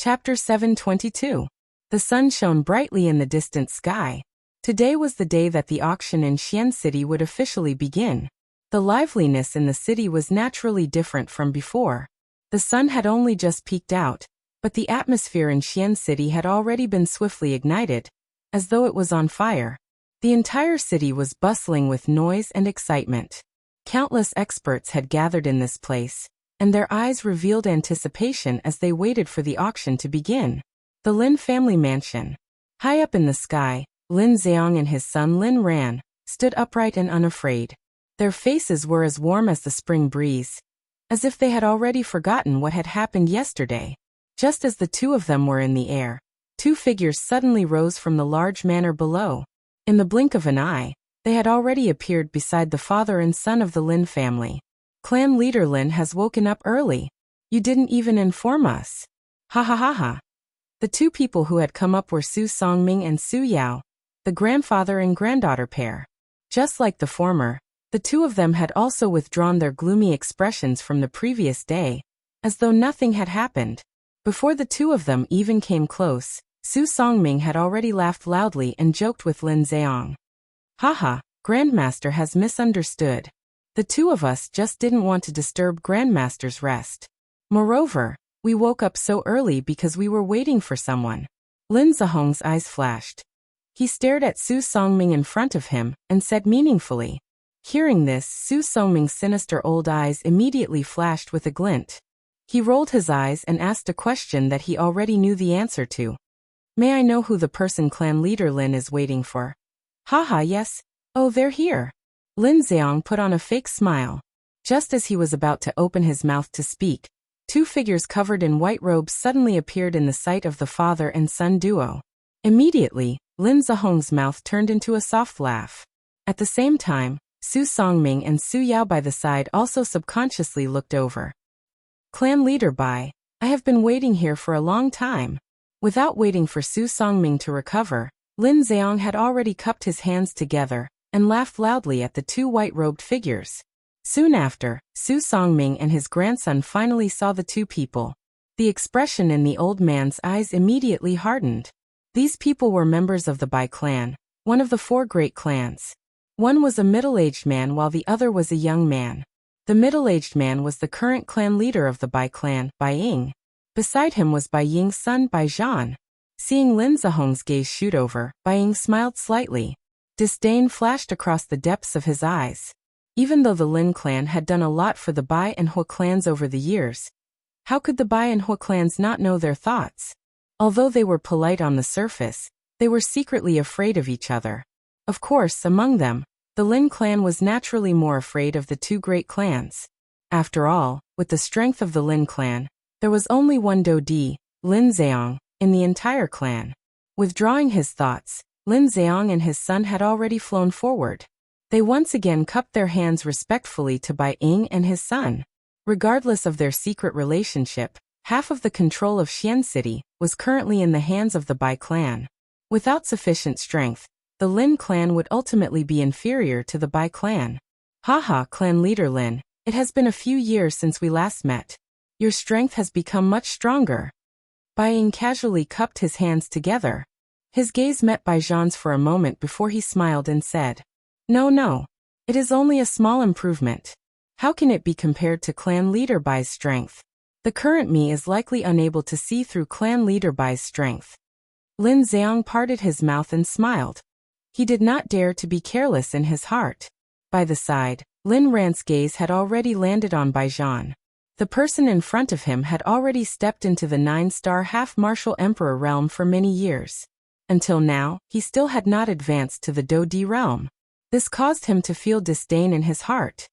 Chapter 722. The sun shone brightly in the distant sky. Today was the day that the auction in Xian City would officially begin. The liveliness in the city was naturally different from before. The sun had only just peeked out, but the atmosphere in Xian City had already been swiftly ignited, as though it was on fire. The entire city was bustling with noise and excitement. Countless experts had gathered in this place, and their eyes revealed anticipation as they waited for the auction to begin. The Lin family mansion. High up in the sky, Lin Zhang and his son Lin Ran stood upright and unafraid. Their faces were as warm as the spring breeze, as if they had already forgotten what had happened yesterday. Just as the two of them were in the air, two figures suddenly rose from the large manor below. In the blink of an eye, they had already appeared beside the father and son of the Lin family. Clan leader Lin has woken up early. You didn't even inform us. Ha ha ha ha. The two people who had come up were Su Songming and Su Yao, the grandfather and granddaughter pair. Just like the former, the two of them had also withdrawn their gloomy expressions from the previous day, as though nothing had happened. Before the two of them even came close, Su Songming had already laughed loudly and joked with Lin Zhang. Haha, Grandmaster has misunderstood. The two of us just didn't want to disturb Grandmaster's rest. Moreover, we woke up so early because we were waiting for someone. Lin Zhong's eyes flashed. He stared at Su Songming in front of him and said meaningfully. Hearing this, Su Songming's sinister old eyes immediately flashed with a glint. He rolled his eyes and asked a question that he already knew the answer to. May I know who the person clan leader Lin is waiting for? Haha, yes. Oh, they're here. Lin Zhang put on a fake smile. Just as he was about to open his mouth to speak, two figures covered in white robes suddenly appeared in the sight of the father and son duo. Immediately, Lin Zhong's mouth turned into a soft laugh. At the same time, Su Songming and Su Yao by the side also subconsciously looked over. Clan leader Bai, I have been waiting here for a long time. Without waiting for Su Songming to recover, Lin Zhang had already cupped his hands together and laughed loudly at the two white-robed figures. Soon after, Su Songming and his grandson finally saw the two people. The expression in the old man's eyes immediately hardened. These people were members of the Bai clan, one of the four great clans. One was a middle-aged man while the other was a young man. The middle-aged man was the current clan leader of the Bai clan, Bai Ying. Beside him was Bai Ying's son, Bai Zhan. Seeing Lin Zhong's gaze shoot over, Bai Ying smiled slightly. Disdain flashed across the depths of his eyes. Even though the Lin clan had done a lot for the Bai and Hui clans over the years, how could the Bai and Hui clans not know their thoughts? Although they were polite on the surface, they were secretly afraid of each other. Of course, among them, the Lin clan was naturally more afraid of the two great clans. After all, with the strength of the Lin clan, there was only one Dodi, Lin Zhang, in the entire clan. Withdrawing his thoughts, Lin Zhang and his son had already flown forward. They once again cupped their hands respectfully to Bai Ying and his son. Regardless of their secret relationship, half of the control of Xian City was currently in the hands of the Bai clan. Without sufficient strength, the Lin clan would ultimately be inferior to the Bai clan. Haha, clan leader Lin, it has been a few years since we last met. Your strength has become much stronger. Bai Ying casually cupped his hands together. His gaze met Bai Zhan's for a moment before he smiled and said, No, it is only a small improvement. How can it be compared to clan leader Bai's strength? The current me is likely unable to see through clan leader Bai's strength. Lin Zhang parted his mouth and smiled. He did not dare to be careless in his heart. By the side, Lin Ran's gaze had already landed on Bai Zhan. The person in front of him had already stepped into the 9-star half-martial emperor realm for many years. Until now, he still had not advanced to the Dodi realm. This caused him to feel disdain in his heart.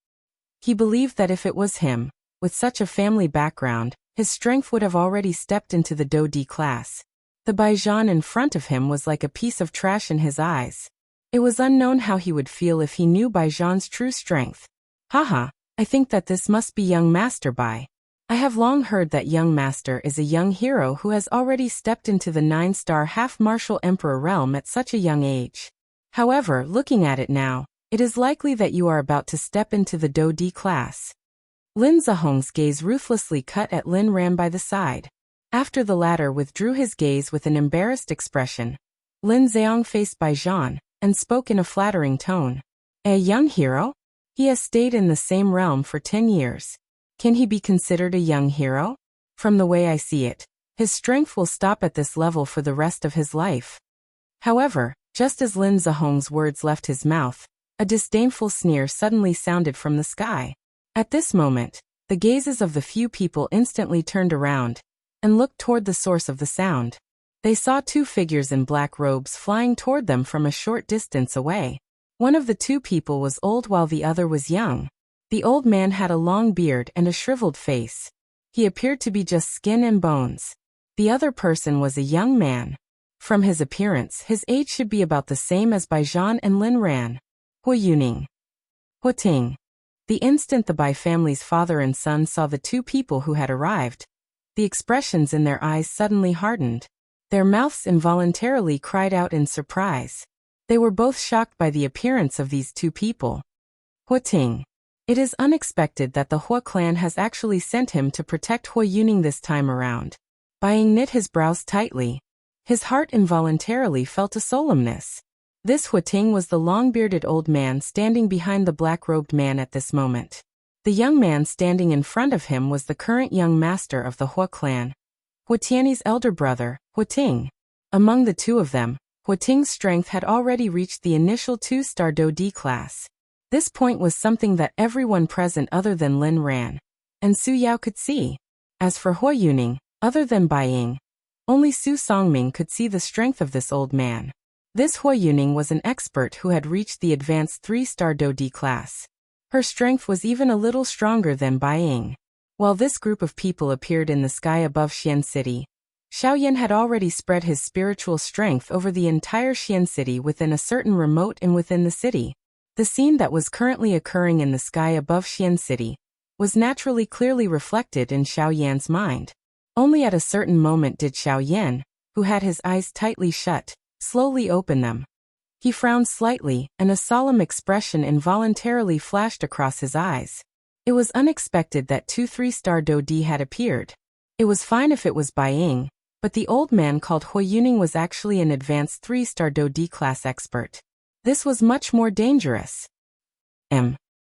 He believed that if it was him, with such a family background, his strength would have already stepped into the Dodi class. The Bai Zhan in front of him was like a piece of trash in his eyes. It was unknown how he would feel if he knew Bai Zhan's true strength. Haha, I think that this must be young Master Bai. I have long heard that young master is a young hero who has already stepped into the 9-star half-martial emperor realm at such a young age. However, looking at it now, it is likely that you are about to step into the Dodi class. Lin Zhong's gaze ruthlessly cut at Lin Ran by the side. After the latter withdrew his gaze with an embarrassed expression, Lin Zhang faced Bai Zhan and spoke in a flattering tone. A young hero? He has stayed in the same realm for 10 years. Can he be considered a young hero? From the way I see it, his strength will stop at this level for the rest of his life. However, just as Lin Zhong's words left his mouth, a disdainful sneer suddenly sounded from the sky. At this moment, the gazes of the few people instantly turned around and looked toward the source of the sound. They saw two figures in black robes flying toward them from a short distance away. One of the two people was old while the other was young. The old man had a long beard and a shriveled face. He appeared to be just skin and bones. The other person was a young man. From his appearance, his age should be about the same as Bai Zhan and Lin Ran. Hu Yuning. Hu Ting. The instant the Bai family's father and son saw the two people who had arrived, the expressions in their eyes suddenly hardened. Their mouths involuntarily cried out in surprise. They were both shocked by the appearance of these two people. Hu Ting. It is unexpected that the Hua clan has actually sent him to protect Hu Yuning this time around. Bai Ying knit his brows tightly. His heart involuntarily felt a solemnness. This Hu Ting was the long-bearded old man standing behind the black-robed man at this moment. The young man standing in front of him was the current young master of the Hua clan, Hu Tianyi's elder brother, Hu Ting. Among the two of them, Hu Ting's strength had already reached the initial 2-star Do D class. This point was something that everyone present other than Lin Ran and Su Yao could see. As for Hu Yuning, other than Bai Ying, only Su Songming could see the strength of this old man. This Hu Yuning was an expert who had reached the advanced 3-star Do D class. Her strength was even a little stronger than Bai Ying. While this group of people appeared in the sky above Xian City, Xiaoyan had already spread his spiritual strength over the entire Xian City within a certain remote and within the city. The scene that was currently occurring in the sky above Xian City was naturally clearly reflected in Xiaoyan's mind. Only at a certain moment did Xiaoyan, who had his eyes tightly shut, slowly open them. He frowned slightly, and a solemn expression involuntarily flashed across his eyes. It was unexpected that 2 3-star Do D had appeared. It was fine if it was Bai Ying, but the old man called Hu Yuning was actually an advanced 3-star Do D class expert. This was much more dangerous.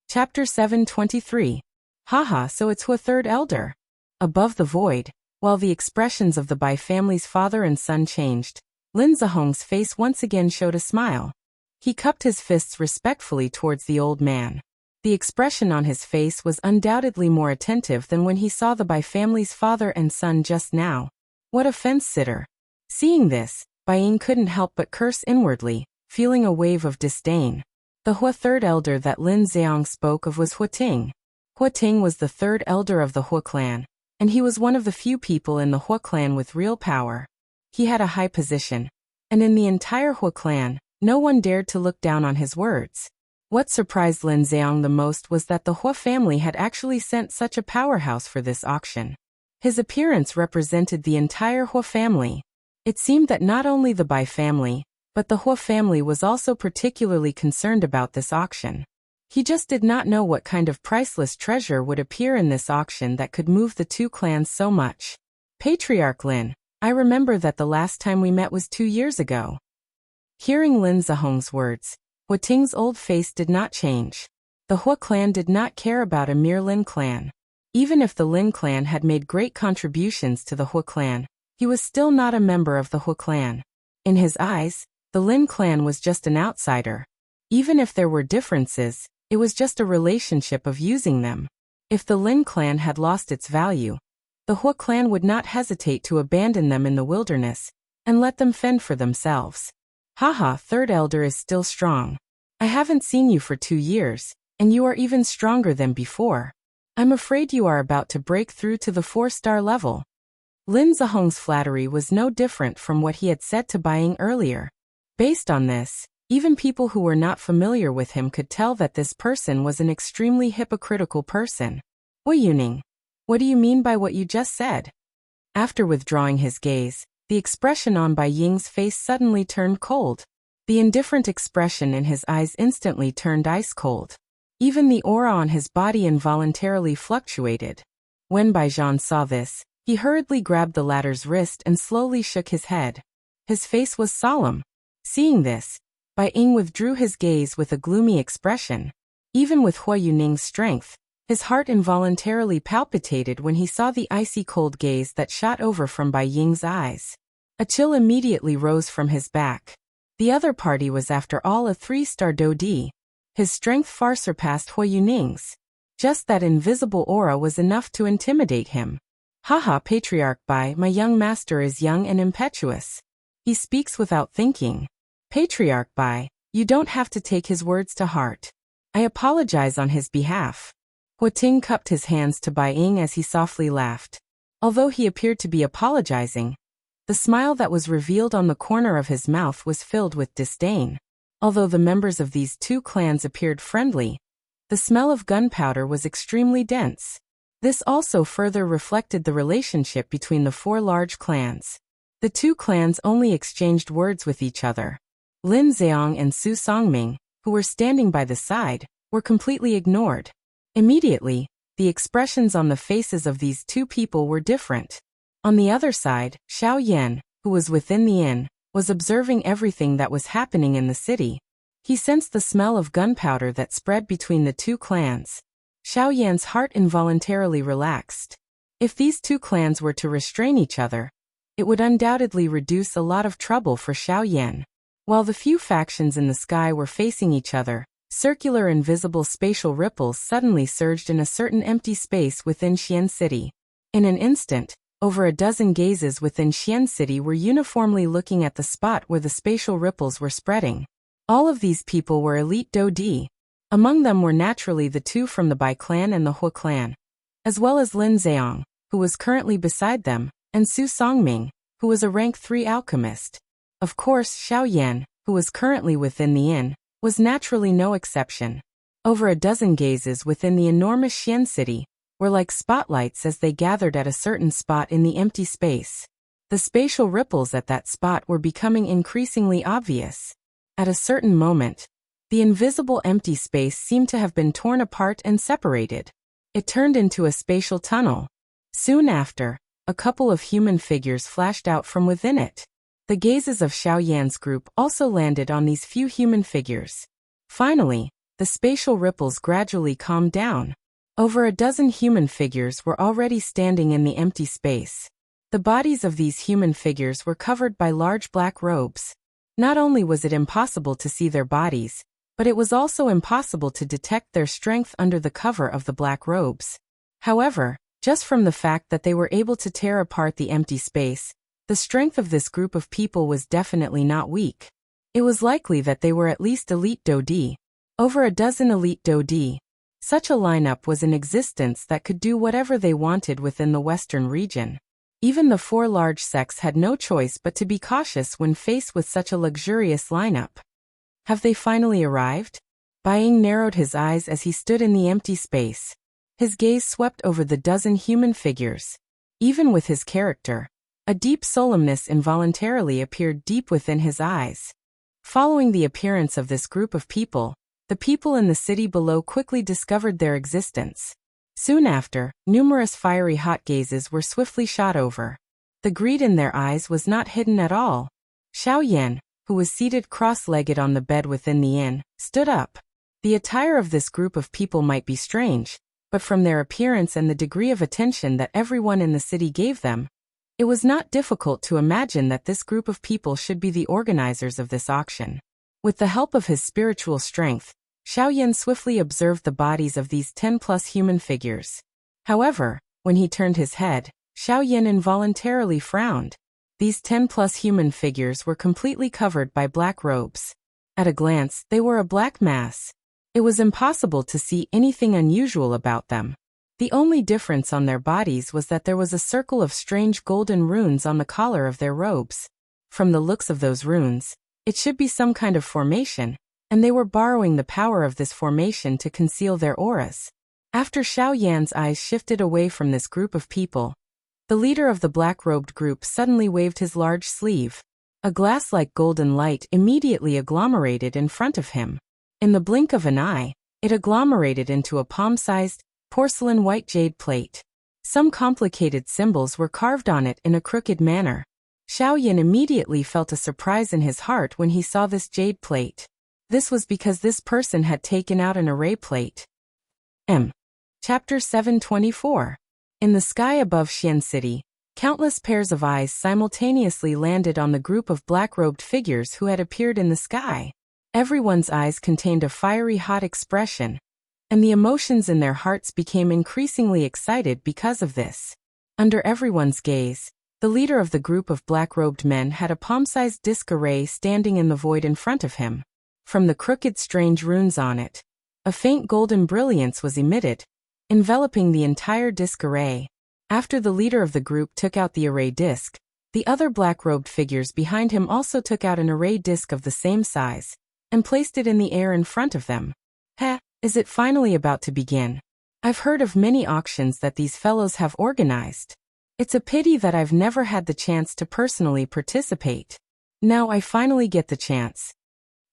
Chapter 723. Haha, so it's Hu third elder. Above the void, while the expressions of the Bai family's father and son changed, Lin Zhong's face once again showed a smile. He cupped his fists respectfully towards the old man. The expression on his face was undoubtedly more attentive than when he saw the Bai family's father and son just now. What a fence-sitter. Seeing this, Bai Ying couldn't help but curse inwardly, feeling a wave of disdain. The Hu third elder that Lin Zhang spoke of was Hu Ting. Hu Ting was the third elder of the Hu clan, and he was one of the few people in the Hu clan with real power. He had a high position, and in the entire Hu clan, no one dared to look down on his words. What surprised Lin Zhang the most was that the Hu family had actually sent such a powerhouse for this auction. His appearance represented the entire Hu family. It seemed that not only the Bai family, but the Hu family was also particularly concerned about this auction. He just did not know what kind of priceless treasure would appear in this auction that could move the two clans so much. Patriarch Lin, I remember that the last time we met was 2 years ago. Hearing Lin Zhong's words, Hu Ting's old face did not change. The Hu clan did not care about a mere Lin clan. Even if the Lin clan had made great contributions to the Hu clan, he was still not a member of the Hu clan. In his eyes, the Lin clan was just an outsider. Even if there were differences, it was just a relationship of using them. If the Lin clan had lost its value, the Hu clan would not hesitate to abandon them in the wilderness and let them fend for themselves. Haha, third elder is still strong. I haven't seen you for 2 years, and you are even stronger than before. I'm afraid you are about to break through to the 4-star level. Lin Zhong's flattery was no different from what he had said to Bai Ying earlier. Based on this, even people who were not familiar with him could tell that this person was an extremely hypocritical person. Hu Yuning, what do you mean by what you just said? After withdrawing his gaze, the expression on Bai Ying's face suddenly turned cold. The indifferent expression in his eyes instantly turned ice cold. Even the aura on his body involuntarily fluctuated. When Bai Zhan saw this, He hurriedly grabbed the latter's wrist and slowly shook his head. His face was solemn. Seeing this, Bai Ying withdrew his gaze with a gloomy expression. Even with Hua Yuning's strength, his heart involuntarily palpitated when he saw the icy cold gaze that shot over from Bai Ying's eyes. A chill immediately rose from his back. The other party was after all a 3-star Dodi. His strength far surpassed Hua Yuning's. Just that invisible aura was enough to intimidate him. Haha, Patriarch Bai, my young master is young and impetuous. He speaks without thinking. Patriarch Bai, you don't have to take his words to heart. I apologize on his behalf. Hua Ting cupped his hands to Bai Ying as he softly laughed. Although he appeared to be apologizing, the smile that was revealed on the corner of his mouth was filled with disdain. Although the members of these two clans appeared friendly, the smell of gunpowder was extremely dense. This also further reflected the relationship between the 4 large clans. The 2 clans only exchanged words with each other. Lin Zheong and Su Songming, who were standing by the side, were completely ignored. Immediately, the expressions on the faces of these 2 people were different. On the other side, Xiao Yan, who was within the inn, was observing everything that was happening in the city. He sensed the smell of gunpowder that spread between the 2 clans. Xiao Yan's heart involuntarily relaxed. If these 2 clans were to restrain each other, it would undoubtedly reduce a lot of trouble for Xiao Yan. While the few factions in the sky were facing each other, circular invisible spatial ripples suddenly surged in a certain empty space within Xian City. In an instant, over a dozen gazes within Xian City were uniformly looking at the spot where the spatial ripples were spreading. All of these people were elite Dodi. Among them were naturally the 2 from the Bai clan and the Hua clan, as well as Lin Zheong, who was currently beside them, and Su Songming, who was a rank 3 alchemist. Of course, Xiao Yan, who was currently within the inn, was naturally no exception. Over a dozen gazes within the enormous Xian City were like spotlights as they gathered at a certain spot in the empty space. The spatial ripples at that spot were becoming increasingly obvious. At a certain moment, the invisible empty space seemed to have been torn apart and separated. It turned into a spatial tunnel. Soon after, a couple of human figures flashed out from within it. The gazes of Xiao Yan's group also landed on these few human figures. Finally, the spatial ripples gradually calmed down. Over a dozen human figures were already standing in the empty space. The bodies of these human figures were covered by large black robes. Not only was it impossible to see their bodies, but it was also impossible to detect their strength under the cover of the black robes. However, just from the fact that they were able to tear apart the empty space, the strength of this group of people was definitely not weak. It was likely that they were at least elite Dodi. Over a dozen elite Dodi. Such a lineup was in existence that could do whatever they wanted within the western region. Even the 4 large sects had no choice but to be cautious when faced with such a luxurious lineup. Have they finally arrived? Bai Ying narrowed his eyes as he stood in the empty space. His gaze swept over the dozen human figures. Even with his character, a deep solemnness involuntarily appeared deep within his eyes. Following the appearance of this group of people, the people in the city below quickly discovered their existence. Soon after, numerous fiery hot gazes were swiftly shot over. The greed in their eyes was not hidden at all. Xiao Yan, who was seated cross-legged on the bed within the inn, stood up. The attire of this group of people might be strange, but from their appearance and the degree of attention that everyone in the city gave them, it was not difficult to imagine that this group of people should be the organizers of this auction. With the help of his spiritual strength, Xiao Yan swiftly observed the bodies of these 10+ human figures. However, when he turned his head, Xiao Yan involuntarily frowned. These 10+ human figures were completely covered by black robes. At a glance, they were a black mass. It was impossible to see anything unusual about them. The only difference on their bodies was that there was a circle of strange golden runes on the collar of their robes. From the looks of those runes, it should be some kind of formation, and they were borrowing the power of this formation to conceal their auras. After Xiao Yan's eyes shifted away from this group of people, the leader of the black-robed group suddenly waved his large sleeve. A glass-like golden light immediately agglomerated in front of him. In the blink of an eye, it agglomerated into a palm-sized, porcelain white jade plate. Some complicated symbols were carved on it in a crooked manner. Xiaoyan immediately felt a surprise in his heart when he saw this jade plate. This was because this person had taken out an array plate. Chapter 724. In the sky above Xian City, countless pairs of eyes simultaneously landed on the group of black-robed figures who had appeared in the sky. Everyone's eyes contained a fiery hot expression, and the emotions in their hearts became increasingly excited because of this. Under everyone's gaze, the leader of the group of black-robed men had a palm-sized disc array standing in the void in front of him. From the crooked strange runes on it, a faint golden brilliance was emitted, enveloping the entire disc array. After the leader of the group took out the array disc, the other black-robed figures behind him also took out an array disc of the same size, and placed it in the air in front of them. Is it finally about to begin? I've heard of many auctions that these fellows have organized. It's a pity that I've never had the chance to personally participate. Now I finally get the chance.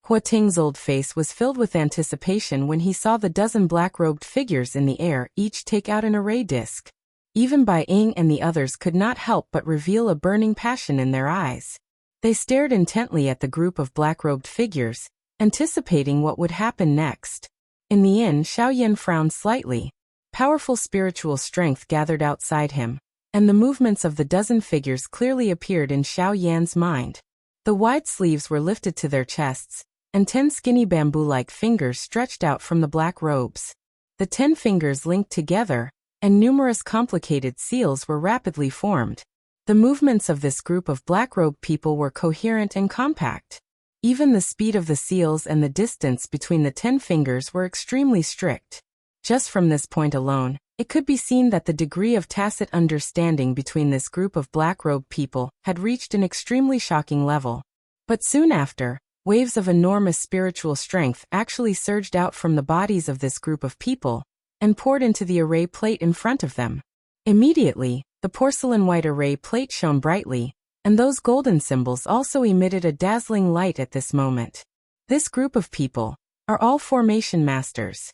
Hua Ting's old face was filled with anticipation when he saw the dozen black-robed figures in the air each take out an array disc. Even Bai Ying and the others could not help but reveal a burning passion in their eyes. They stared intently at the group of black-robed figures, anticipating what would happen next. In the end, Xiaoyan frowned slightly. Powerful spiritual strength gathered outside him, and the movements of the dozen figures clearly appeared in Xiaoyan's mind. The wide sleeves were lifted to their chests, and 10 skinny bamboo-like fingers stretched out from the black robes. The 10 fingers linked together, and numerous complicated seals were rapidly formed. The movements of this group of black-robed people were coherent and compact. Even the speed of the seals and the distance between the 10 fingers were extremely strict. Just from this point alone, it could be seen that the degree of tacit understanding between this group of black-robed people had reached an extremely shocking level. But soon after, waves of enormous spiritual strength actually surged out from the bodies of this group of people, and poured into the array plate in front of them. Immediately, the porcelain-white array plate shone brightly, and those golden symbols also emitted a dazzling light at this moment. This group of people are all formation masters.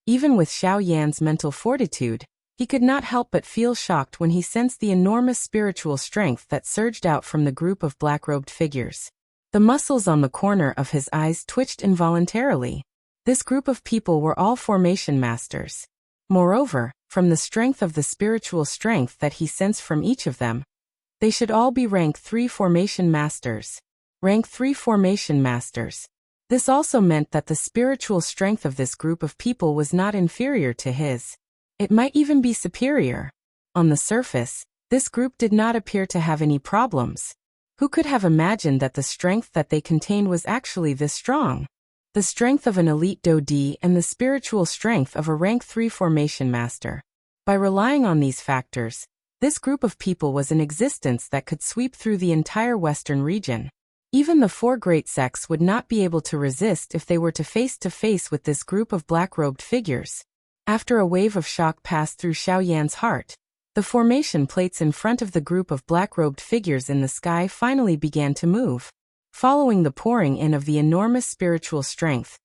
Even with Xiaoyan's mental fortitude, he could not help but feel shocked when he sensed the enormous spiritual strength that surged out from the group of black-robed figures. The muscles on the corner of his eyes twitched involuntarily. This group of people were all formation masters. Moreover, from the strength of the spiritual strength that he sensed from each of them, they should all be rank 3 formation masters. Rank 3 formation masters. This also meant that the spiritual strength of this group of people was not inferior to his. It might even be superior. On the surface, this group did not appear to have any problems. Who could have imagined that the strength that they contained was actually this strong? The strength of an elite Dodi and the spiritual strength of a rank 3 formation master. By relying on these factors, this group of people was in existence that could sweep through the entire western region. Even the 4 great sects would not be able to resist if they were to face with this group of black-robed figures. After a wave of shock passed through Xiaoyan's heart, the formation plates in front of the group of black-robed figures in the sky finally began to move. Following the pouring in of the enormous spiritual strength,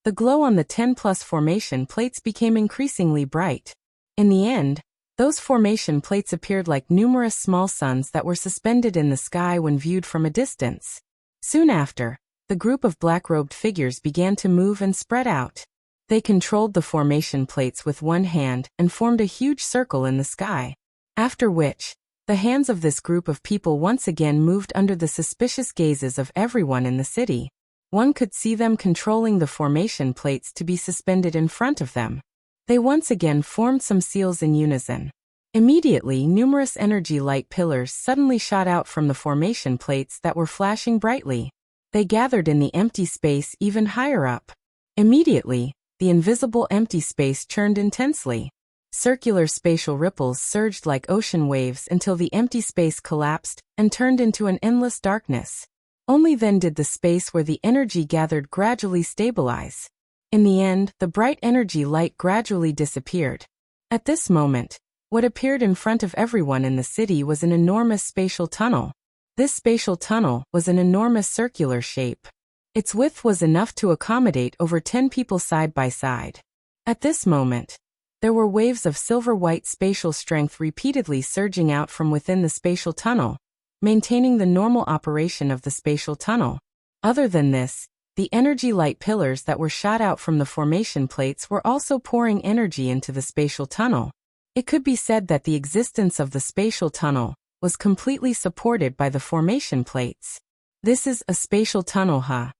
the glow on the 10+ formation plates became increasingly bright. In the end, those formation plates appeared like numerous small suns that were suspended in the sky when viewed from a distance. Soon after, the group of black-robed figures began to move and spread out. They controlled the formation plates with one hand and formed a huge circle in the sky. After which, the hands of this group of people once again moved under the suspicious gazes of everyone in the city. One could see them controlling the formation plates to be suspended in front of them. They once again formed some seals in unison. Immediately, numerous energy light pillars suddenly shot out from the formation plates that were flashing brightly. They gathered in the empty space even higher up. Immediately, the invisible empty space churned intensely. Circular spatial ripples surged like ocean waves until the empty space collapsed and turned into an endless darkness. Only then did the space where the energy gathered gradually stabilize. In the end, the bright energy light gradually disappeared. At this moment, what appeared in front of everyone in the city was an enormous spatial tunnel. This spatial tunnel was an enormous circular shape. Its width was enough to accommodate over 10 people side by side. At this moment, There were waves of silver-white spatial strength repeatedly surging out from within the spatial tunnel, maintaining the normal operation of the spatial tunnel. Other than this, the energy light pillars that were shot out from the formation plates were also pouring energy into the spatial tunnel. It could be said that the existence of the spatial tunnel was completely supported by the formation plates. This is a spatial tunnel, huh?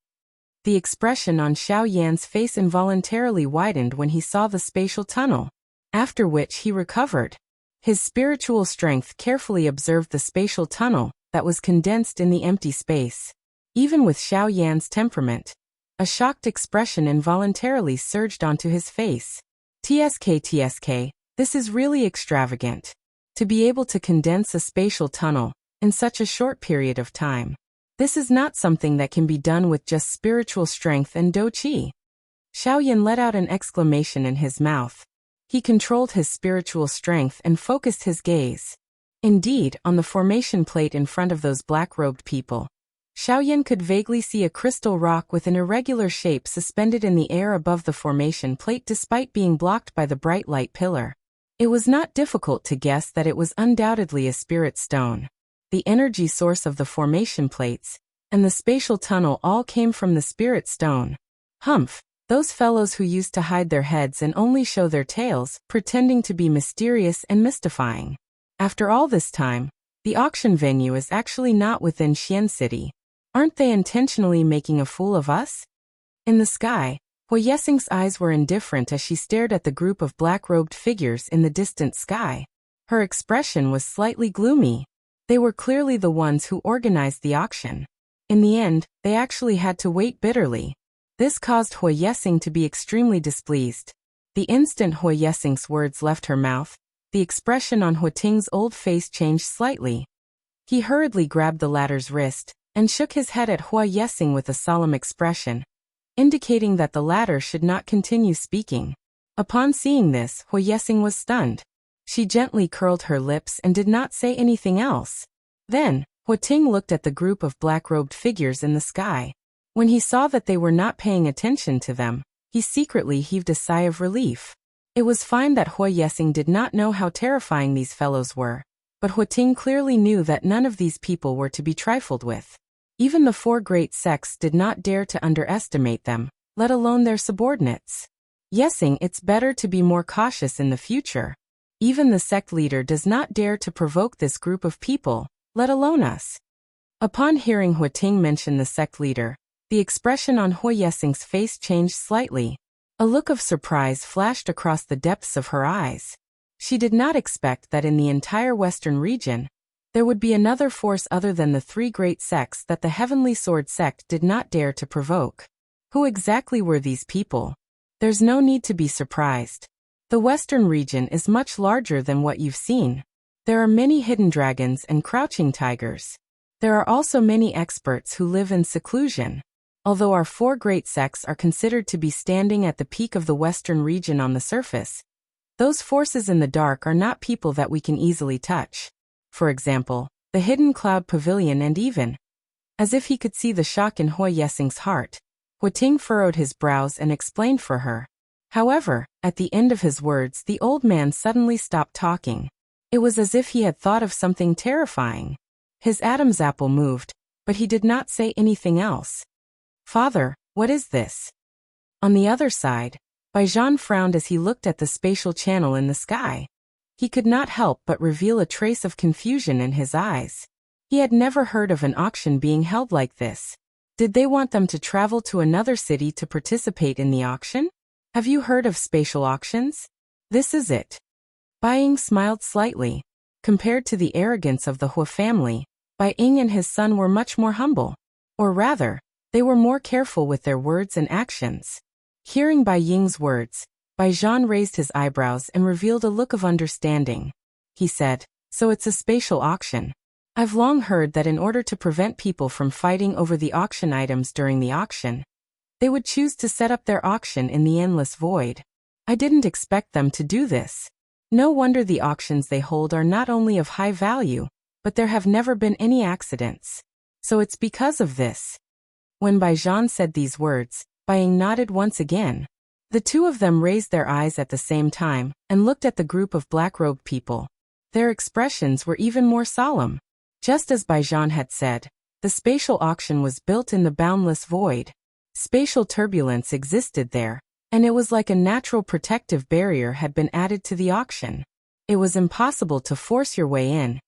The expression on Xiao Yan's face involuntarily widened when he saw the spatial tunnel, after which he recovered. His spiritual strength carefully observed the spatial tunnel that was condensed in the empty space. Even with Xiao Yan's temperament, a shocked expression involuntarily surged onto his face. TSK, this is really extravagant. To be able to condense a spatial tunnel in such a short period of time. This is not something that can be done with just spiritual strength and do qi. Xiao Yan let out an exclamation in his mouth. He controlled his spiritual strength and focused his gaze. Indeed, on the formation plate in front of those black-robed people, Xiao Yan could vaguely see a crystal rock with an irregular shape suspended in the air above the formation plate despite being blocked by the bright light pillar. It was not difficult to guess that it was undoubtedly a spirit stone. The energy source of the formation plates and the spatial tunnel all came from the spirit stone. Humph, those fellows who used to hide their heads and only show their tails, pretending to be mysterious and mystifying. After all this time, the auction venue is actually not within Xian City. Aren't they intentionally making a fool of us? In the sky, Hui Yesing's eyes were indifferent as she stared at the group of black-robed figures in the distant sky. Her expression was slightly gloomy. They were clearly the ones who organized the auction. In the end, they actually had to wait bitterly. This caused Hui Yesing to be extremely displeased. The instant Hui Yesing's words left her mouth, the expression on Hu Ting's old face changed slightly. He hurriedly grabbed the latter's wrist and shook his head at Hui Yesing with a solemn expression, indicating that the latter should not continue speaking. Upon seeing this, Hui Yesing was stunned. She gently curled her lips and did not say anything else. Then, Hu Ting looked at the group of black-robed figures in the sky. When he saw that they were not paying attention to them, he secretly heaved a sigh of relief. It was fine that Hui Yesing did not know how terrifying these fellows were, but Hu Ting clearly knew that none of these people were to be trifled with. Even the four great sects did not dare to underestimate them, let alone their subordinates. Yesing, it's better to be more cautious in the future. Even the sect leader does not dare to provoke this group of people, let alone us. Upon hearing Hu Ting mention the sect leader, the expression on Hui Yesing's face changed slightly. A look of surprise flashed across the depths of her eyes. She did not expect that in the entire western region, there would be another force other than the three great sects that the Heavenly Sword sect did not dare to provoke. Who exactly were these people? There's no need to be surprised. The western region is much larger than what you've seen. There are many hidden dragons and crouching tigers. There are also many experts who live in seclusion. Although our four great sects are considered to be standing at the peak of the western region on the surface, those forces in the dark are not people that we can easily touch. For example, the hidden cloud pavilion, and even, as if he could see the shock in Hui Yesing's heart, Hu Ting furrowed his brows and explained for her. However, at the end of his words, the old man suddenly stopped talking. It was as if he had thought of something terrifying. His Adam's apple moved, but he did not say anything else. Father, what is this? On the other side, Baijan frowned as he looked at the spatial channel in the sky. He could not help but reveal a trace of confusion in his eyes. He had never heard of an auction being held like this. Did they want them to travel to another city to participate in the auction? Have you heard of spatial auctions? This is it. Bai Ying smiled slightly. Compared to the arrogance of the Hu family, Bai Ying and his son were much more humble. Or rather, they were more careful with their words and actions. Hearing Bai Ying's words, Baijan raised his eyebrows and revealed a look of understanding. He said, "So it's a spatial auction. I've long heard that in order to prevent people from fighting over the auction items during the auction, they would choose to set up their auction in the endless void. I didn't expect them to do this. No wonder the auctions they hold are not only of high value, but there have never been any accidents. So it's because of this." When Baijan said these words, Bai Ying nodded once again. The two of them raised their eyes at the same time and looked at the group of black-robed people. Their expressions were even more solemn. Just as Baijan had said, the spatial auction was built in the boundless void. Spatial turbulence existed there, and it was like a natural protective barrier had been added to the auction. It was impossible to force your way in,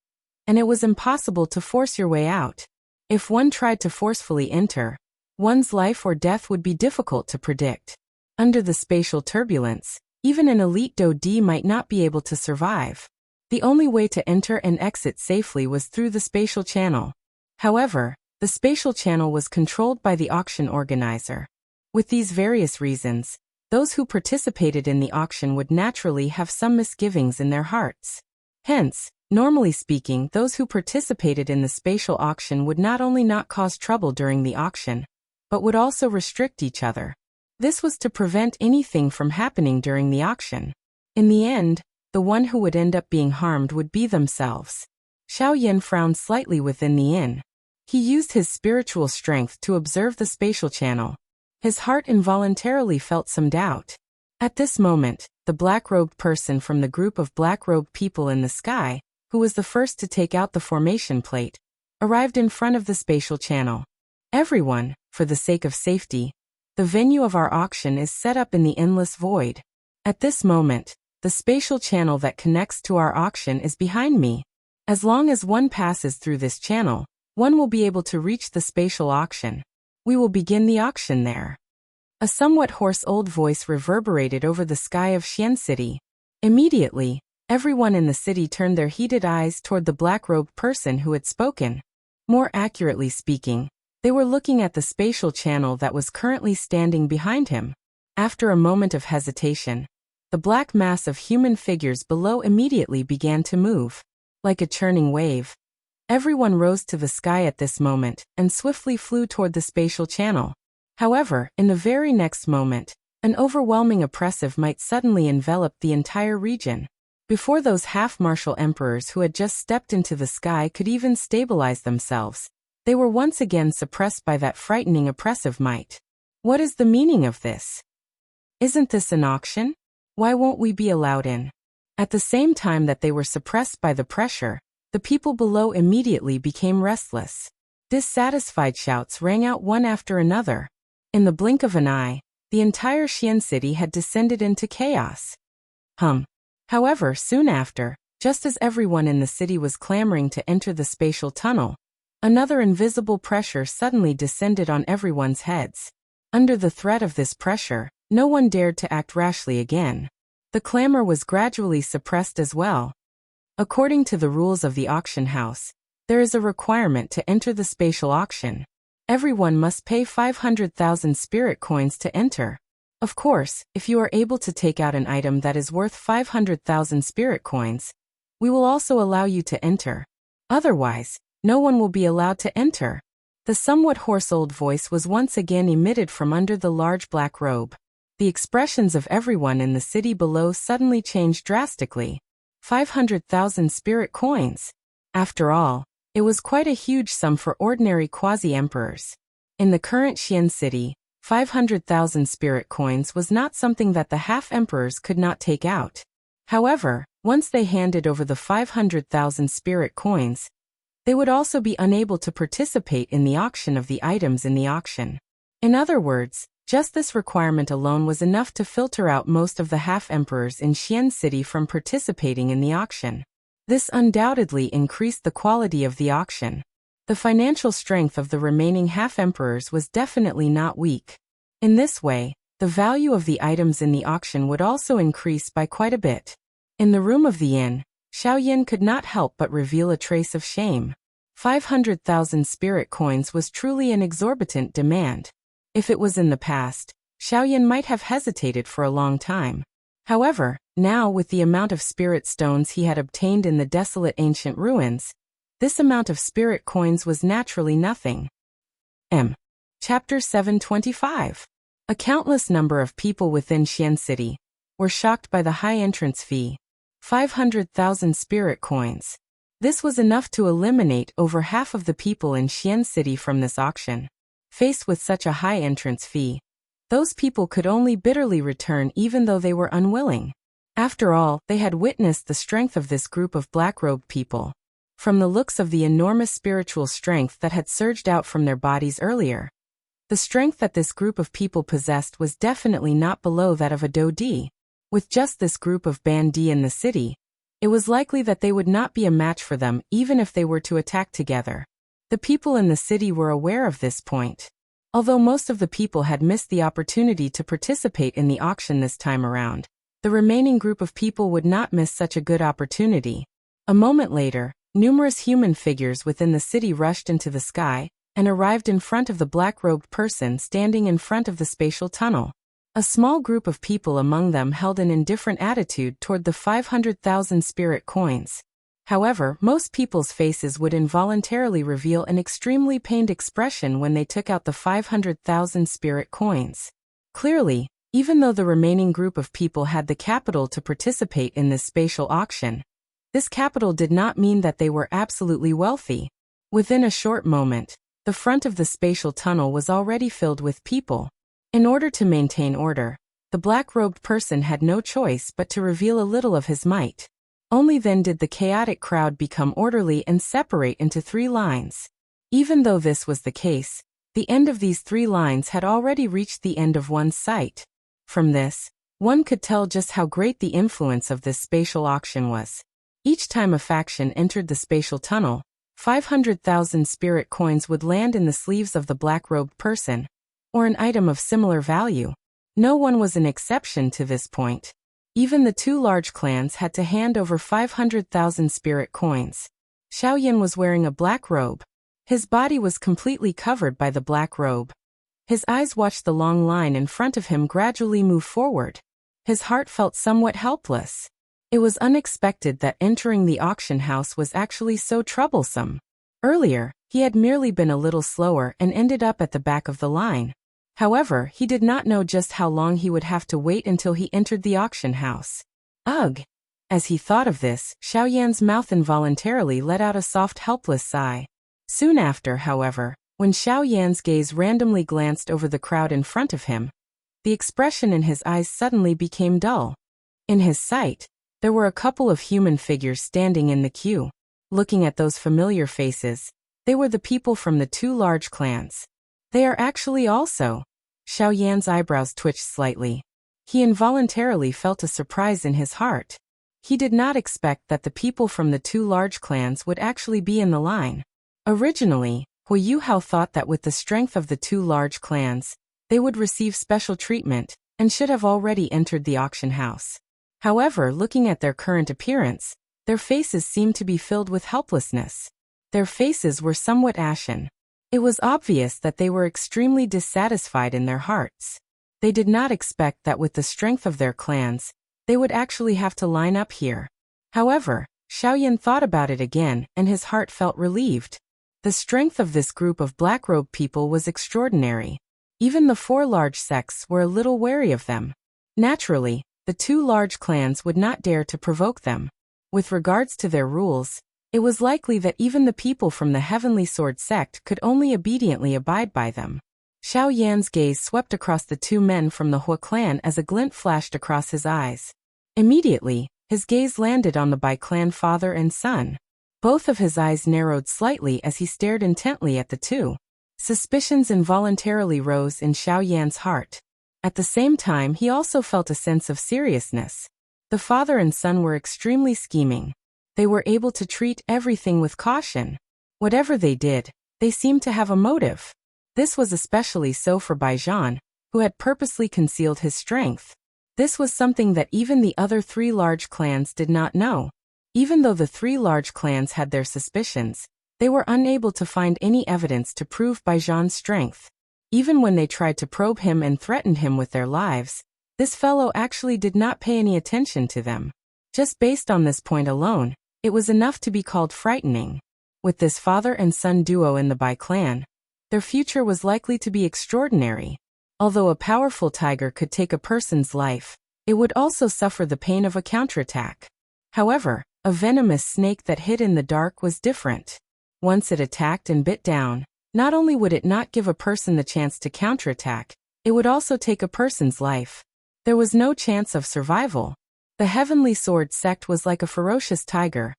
and it was impossible to force your way out. If one tried to forcefully enter, one's life or death would be difficult to predict. Under the spatial turbulence, even an elite Do-D might not be able to survive. The only way to enter and exit safely was through the spatial channel. However, the spatial channel was controlled by the auction organizer. With these various reasons, those who participated in the auction would naturally have some misgivings in their hearts. Hence, normally speaking, those who participated in the spatial auction would not only not cause trouble during the auction, but would also restrict each other. This was to prevent anything from happening during the auction. In the end, the one who would end up being harmed would be themselves. Xiaoyan frowned slightly within the inn. He used his spiritual strength to observe the spatial channel. His heart involuntarily felt some doubt. At this moment, the black-robed person from the group of black-robed people in the sky, who was the first to take out the formation plate, arrived in front of the spatial channel. Everyone, for the sake of safety, the venue of our auction is set up in the endless void. At this moment, the spatial channel that connects to our auction is behind me. As long as one passes through this channel, one will be able to reach the spatial auction. We will begin the auction there. A somewhat hoarse old voice reverberated over the sky of Xian City. Immediately, everyone in the city turned their heated eyes toward the black-robed person who had spoken. More accurately speaking, they were looking at the spatial channel that was currently standing behind him. After a moment of hesitation, the black mass of human figures below immediately began to move. Like a churning wave, everyone rose to the sky at this moment and swiftly flew toward the spatial channel. However, in the very next moment, an overwhelming oppressive might suddenly envelop the entire region. Before those half-martial emperors who had just stepped into the sky could even stabilize themselves, they were once again suppressed by that frightening oppressive might. What is the meaning of this? Isn't this an auction? Why won't we be allowed in? At the same time that they were suppressed by the pressure, the people below immediately became restless. Dissatisfied shouts rang out one after another. In the blink of an eye, the entire Xian city had descended into chaos. However, soon after, just as everyone in the city was clamoring to enter the spatial tunnel, another invisible pressure suddenly descended on everyone's heads. Under the threat of this pressure, no one dared to act rashly again. The clamor was gradually suppressed as well. According to the rules of the auction house, there is a requirement to enter the spatial auction. Everyone must pay 500,000 spirit coins to enter. Of course, if you are able to take out an item that is worth 500,000 spirit coins, we will also allow you to enter. Otherwise, no one will be allowed to enter. The somewhat hoarse old voice was once again emitted from under the large black robe. The expressions of everyone in the city below suddenly changed drastically. 500,000 spirit coins. After all, it was quite a huge sum for ordinary quasi-emperors. In the current Xian city, 500,000 spirit coins was not something that the half-emperors could not take out. However, once they handed over the 500,000 spirit coins, they would also be unable to participate in the auction of the items in the auction. In other words, just this requirement alone was enough to filter out most of the half-emperors in Xian City from participating in the auction. This undoubtedly increased the quality of the auction. The financial strength of the remaining half-emperors was definitely not weak. In this way, the value of the items in the auction would also increase by quite a bit. In the room of the inn, Xiaoyan could not help but reveal a trace of shame. 500,000 spirit coins was truly an exorbitant demand. If it was in the past, Xiaoyan might have hesitated for a long time. However, now with the amount of spirit stones he had obtained in the desolate ancient ruins, this amount of spirit coins was naturally nothing. Chapter 725. A countless number of people within Xian City were shocked by the high entrance fee. 500,000 spirit coins. This was enough to eliminate over half of the people in Xian City from this auction. Faced with such a high entrance fee, Those people could only bitterly return even though they were unwilling. After all, they had witnessed the strength of this group of black-robed people. From the looks of the enormous spiritual strength that had surged out from their bodies earlier, the strength that this group of people possessed was definitely not below that of a Dodi. With just this group of Bandi in the city, it was likely that they would not be a match for them even if they were to attack together. The people in the city were aware of this point. Although most of the people had missed the opportunity to participate in the auction this time around, the remaining group of people would not miss such a good opportunity. A moment later, numerous human figures within the city rushed into the sky and arrived in front of the black-robed person standing in front of the spatial tunnel. A small group of people among them held an indifferent attitude toward the 500,000 spirit coins. However, most people's faces would involuntarily reveal an extremely pained expression when they took out the 500,000 spirit coins. Clearly, even though the remaining group of people had the capital to participate in this spatial auction, this capital did not mean that they were absolutely wealthy. Within a short moment, the front of the spatial tunnel was already filled with people. In order to maintain order, the black-robed person had no choice but to reveal a little of his might. Only then did the chaotic crowd become orderly and separate into 3 lines. Even though this was the case, the end of these 3 lines had already reached the end of one's sight. From this, one could tell just how great the influence of this spatial auction was. Each time a faction entered the spatial tunnel, 500,000 spirit coins would land in the sleeves of the black-robed person, or an item of similar value. No one was an exception to this point. Even the 2 large clans had to hand over 500,000 spirit coins. Xiaoyan was wearing a black robe. His body was completely covered by the black robe. His eyes watched the long line in front of him gradually move forward. His heart felt somewhat helpless. It was unexpected that entering the auction house was actually so troublesome. Earlier, he had merely been a little slower and ended up at the back of the line. However, he did not know just how long he would have to wait until he entered the auction house. Ugh! As he thought of this, Xiaoyan's mouth involuntarily let out a soft helpless sigh. Soon after, however, when Xiaoyan's gaze randomly glanced over the crowd in front of him, the expression in his eyes suddenly became dull. In his sight, there were a couple of human figures standing in the queue. Looking at those familiar faces, they were the people from the 2 large clans. They are actually also. Xiaoyan's eyebrows twitched slightly. He involuntarily felt a surprise in his heart. He did not expect that the people from the 2 large clans would actually be in the line. Originally, Hu Yuhao thought that with the strength of the 2 large clans, they would receive special treatment and should have already entered the auction house. However, looking at their current appearance, their faces seemed to be filled with helplessness. Their faces were somewhat ashen. It was obvious that they were extremely dissatisfied in their hearts. They did not expect that with the strength of their clans, they would actually have to line up here. However, Xiaoyan thought about it again and his heart felt relieved. The strength of this group of black-robed people was extraordinary. Even the 4 large sects were a little wary of them. Naturally, the 2 large clans would not dare to provoke them. With regards to their rules, it was likely that even the people from the Heavenly Sword sect could only obediently abide by them. Xiaoyan's gaze swept across the 2 men from the Hua clan as a glint flashed across his eyes. Immediately, his gaze landed on the Bai clan father and son. Both of his eyes narrowed slightly as he stared intently at the 2. Suspicions involuntarily rose in Xiaoyan's heart. At the same time, he also felt a sense of seriousness. The father and son were extremely scheming. They were able to treat everything with caution. Whatever they did, they seemed to have a motive. This was especially so for Baijan, who had purposely concealed his strength. This was something that even the other 3 large clans did not know. Even though the 3 large clans had their suspicions, they were unable to find any evidence to prove Baijan's strength. Even when they tried to probe him and threatened him with their lives, this fellow actually did not pay any attention to them. Just based on this point alone, it was enough to be called frightening. With this father and son duo in the Bai clan, their future was likely to be extraordinary. Although a powerful tiger could take a person's life, it would also suffer the pain of a counterattack. However, a venomous snake that hid in the dark was different. Once it attacked and bit down, not only would it not give a person the chance to counterattack, It would also take a person's life. There was no chance of survival. The Heavenly Sword sect was like a ferocious tiger,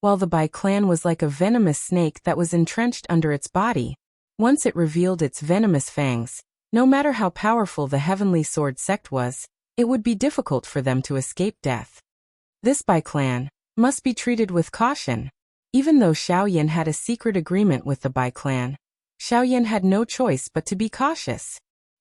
while the Bai clan was like a venomous snake that was entrenched under its body. Once it revealed its venomous fangs, no matter how powerful the Heavenly Sword sect was, it would be difficult for them to escape death. This Bai clan must be treated with caution. Even though Xiaoyan had a secret agreement with the Bai clan, Xiaoyan had no choice but to be cautious.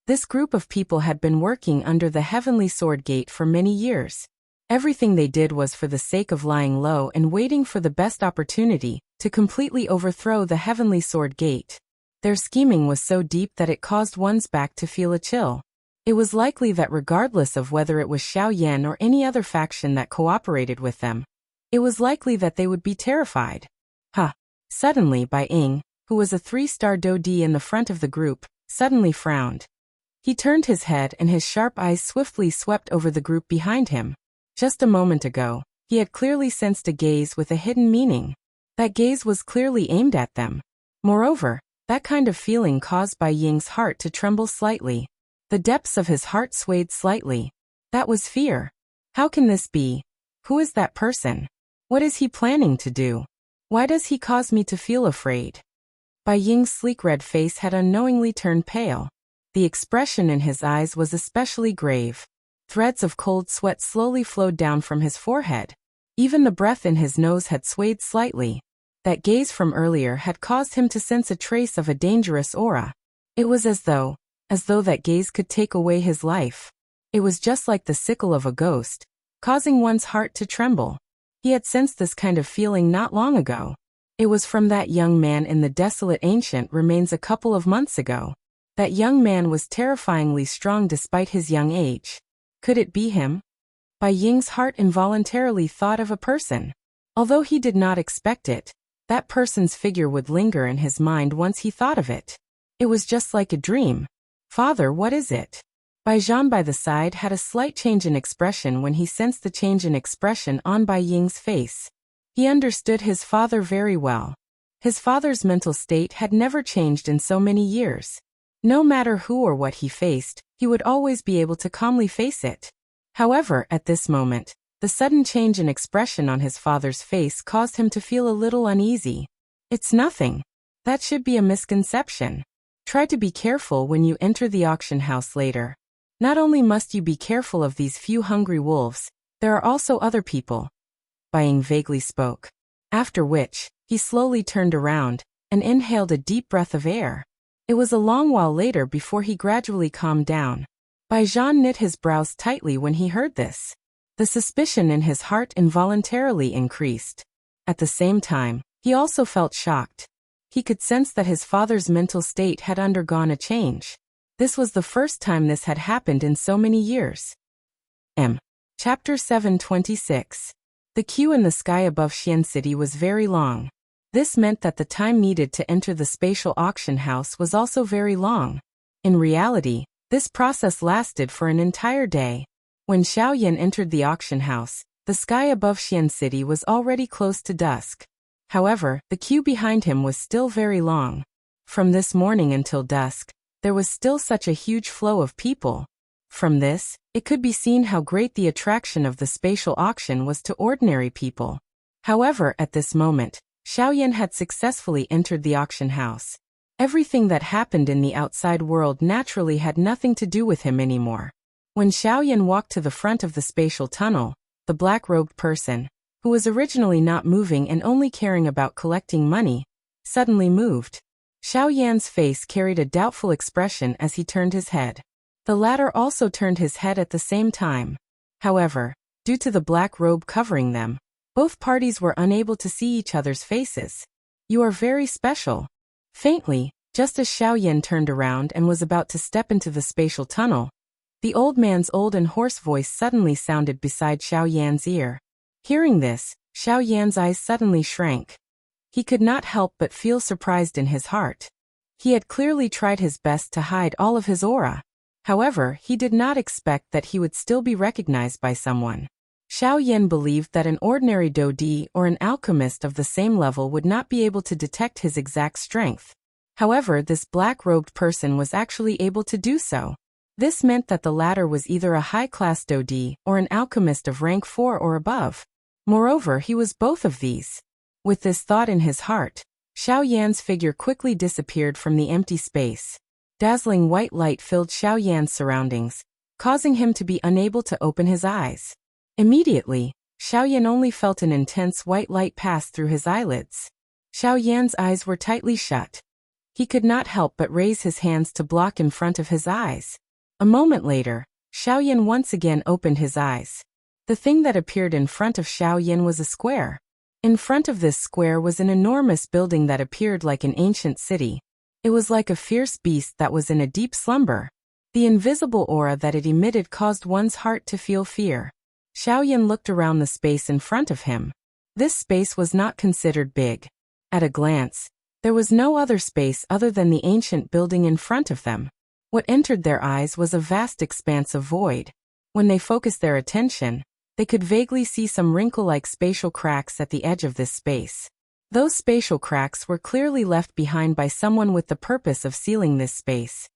This group of people had been working under the Heavenly Sword Gate for many years. Everything they did was for the sake of lying low and waiting for the best opportunity to completely overthrow the Heavenly Sword Gate. Their scheming was so deep that it caused one's back to feel a chill. It was likely that regardless of whether it was Xiaoyan or any other faction that cooperated with them, it was likely that they would be terrified. Suddenly Bai Ying, who was a 3-star Dodi in the front of the group, suddenly frowned. He turned his head and his sharp eyes swiftly swept over the group behind him. Just a moment ago, he had clearly sensed a gaze with a hidden meaning. That gaze was clearly aimed at them. Moreover, that kind of feeling caused Bai Ying's heart to tremble slightly. The depths of his heart swayed slightly. That was fear. How can this be? Who is that person? What is he planning to do? Why does he cause me to feel afraid? Bai Ying's sleek red face had unknowingly turned pale. The expression in his eyes was especially grave. Threads of cold sweat slowly flowed down from his forehead. Even the breath in his nose had swayed slightly. That gaze from earlier had caused him to sense a trace of a dangerous aura. It was as though that gaze could take away his life. It was just like the sickle of a ghost, causing one's heart to tremble. He had sensed this kind of feeling not long ago. It was from that young man in the desolate ancient remains a couple of months ago. That young man was terrifyingly strong despite his young age. Could it be him? Bai Ying's heart involuntarily thought of a person. Although he did not expect it, that person's figure would linger in his mind once he thought of it. It was just like a dream. Father, what is it? Bai Zhan by the side had a slight change in expression when he sensed the change in expression on Bai Ying's face. He understood his father very well. His father's mental state had never changed in so many years. No matter who or what he faced, he would always be able to calmly face it. However, at this moment, the sudden change in expression on his father's face caused him to feel a little uneasy. It's nothing. That should be a misconception. Try to be careful when you enter the auction house later. Not only must you be careful of these few hungry wolves, there are also other people. Bai Ying vaguely spoke. After which, he slowly turned around and inhaled a deep breath of air. It was a long while later before he gradually calmed down. Bai Zhan knit his brows tightly when he heard this. The suspicion in his heart involuntarily increased. At the same time, he also felt shocked. He could sense that his father's mental state had undergone a change. This was the first time this had happened in so many years. Chapter 726. The queue in the sky above Xian City was very long. This meant that the time needed to enter the spatial auction house was also very long. In reality, this process lasted for an entire day. When Xiaoyan entered the auction house, the sky above Xian City was already close to dusk. However, the queue behind him was still very long. From this morning until dusk, there was still such a huge flow of people. From this, it could be seen how great the attraction of the spatial auction was to ordinary people. However, at this moment, Xiaoyan had successfully entered the auction house. Everything that happened in the outside world naturally had nothing to do with him anymore. When Xiaoyan walked to the front of the spatial tunnel, the black-robed person, who was originally not moving and only caring about collecting money, suddenly moved. Xiaoyan's face carried a doubtful expression as he turned his head. The latter also turned his head at the same time. However, due to the black robe covering them, both parties were unable to see each other's faces. You are very special. Faintly, just as Xiaoyan turned around and was about to step into the spatial tunnel, the old man's old and hoarse voice suddenly sounded beside Xiaoyan's ear. Hearing this, Xiaoyan's eyes suddenly shrank. He could not help but feel surprised in his heart. He had clearly tried his best to hide all of his aura. However, he did not expect that he would still be recognized by someone. Xiaoyan believed that an ordinary Dodi or an alchemist of the same level would not be able to detect his exact strength. However, this black-robed person was actually able to do so. This meant that the latter was either a high-class Dodi or an alchemist of rank 4 or above. Moreover, he was both of these. With this thought in his heart, Xiao Yan's figure quickly disappeared from the empty space. Dazzling white light filled Xiao Yan's surroundings, causing him to be unable to open his eyes. Immediately, Xiao Yan only felt an intense white light pass through his eyelids. Xiao Yan's eyes were tightly shut. He could not help but raise his hands to block in front of his eyes. A moment later, Xiao Yan once again opened his eyes. The thing that appeared in front of Xiao Yan was a square. In front of this square was an enormous building that appeared like an ancient city. It was like a fierce beast that was in a deep slumber. The invisible aura that it emitted caused one's heart to feel fear. Xiao Yan looked around the space in front of him. This space was not considered big. At a glance, there was no other space other than the ancient building in front of them. What entered their eyes was a vast expanse of void. When they focused their attention, they could vaguely see some wrinkle-like spatial cracks at the edge of this space. Those spatial cracks were clearly left behind by someone with the purpose of sealing this space.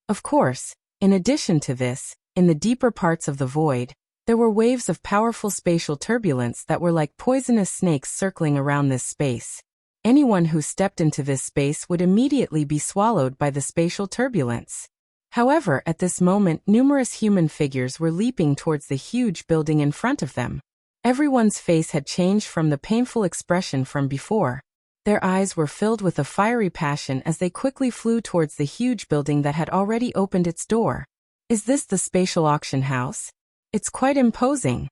Of course, in addition to this, in the deeper parts of the void, there were waves of powerful spatial turbulence that were like poisonous snakes circling around this space. Anyone who stepped into this space would immediately be swallowed by the spatial turbulence. However, at this moment, numerous human figures were leaping towards the huge building in front of them. Everyone's face had changed from the painful expression from before. Their eyes were filled with a fiery passion as they quickly flew towards the huge building that had already opened its door. Is this the spatial auction house? It's quite imposing.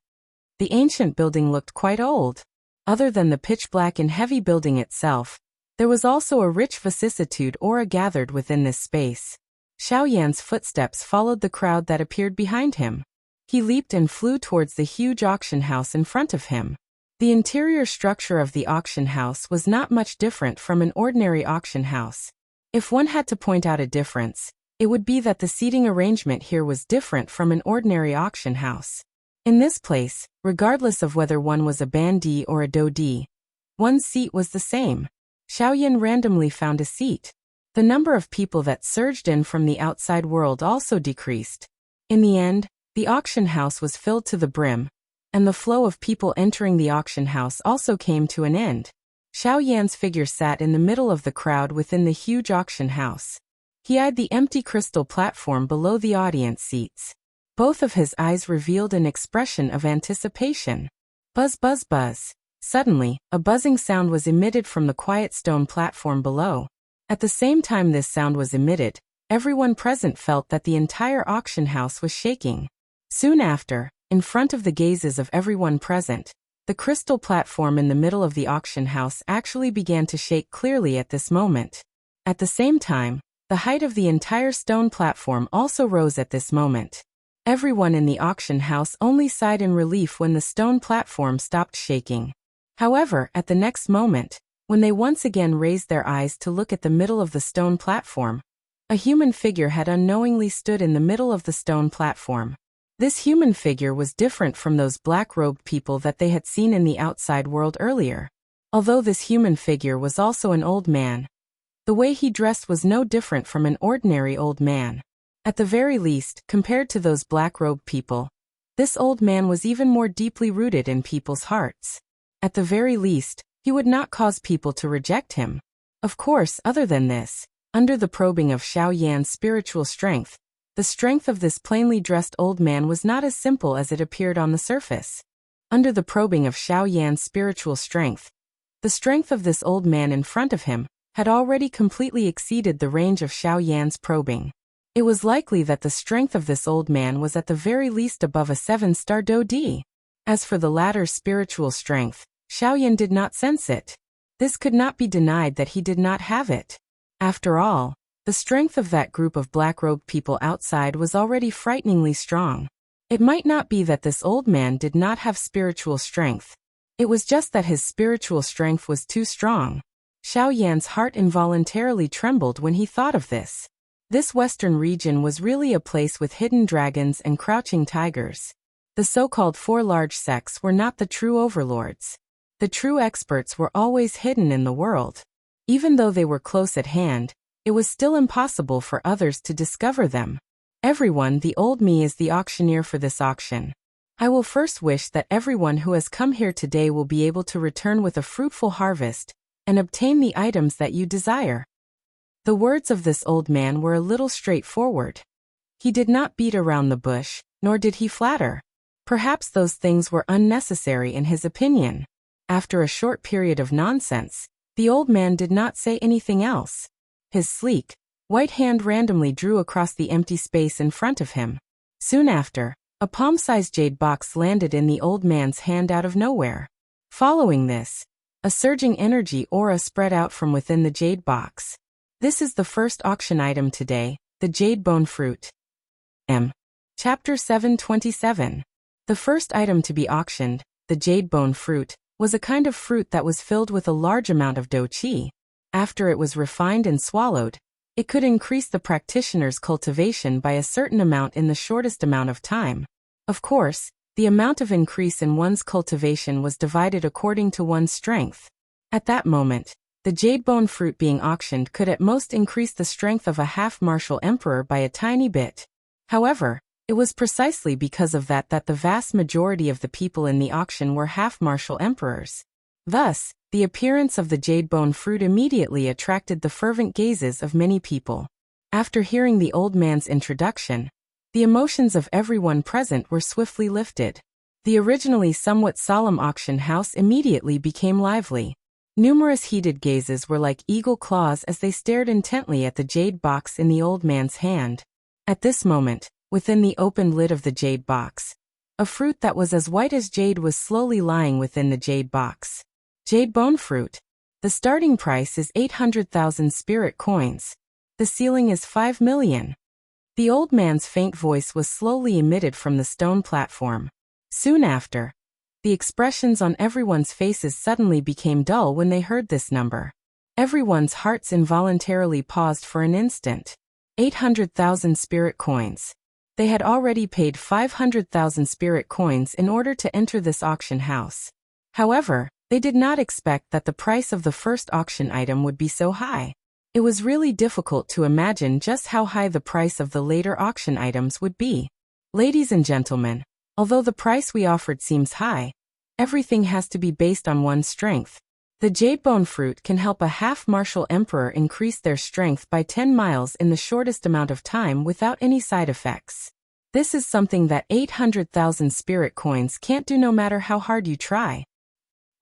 The ancient building looked quite old. Other than the pitch-black and heavy building itself, there was also a rich vicissitude aura gathered within this space. Xiao Yan's footsteps followed the crowd that appeared behind him. He leaped and flew towards the huge auction house in front of him. The interior structure of the auction house was not much different from an ordinary auction house. If one had to point out a difference, it would be that the seating arrangement here was different from an ordinary auction house. In this place, regardless of whether one was a Bandi or a Dodi, one's seat was the same. Xiao Yan randomly found a seat. The number of people that surged in from the outside world also decreased. In the end, the auction house was filled to the brim, and the flow of people entering the auction house also came to an end. Xiao Yan's figure sat in the middle of the crowd within the huge auction house. He eyed the empty crystal platform below the audience seats. Both of his eyes revealed an expression of anticipation. Buzz, buzz, buzz. Suddenly, a buzzing sound was emitted from the quiet stone platform below. At the same time this sound was emitted, everyone present felt that the entire auction house was shaking. Soon after, in front of the gazes of everyone present, the crystal platform in the middle of the auction house actually began to shake clearly at this moment. At the same time, the height of the entire stone platform also rose at this moment. Everyone in the auction house only sighed in relief when the stone platform stopped shaking. However, at the next moment, when they once again raised their eyes to look at the middle of the stone platform, a human figure had unknowingly stood in the middle of the stone platform. This human figure was different from those black-robed people that they had seen in the outside world earlier. Although this human figure was also an old man, the way he dressed was no different from an ordinary old man. At the very least, compared to those black-robed people, this old man was even more deeply rooted in people's hearts. At the very least, he would not cause people to reject him. Of course, other than this, under the probing of Xiao Yan's spiritual strength, the strength of this plainly dressed old man was not as simple as it appeared on the surface. Under the probing of Xiao Yan's spiritual strength, the strength of this old man in front of him had already completely exceeded the range of Xiao Yan's probing. It was likely that the strength of this old man was at the very least above a 7-star Dodi. As for the latter's spiritual strength, Xiao Yan did not sense it. This could not be denied that he did not have it. After all, the strength of that group of black-robed people outside was already frighteningly strong. It might not be that this old man did not have spiritual strength. It was just that his spiritual strength was too strong. Xiao Yan's heart involuntarily trembled when he thought of this. This western region was really a place with hidden dragons and crouching tigers. The so-called 4 large sects were not the true overlords. The true experts were always hidden in the world. Even though they were close at hand, it was still impossible for others to discover them. Everyone, the old me is the auctioneer for this auction. I will first wish that everyone who has come here today will be able to return with a fruitful harvest and obtain the items that you desire. The words of this old man were a little straightforward. He did not beat around the bush, nor did he flatter. Perhaps those things were unnecessary in his opinion. After a short period of nonsense, the old man did not say anything else. His sleek, white hand randomly drew across the empty space in front of him. Soon after, a palm-sized jade box landed in the old man's hand out of nowhere. Following this, a surging energy aura spread out from within the jade box. This is the first auction item today, the jade bone fruit. Chapter 727. The first item to be auctioned, the jade bone fruit, was a kind of fruit that was filled with a large amount of do qi. After it was refined and swallowed, it could increase the practitioner's cultivation by a certain amount in the shortest amount of time. Of course, the amount of increase in one's cultivation was divided according to one's strength. At that moment, the jade bone fruit being auctioned could at most increase the strength of a half-martial emperor by a tiny bit. However, it was precisely because of that the vast majority of the people in the auction were half-martial emperors. Thus, the appearance of the jade bone fruit immediately attracted the fervent gazes of many people. After hearing the old man's introduction, the emotions of everyone present were swiftly lifted. The originally somewhat solemn auction house immediately became lively. Numerous heated gazes were like eagle claws as they stared intently at the jade box in the old man's hand. At this moment, within the opened lid of the jade box, a fruit that was as white as jade was slowly lying within the jade box. Jade bone fruit. The starting price is 800,000 spirit coins. The ceiling is 5 million. The old man's faint voice was slowly emitted from the stone platform. Soon after, the expressions on everyone's faces suddenly became dull when they heard this number. Everyone's hearts involuntarily paused for an instant. 800,000 spirit coins. They had already paid 500,000 spirit coins in order to enter this auction house. However, they did not expect that the price of the first auction item would be so high. It was really difficult to imagine just how high the price of the later auction items would be. Ladies and gentlemen, although the price we offered seems high, everything has to be based on one's strength. The jade bone fruit can help a half-martial emperor increase their strength by 10 miles in the shortest amount of time without any side effects. This is something that 800,000 spirit coins can't do no matter how hard you try.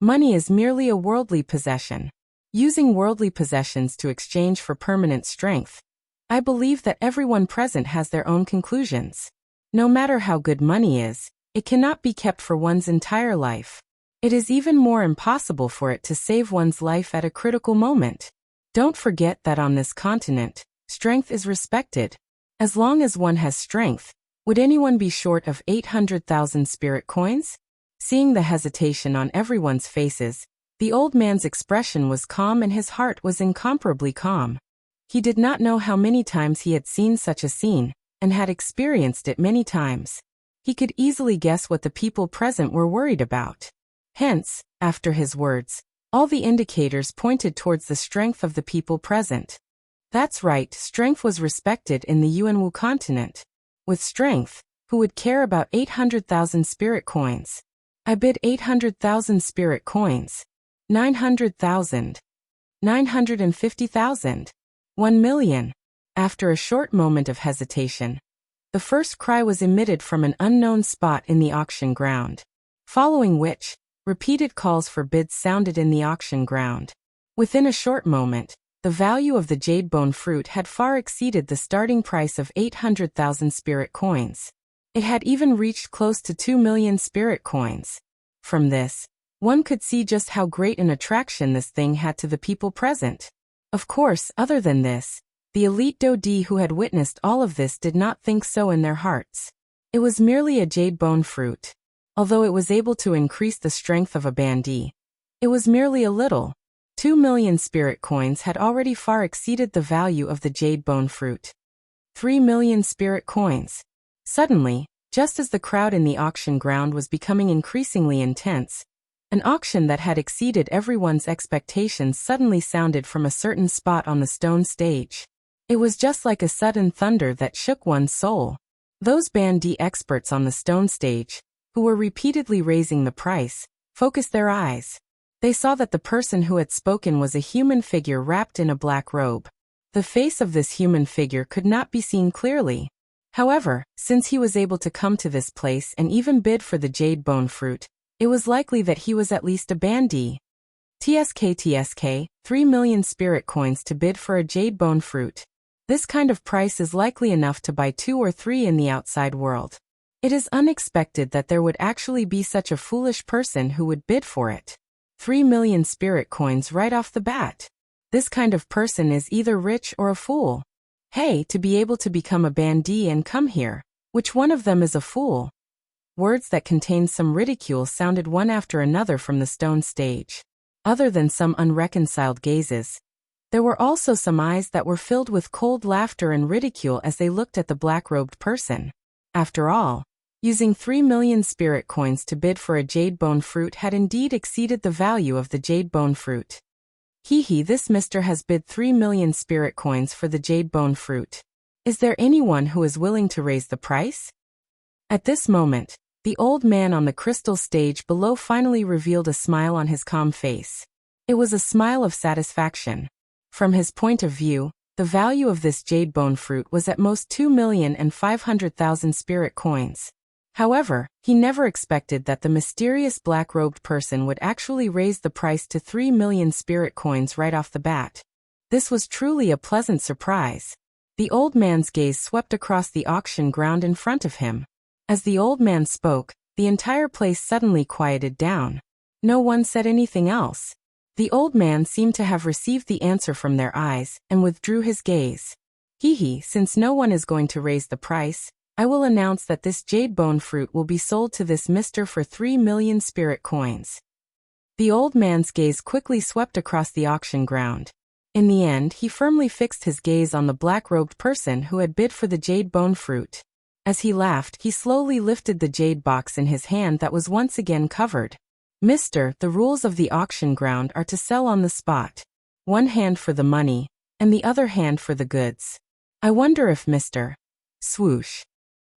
Money is merely a worldly possession. Using worldly possessions to exchange for permanent strength, I believe that everyone present has their own conclusions. No matter how good money is, it cannot be kept for one's entire life. It is even more impossible for it to save one's life at a critical moment. Don't forget that on this continent, strength is respected. As long as one has strength, would anyone be short of 800,000 spirit coins? Seeing the hesitation on everyone's faces, the old man's expression was calm and his heart was incomparably calm. He did not know how many times he had seen such a scene, and had experienced it many times. He could easily guess what the people present were worried about. Hence, after his words, all the indicators pointed towards the strength of the people present. That's right, strength was respected in the Yuanwu continent. With strength, who would care about 800,000 spirit coins? I bid 800,000 spirit coins. 900,000. 950,000. 1 million. After a short moment of hesitation, the first cry was emitted from an unknown spot in the auction ground. Following which, repeated calls for bids sounded in the auction ground. Within a short moment, the value of the jade bone fruit had far exceeded the starting price of 800,000 spirit coins. It had even reached close to 2 million spirit coins. From this, one could see just how great an attraction this thing had to the people present. Of course, other than this, the elite Dodi who had witnessed all of this did not think so in their hearts. It was merely a jade bone fruit. Although it was able to increase the strength of a bandit, it was merely a little. 2 million spirit coins had already far exceeded the value of the jade bone fruit. 3 million spirit coins. Suddenly, just as the crowd in the auction ground was becoming increasingly intense, an auction that had exceeded everyone's expectations suddenly sounded from a certain spot on the stone stage. It was just like a sudden thunder that shook one's soul. Those Band-D experts on the stone stage, who were repeatedly raising the price, focused their eyes. They saw that the person who had spoken was a human figure wrapped in a black robe. The face of this human figure could not be seen clearly. However, since he was able to come to this place and even bid for the jade bone fruit, it was likely that he was at least a Band-D. TSK, 3 million spirit coins to bid for a jade bone fruit. This kind of price is likely enough to buy 2 or 3 in the outside world. It is unexpected that there would actually be such a foolish person who would bid for it. 3 million spirit coins right off the bat. This kind of person is either rich or a fool. Hey, to be able to become a Band-D and come here, which one of them is a fool? Words that contained some ridicule sounded one after another from the stone stage. Other than some unreconciled gazes, there were also some eyes that were filled with cold laughter and ridicule as they looked at the black-robed person. After all, using 3 million spirit coins to bid for a jade bone fruit had indeed exceeded the value of the jade bone fruit. This mister has bid 3 million spirit coins for the jade bone fruit. Is there anyone who is willing to raise the price? At this moment, the old man on the crystal stage below finally revealed a smile on his calm face. It was a smile of satisfaction. From his point of view, the value of this jade bone fruit was at most 2,500,000 spirit coins. However, he never expected that the mysterious black-robed person would actually raise the price to 3 million spirit coins right off the bat. This was truly a pleasant surprise. The old man's gaze swept across the auction ground in front of him. As the old man spoke, the entire place suddenly quieted down. No one said anything else. The old man seemed to have received the answer from their eyes and withdrew his gaze. Since no one is going to raise the price, I will announce that this jade bone fruit will be sold to this mister for 3 million spirit coins. The old man's gaze quickly swept across the auction ground. In the end, he firmly fixed his gaze on the black-robed person who had bid for the jade bone fruit. As he laughed, he slowly lifted the jade box in his hand that was once again covered. Mister, the rules of the auction ground are to sell on the spot. One hand for the money, and the other hand for the goods. I wonder if Mr. Swoosh.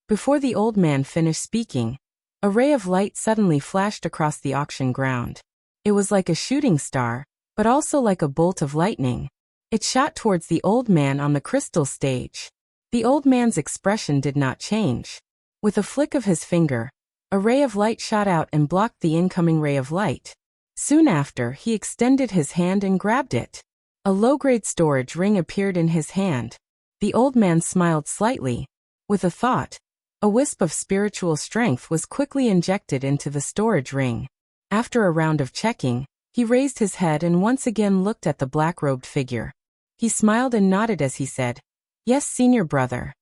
Before the old man finished speaking, a ray of light suddenly flashed across the auction ground. It was like a shooting star, but also like a bolt of lightning. It shot towards the old man on the crystal stage. The old man's expression did not change. With a flick of his finger, a ray of light shot out and blocked the incoming ray of light. Soon after, he extended his hand and grabbed it. A low-grade storage ring appeared in his hand. The old man smiled slightly. With a thought, a wisp of spiritual strength was quickly injected into the storage ring. After a round of checking, he raised his head and once again looked at the black-robed figure. He smiled and nodded as he said, "Yes, senior brother.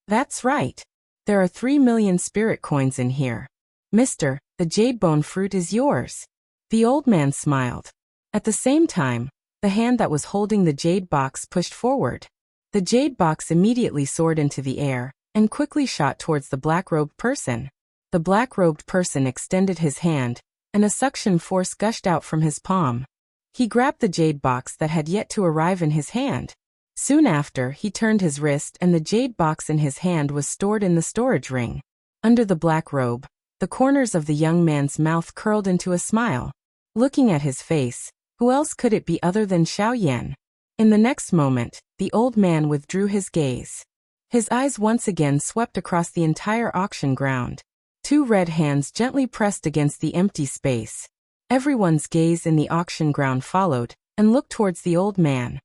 That's right. There are 3 million spirit coins in here. Mister, the jade bone fruit is yours." The old man smiled. At the same time, the hand that was holding the jade box pushed forward. The jade box immediately soared into the air and quickly shot towards the black-robed person. The black-robed person extended his hand, and a suction force gushed out from his palm. He grabbed the jade box that had yet to arrive in his hand. Soon after, he turned his wrist and the jade box in his hand was stored in the storage ring. Under the black robe, the corners of the young man's mouth curled into a smile. Looking at his face, who else could it be other than Xiao Yan? In the next moment, the old man withdrew his gaze. His eyes once again swept across the entire auction ground. 2 red hands gently pressed against the empty space. Everyone's gaze in the auction ground followed and looked towards the old man.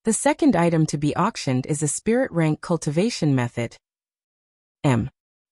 The second item to be auctioned is a spirit rank cultivation method.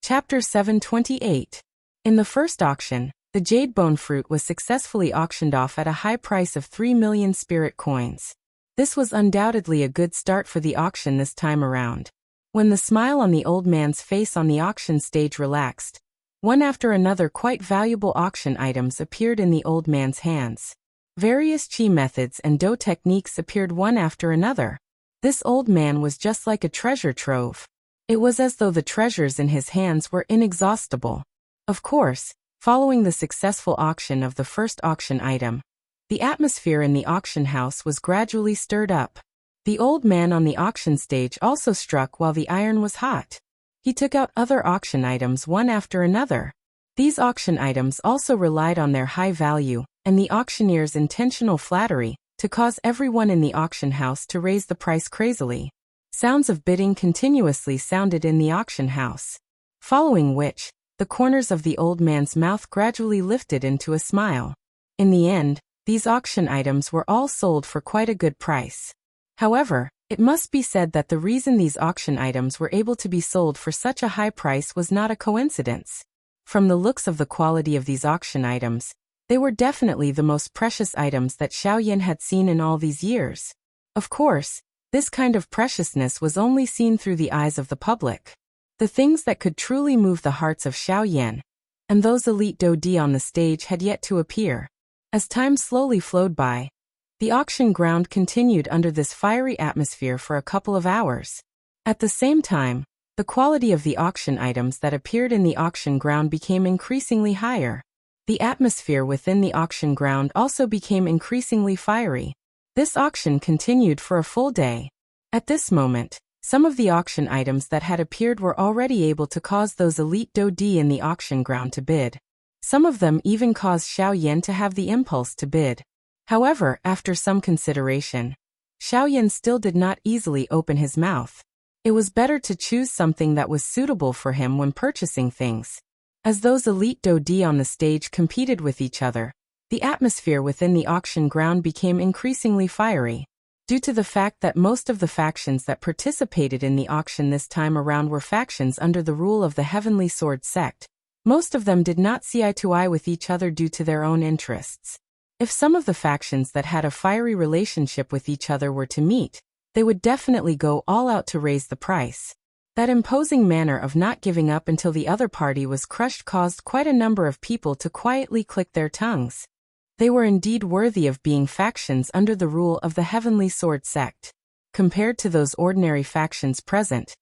Chapter 728. In the first auction, the jade bone fruit was successfully auctioned off at a high price of 3 million spirit coins. This was undoubtedly a good start for the auction this time around. When the smile on the old man's face on the auction stage relaxed, one after another quite valuable auction items appeared in the old man's hands. Various chi methods and do techniques appeared one after another. This old man was just like a treasure trove. It was as though the treasures in his hands were inexhaustible. Of course, following the successful auction of the first auction item, the atmosphere in the auction house was gradually stirred up. The old man on the auction stage also struck while the iron was hot. He took out other auction items one after another. These auction items also relied on their high value and the auctioneer's intentional flattery to cause everyone in the auction house to raise the price crazily. Sounds of bidding continuously sounded in the auction house, following which, the corners of the old man's mouth gradually lifted into a smile. In the end, these auction items were all sold for quite a good price. However, it must be said that the reason these auction items were able to be sold for such a high price was not a coincidence. From the looks of the quality of these auction items, they were definitely the most precious items that Xiaoyan had seen in all these years. Of course, this kind of preciousness was only seen through the eyes of the public. The things that could truly move the hearts of Xiaoyan and those elite dodi on the stage had yet to appear. As time slowly flowed by, the auction ground continued under this fiery atmosphere for a couple of hours. At the same time, the quality of the auction items that appeared in the auction ground became increasingly higher. The atmosphere within the auction ground also became increasingly fiery. This auction continued for a full day. At this moment, some of the auction items that had appeared were already able to cause those elite dodi in the auction ground to bid. Some of them even caused Xiaoyan to have the impulse to bid. However, after some consideration, Xiaoyan still did not easily open his mouth. It was better to choose something that was suitable for him when purchasing things. As those elite dodi on the stage competed with each other, the atmosphere within the auction ground became increasingly fiery. Due to the fact that most of the factions that participated in the auction this time around were factions under the rule of the Heavenly Sword sect, most of them did not see eye to eye with each other due to their own interests. If some of the factions that had a fiery relationship with each other were to meet, they would definitely go all out to raise the price. That imposing manner of not giving up until the other party was crushed caused quite a number of people to quietly click their tongues. They were indeed worthy of being factions under the rule of the Heavenly Sword sect. Compared to those ordinary factions present,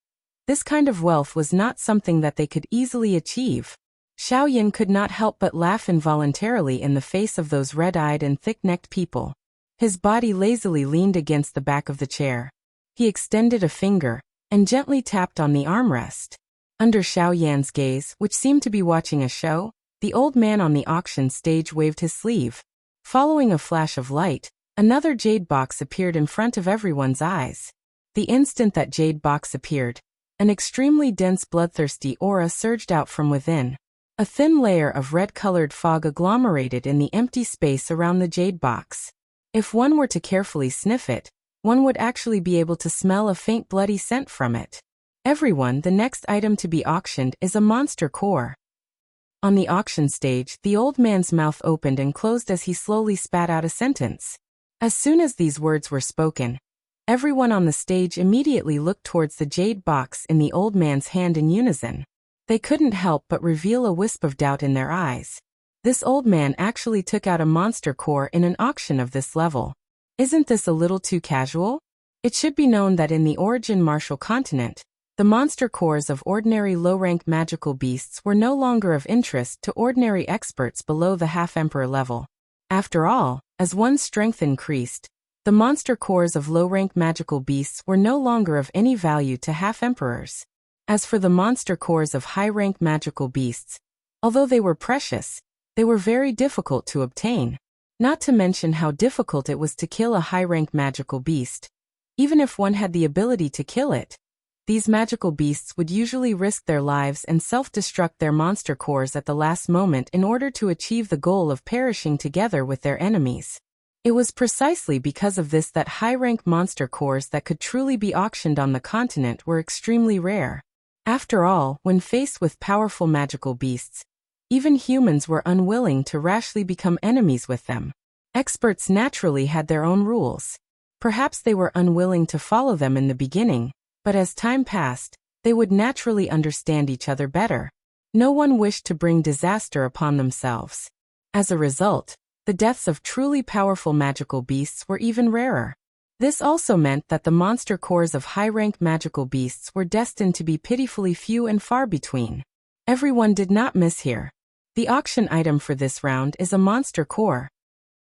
this kind of wealth was not something that they could easily achieve. Xiaoyan could not help but laugh involuntarily in the face of those red-eyed and thick-necked people. His body lazily leaned against the back of the chair. He extended a finger and gently tapped on the armrest. Under Xiaoyan's gaze, which seemed to be watching a show, the old man on the auction stage waved his sleeve. Following a flash of light, another jade box appeared in front of everyone's eyes. The instant that jade box appeared, an extremely dense bloodthirsty aura surged out from within. A thin layer of red-colored fog agglomerated in the empty space around the jade box. If one were to carefully sniff it, one would actually be able to smell a faint bloody scent from it. Everyone, the next item to be auctioned is a monster core. On the auction stage, the old man's mouth opened and closed as he slowly spat out a sentence. As soon as these words were spoken, everyone on the stage immediately looked towards the jade box in the old man's hand in unison. They couldn't help but reveal a wisp of doubt in their eyes. This old man actually took out a monster core in an auction of this level. Isn't this a little too casual? It should be known that in the Origin Martial Continent, the monster cores of ordinary low-rank magical beasts were no longer of interest to ordinary experts below the half-emperor level. After all, as one's strength increased, the monster cores of low-rank magical beasts were no longer of any value to half-emperors. As for the monster cores of high-rank magical beasts, although they were precious, they were very difficult to obtain. Not to mention how difficult it was to kill a high-rank magical beast. Even if one had the ability to kill it, these magical beasts would usually risk their lives and self-destruct their monster cores at the last moment in order to achieve the goal of perishing together with their enemies. It was precisely because of this that high-rank monster cores that could truly be auctioned on the continent were extremely rare. After all, when faced with powerful magical beasts, even humans were unwilling to rashly become enemies with them. Experts naturally had their own rules. Perhaps they were unwilling to follow them in the beginning, but as time passed, they would naturally understand each other better. No one wished to bring disaster upon themselves. As a result, the deaths of truly powerful magical beasts were even rarer. This also meant that the monster cores of high-rank magical beasts were destined to be pitifully few and far between. Everyone did not miss here. The auction item for this round is a monster core.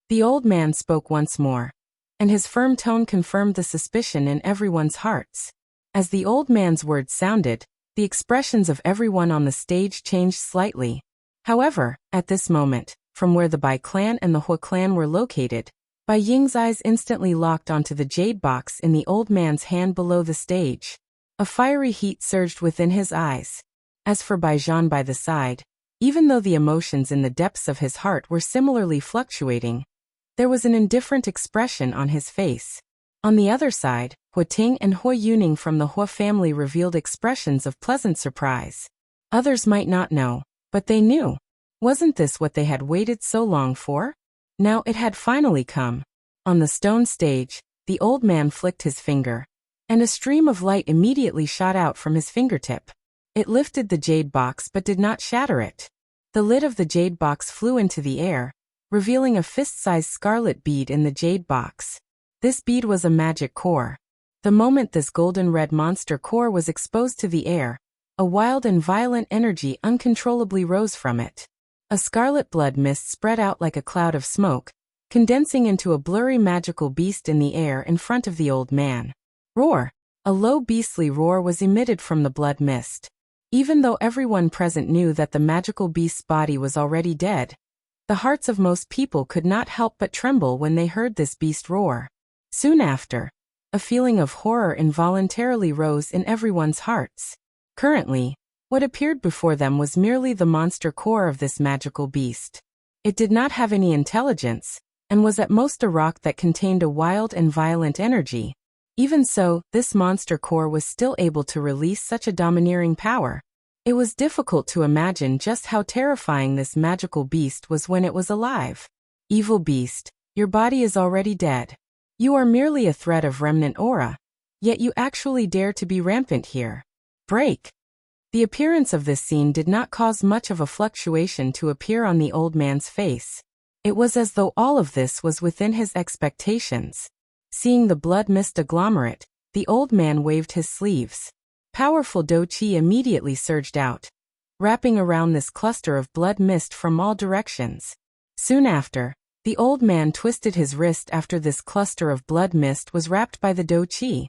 The old man spoke once more. and his firm tone confirmed the suspicion in everyone's hearts. As the old man's words sounded, the expressions of everyone on the stage changed slightly. However, at this moment, from where the Bai clan and the Hua clan were located, Bai Ying's eyes instantly locked onto the jade box in the old man's hand below the stage. A fiery heat surged within his eyes. As for Bai Zhan by the side, even though the emotions in the depths of his heart were similarly fluctuating, there was an indifferent expression on his face. On the other side, Hua Ting and Hua Yuning from the Hua family revealed expressions of pleasant surprise. Others might not know, but they knew. Wasn't this what they had waited so long for? Now it had finally come. On the stone stage, the old man flicked his finger, and a stream of light immediately shot out from his fingertip. It lifted the jade box but did not shatter it. The lid of the jade box flew into the air, revealing a fist-sized scarlet bead in the jade box. This bead was a magic core. The moment this golden-red monster core was exposed to the air, a wild and violent energy uncontrollably rose from it. A scarlet blood mist spread out like a cloud of smoke, condensing into a blurry magical beast in the air in front of the old man. Roar! A low beastly roar was emitted from the blood mist. Even though everyone present knew that the magical beast's body was already dead, the hearts of most people could not help but tremble when they heard this beast roar. Soon after, a feeling of horror involuntarily rose in everyone's hearts. Currently, what appeared before them was merely the monster core of this magical beast. It did not have any intelligence, and was at most a rock that contained a wild and violent energy. Even so, this monster core was still able to release such a domineering power. It was difficult to imagine just how terrifying this magical beast was when it was alive. Evil beast, your body is already dead. You are merely a thread of remnant aura, yet you actually dare to be rampant here. Break! The appearance of this scene did not cause much of a fluctuation to appear on the old man's face. It was as though all of this was within his expectations. Seeing the blood mist agglomerate, the old man waved his sleeves. Powerful do qi immediately surged out, wrapping around this cluster of blood mist from all directions. Soon after, the old man twisted his wrist after this cluster of blood mist was wrapped by the do qi.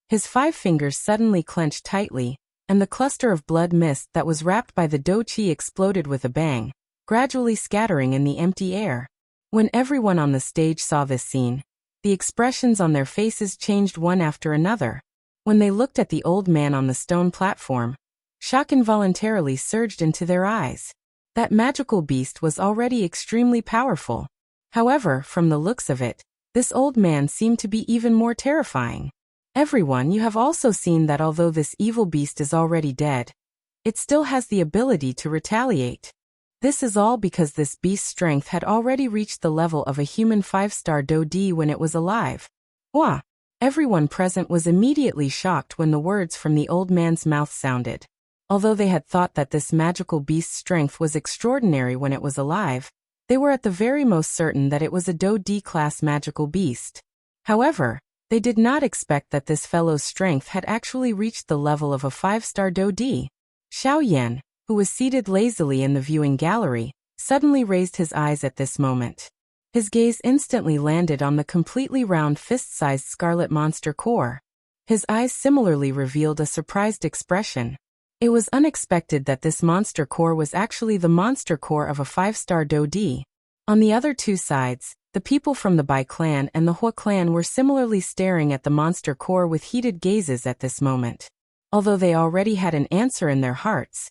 His 5 fingers suddenly clenched tightly, and the cluster of blood mist that was wrapped by the do qi exploded with a bang, gradually scattering in the empty air. When everyone on the stage saw this scene, the expressions on their faces changed one after another. When they looked at the old man on the stone platform, shock involuntarily surged into their eyes. That magical beast was already extremely powerful. However, from the looks of it, this old man seemed to be even more terrifying. Everyone, you have also seen that although this evil beast is already dead, it still has the ability to retaliate. This is all because this beast's strength had already reached the level of a human 5-star do di when it was alive. Wah! Everyone present was immediately shocked when the words from the old man's mouth sounded. Although they had thought that this magical beast's strength was extraordinary when it was alive, they were at the very most certain that it was a do di class magical beast. However, they did not expect that this fellow's strength had actually reached the level of a 5-star do di. Xiao Yan, who was seated lazily in the viewing gallery, suddenly raised his eyes at this moment. His gaze instantly landed on the completely round fist-sized scarlet monster core. His eyes similarly revealed a surprised expression. It was unexpected that this monster core was actually the monster core of a 5-star do di. On the other 2 sides, the people from the Bai clan and the Hua clan were similarly staring at the monster core with heated gazes at this moment. Although they already had an answer in their hearts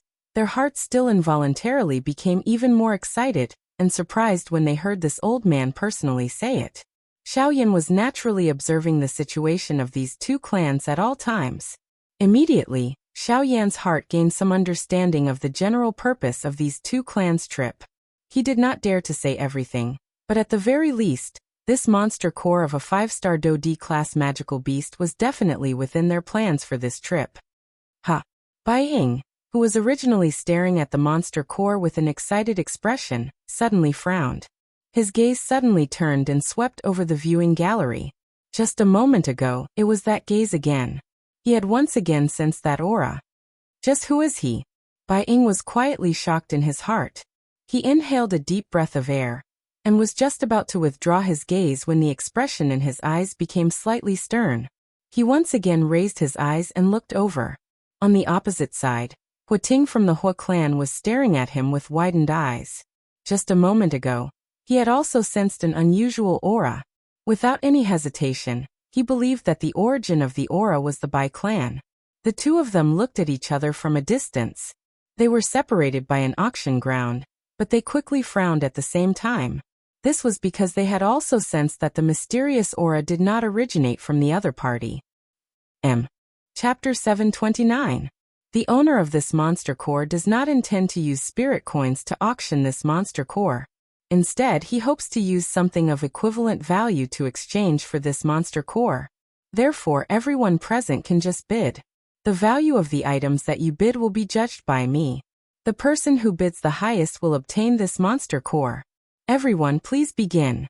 still involuntarily became even more excited and surprised when they heard this old man personally say it. Xiaoyan was naturally observing the situation of these 2 clans at all times. Immediately, Xiaoyan's heart gained some understanding of the general purpose of these 2 clans' trip. He did not dare to say everything, but at the very least, this monster core of a 5-star do di class magical beast was definitely within their plans for this trip. Ha! Bai Ying, who was originally staring at the monster core with an excited expression, suddenly frowned. His gaze suddenly turned and swept over the viewing gallery. Just a moment ago, it was that gaze again. He had once again sensed that aura. Just who is he? Bai Ying was quietly shocked in his heart. He inhaled a deep breath of air, and was just about to withdraw his gaze when the expression in his eyes became slightly stern. He once again raised his eyes and looked over. On the opposite side, Huating from the Hua clan was staring at him with widened eyes. Just a moment ago, he had also sensed an unusual aura. Without any hesitation, he believed that the origin of the aura was the Bai clan. The two of them looked at each other from a distance. They were separated by an auction ground, but they quickly frowned at the same time. This was because they had also sensed that the mysterious aura did not originate from the other party. Chapter 729. The owner of this monster core does not intend to use spirit coins to auction this monster core. Instead, he hopes to use something of equivalent value to exchange for this monster core. Therefore, everyone present can just bid. The value of the items that you bid will be judged by me. The person who bids the highest will obtain this monster core. Everyone, please begin.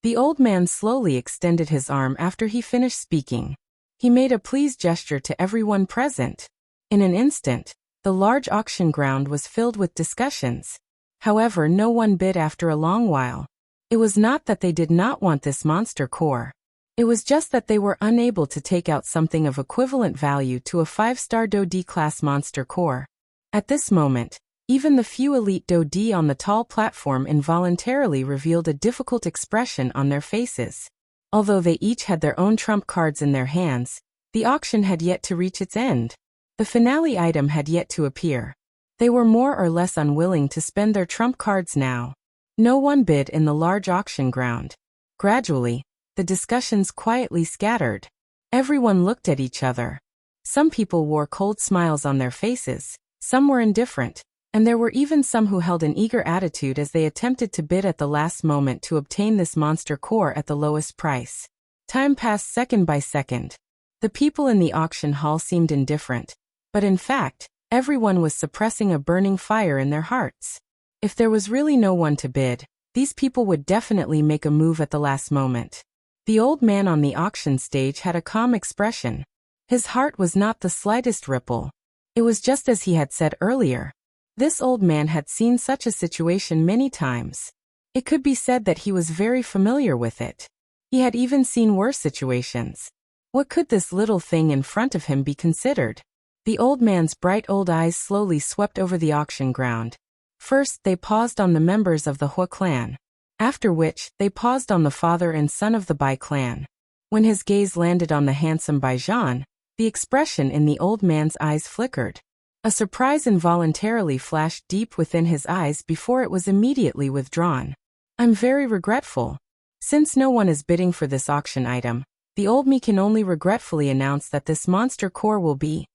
The old man slowly extended his arm after he finished speaking. He made a please gesture to everyone present. In an instant, the large auction ground was filled with discussions. However, no one bid after a long while. It was not that they did not want this monster core. It was just that they were unable to take out something of equivalent value to a 5-star Do-D class monster core. At this moment, even the few elite Do-D on the tall platform involuntarily revealed a difficult expression on their faces. Although they each had their own trump cards in their hands, the auction had yet to reach its end. The finale item had yet to appear. They were more or less unwilling to spend their trump cards now. No one bid in the large auction ground. Gradually, the discussions quietly scattered. Everyone looked at each other. Some people wore cold smiles on their faces, some were indifferent, and there were even some who held an eager attitude as they attempted to bid at the last moment to obtain this monster core at the lowest price. Time passed second by second. The people in the auction hall seemed indifferent, but in fact, everyone was suppressing a burning fire in their hearts. If there was really no one to bid, these people would definitely make a move at the last moment. The old man on the auction stage had a calm expression. His heart was not the slightest ripple. It was just as he had said earlier. This old man had seen such a situation many times. It could be said that he was very familiar with it. He had even seen worse situations. What could this little thing in front of him be considered? The old man's bright old eyes slowly swept over the auction ground. First, they paused on the members of the Hua clan. After which, they paused on the father and son of the Bai clan. When his gaze landed on the handsome Baijan, the expression in the old man's eyes flickered. A surprise involuntarily flashed deep within his eyes before it was immediately withdrawn. I'm very regretful. Since no one is bidding for this auction item, the old me can only regretfully announce that this monster core will be.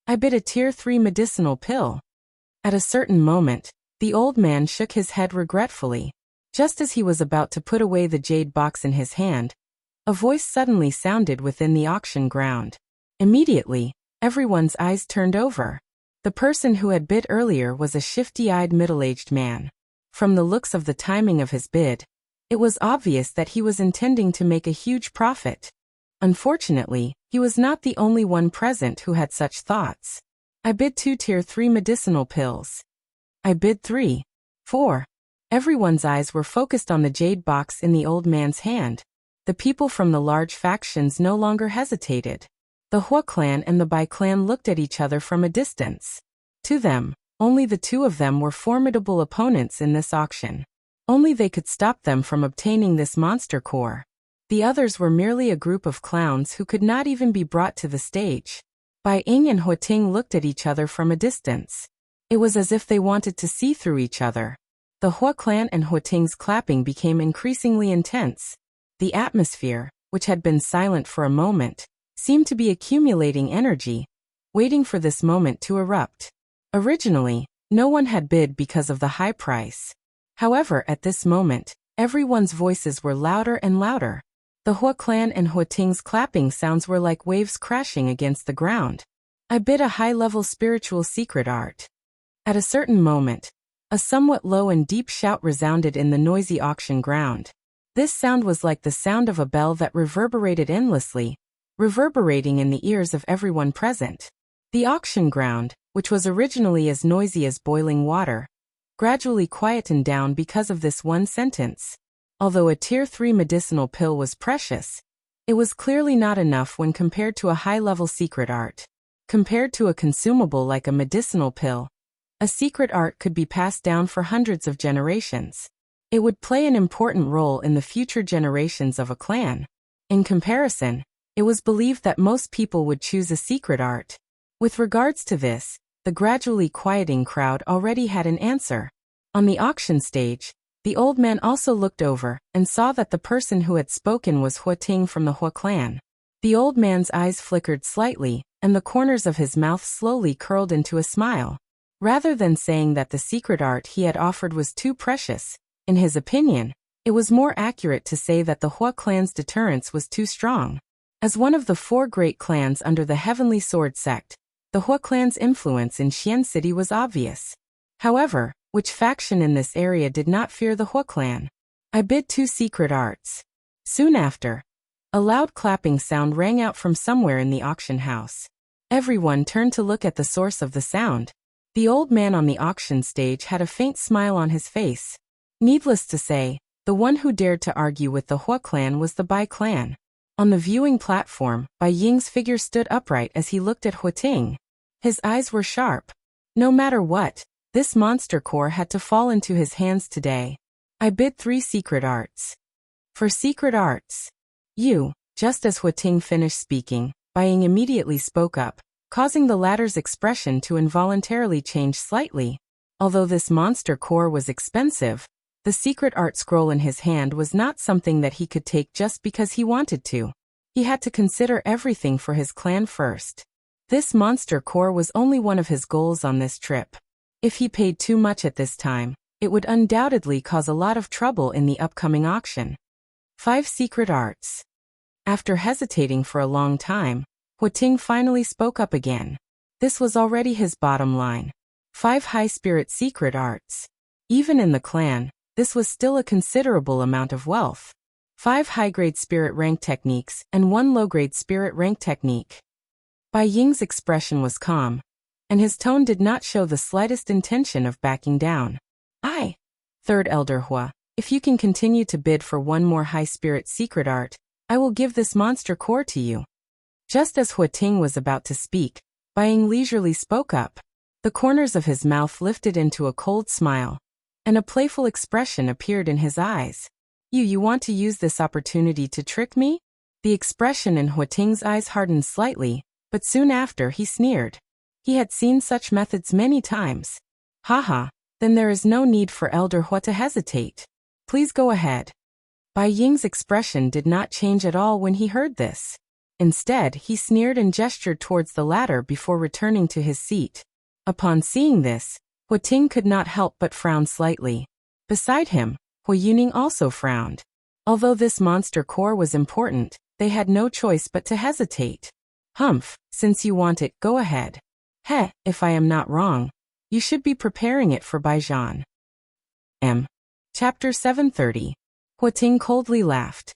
I bid a tier 3 medicinal pill. At a certain moment, the old man shook his head regretfully. Just as he was about to put away the jade box in his hand, a voice suddenly sounded within the auction ground. Immediately, everyone's eyes turned over. The person who had bid earlier was a shifty-eyed middle-aged man. From the looks of the timing of his bid, it was obvious that he was intending to make a huge profit. Unfortunately, he was not the only one present who had such thoughts. I bid 2 tier 3 medicinal pills. I bid 3. 4. Everyone's eyes were focused on the jade box in the old man's hand. The people from the large factions no longer hesitated. The Hua clan and the Bai clan looked at each other from a distance. To them, only the two of them were formidable opponents in this auction. Only they could stop them from obtaining this monster core. The others were merely a group of clowns who could not even be brought to the stage. Bai Ying and Huating looked at each other from a distance. It was as if they wanted to see through each other. The Hua clan and Huating's clapping became increasingly intense. The atmosphere, which had been silent for a moment, seemed to be accumulating energy, waiting for this moment to erupt. Originally, no one had bid because of the high price. However, at this moment, everyone's voices were louder and louder. The Hua clan and Huating's clapping sounds were like waves crashing against the ground. I bid a high-level spiritual secret art. At a certain moment, a somewhat low and deep shout resounded in the noisy auction ground. This sound was like the sound of a bell that reverberated endlessly, reverberating in the ears of everyone present. The auction ground, which was originally as noisy as boiling water, gradually quietened down because of this one sentence. Although a Tier 3 medicinal pill was precious, it was clearly not enough when compared to a high-level secret art. Compared to a consumable like a medicinal pill, a secret art could be passed down for hundreds of generations. It would play an important role in the future generations of a clan. In comparison, it was believed that most people would choose a secret art. With regards to this, the gradually quieting crowd already had an answer. On the auction stage, the old man also looked over and saw that the person who had spoken was Huating from the Hua clan. The old man's eyes flickered slightly, and the corners of his mouth slowly curled into a smile. Rather than saying that the secret art he had offered was too precious, in his opinion, it was more accurate to say that the Hua clan's deterrence was too strong. As one of the 4 great clans under the Heavenly Sword sect, the Hua clan's influence in Xian City was obvious. However, which faction in this area did not fear the Hua clan? I bid 2 secret arts. Soon after, a loud clapping sound rang out from somewhere in the auction house. Everyone turned to look at the source of the sound. The old man on the auction stage had a faint smile on his face. Needless to say, the one who dared to argue with the Hua clan was the Bai clan. On the viewing platform, Bai Ying's figure stood upright as he looked at Huating. His eyes were sharp. No matter what, this monster core had to fall into his hands today. I bid 3 secret arts. For secret arts. You, just as Huating finished speaking, Bai Ying immediately spoke up, causing the latter's expression to involuntarily change slightly. Although this monster core was expensive, the secret art scroll in his hand was not something that he could take just because he wanted to. He had to consider everything for his clan first. This monster core was only one of his goals on this trip. If he paid too much at this time, it would undoubtedly cause a lot of trouble in the upcoming auction. 5 secret arts. After hesitating for a long time, Huating finally spoke up again. This was already his bottom line. 5 high-spirit secret arts. Even in the clan, this was still a considerable amount of wealth. 5 high-grade spirit rank techniques and 1 low-grade spirit rank technique. Bai Ying's expression was calm, and his tone did not show the slightest intention of backing down. Third Elder Hua, if you can continue to bid for 1 more high-spirit secret art, I will give this monster core to you. Just as Huating was about to speak, Bai Ying leisurely spoke up. The corners of his mouth lifted into a cold smile, and a playful expression appeared in his eyes. You want to use this opportunity to trick me? The expression in Huating's eyes hardened slightly, but soon after he sneered. He had seen such methods many times. Haha, then there is no need for Elder Hua to hesitate. Please go ahead. Bai Ying's expression did not change at all when he heard this. Instead, he sneered and gestured towards the latter before returning to his seat. Upon seeing this, Huating could not help but frown slightly. Beside him, Huayuning also frowned. Although this monster core was important, they had no choice but to hesitate. Humph, since you want it, go ahead. If I am not wrong, you should be preparing it for Baijan. Chapter 730. Huating coldly laughed.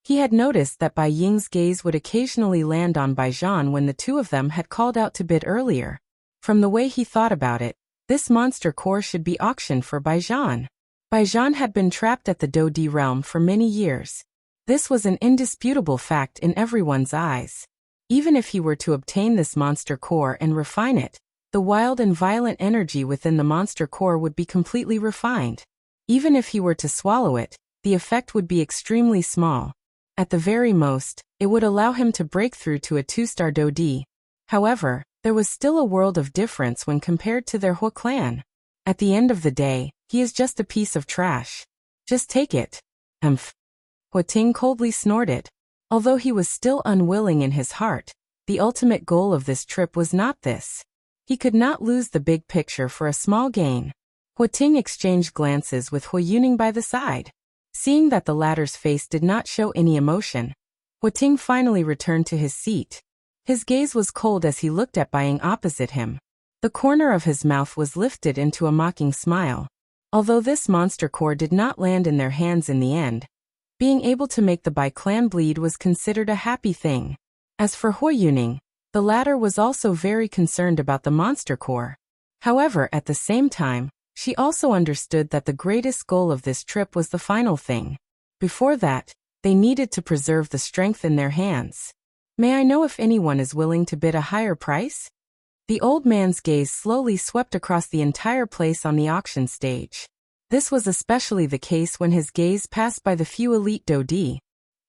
He had noticed that Bai Ying's gaze would occasionally land on Baijan when the 2 of them had called out to bid earlier. From the way he thought about it, this monster core should be auctioned for Baijan. Baijan had been trapped at the Dodi realm for many years. This was an indisputable fact in everyone's eyes. Even if he were to obtain this monster core and refine it, the wild and violent energy within the monster core would be completely refined. Even if he were to swallow it, the effect would be extremely small. At the very most, it would allow him to break through to a 2-star Dodi. However, there was still a world of difference when compared to their Hua clan. At the end of the day, he is just a piece of trash. Just take it. Huating coldly snorted. Although he was still unwilling in his heart, the ultimate goal of this trip was not this. He could not lose the big picture for a small gain. Huating exchanged glances with Huayuning by the side. Seeing that the latter's face did not show any emotion, Huating finally returned to his seat. His gaze was cold as he looked at Bai Ying opposite him. The corner of his mouth was lifted into a mocking smile. Although this monster core did not land in their hands in the end, being able to make the Bai clan bleed was considered a happy thing. As for Huayuning, the latter was also very concerned about the monster core. However, at the same time, she also understood that the greatest goal of this trip was the final thing. Before that, they needed to preserve the strength in their hands. May I know if anyone is willing to bid a higher price? The old man's gaze slowly swept across the entire place on the auction stage. This was especially the case when his gaze passed by the few elite Dodi.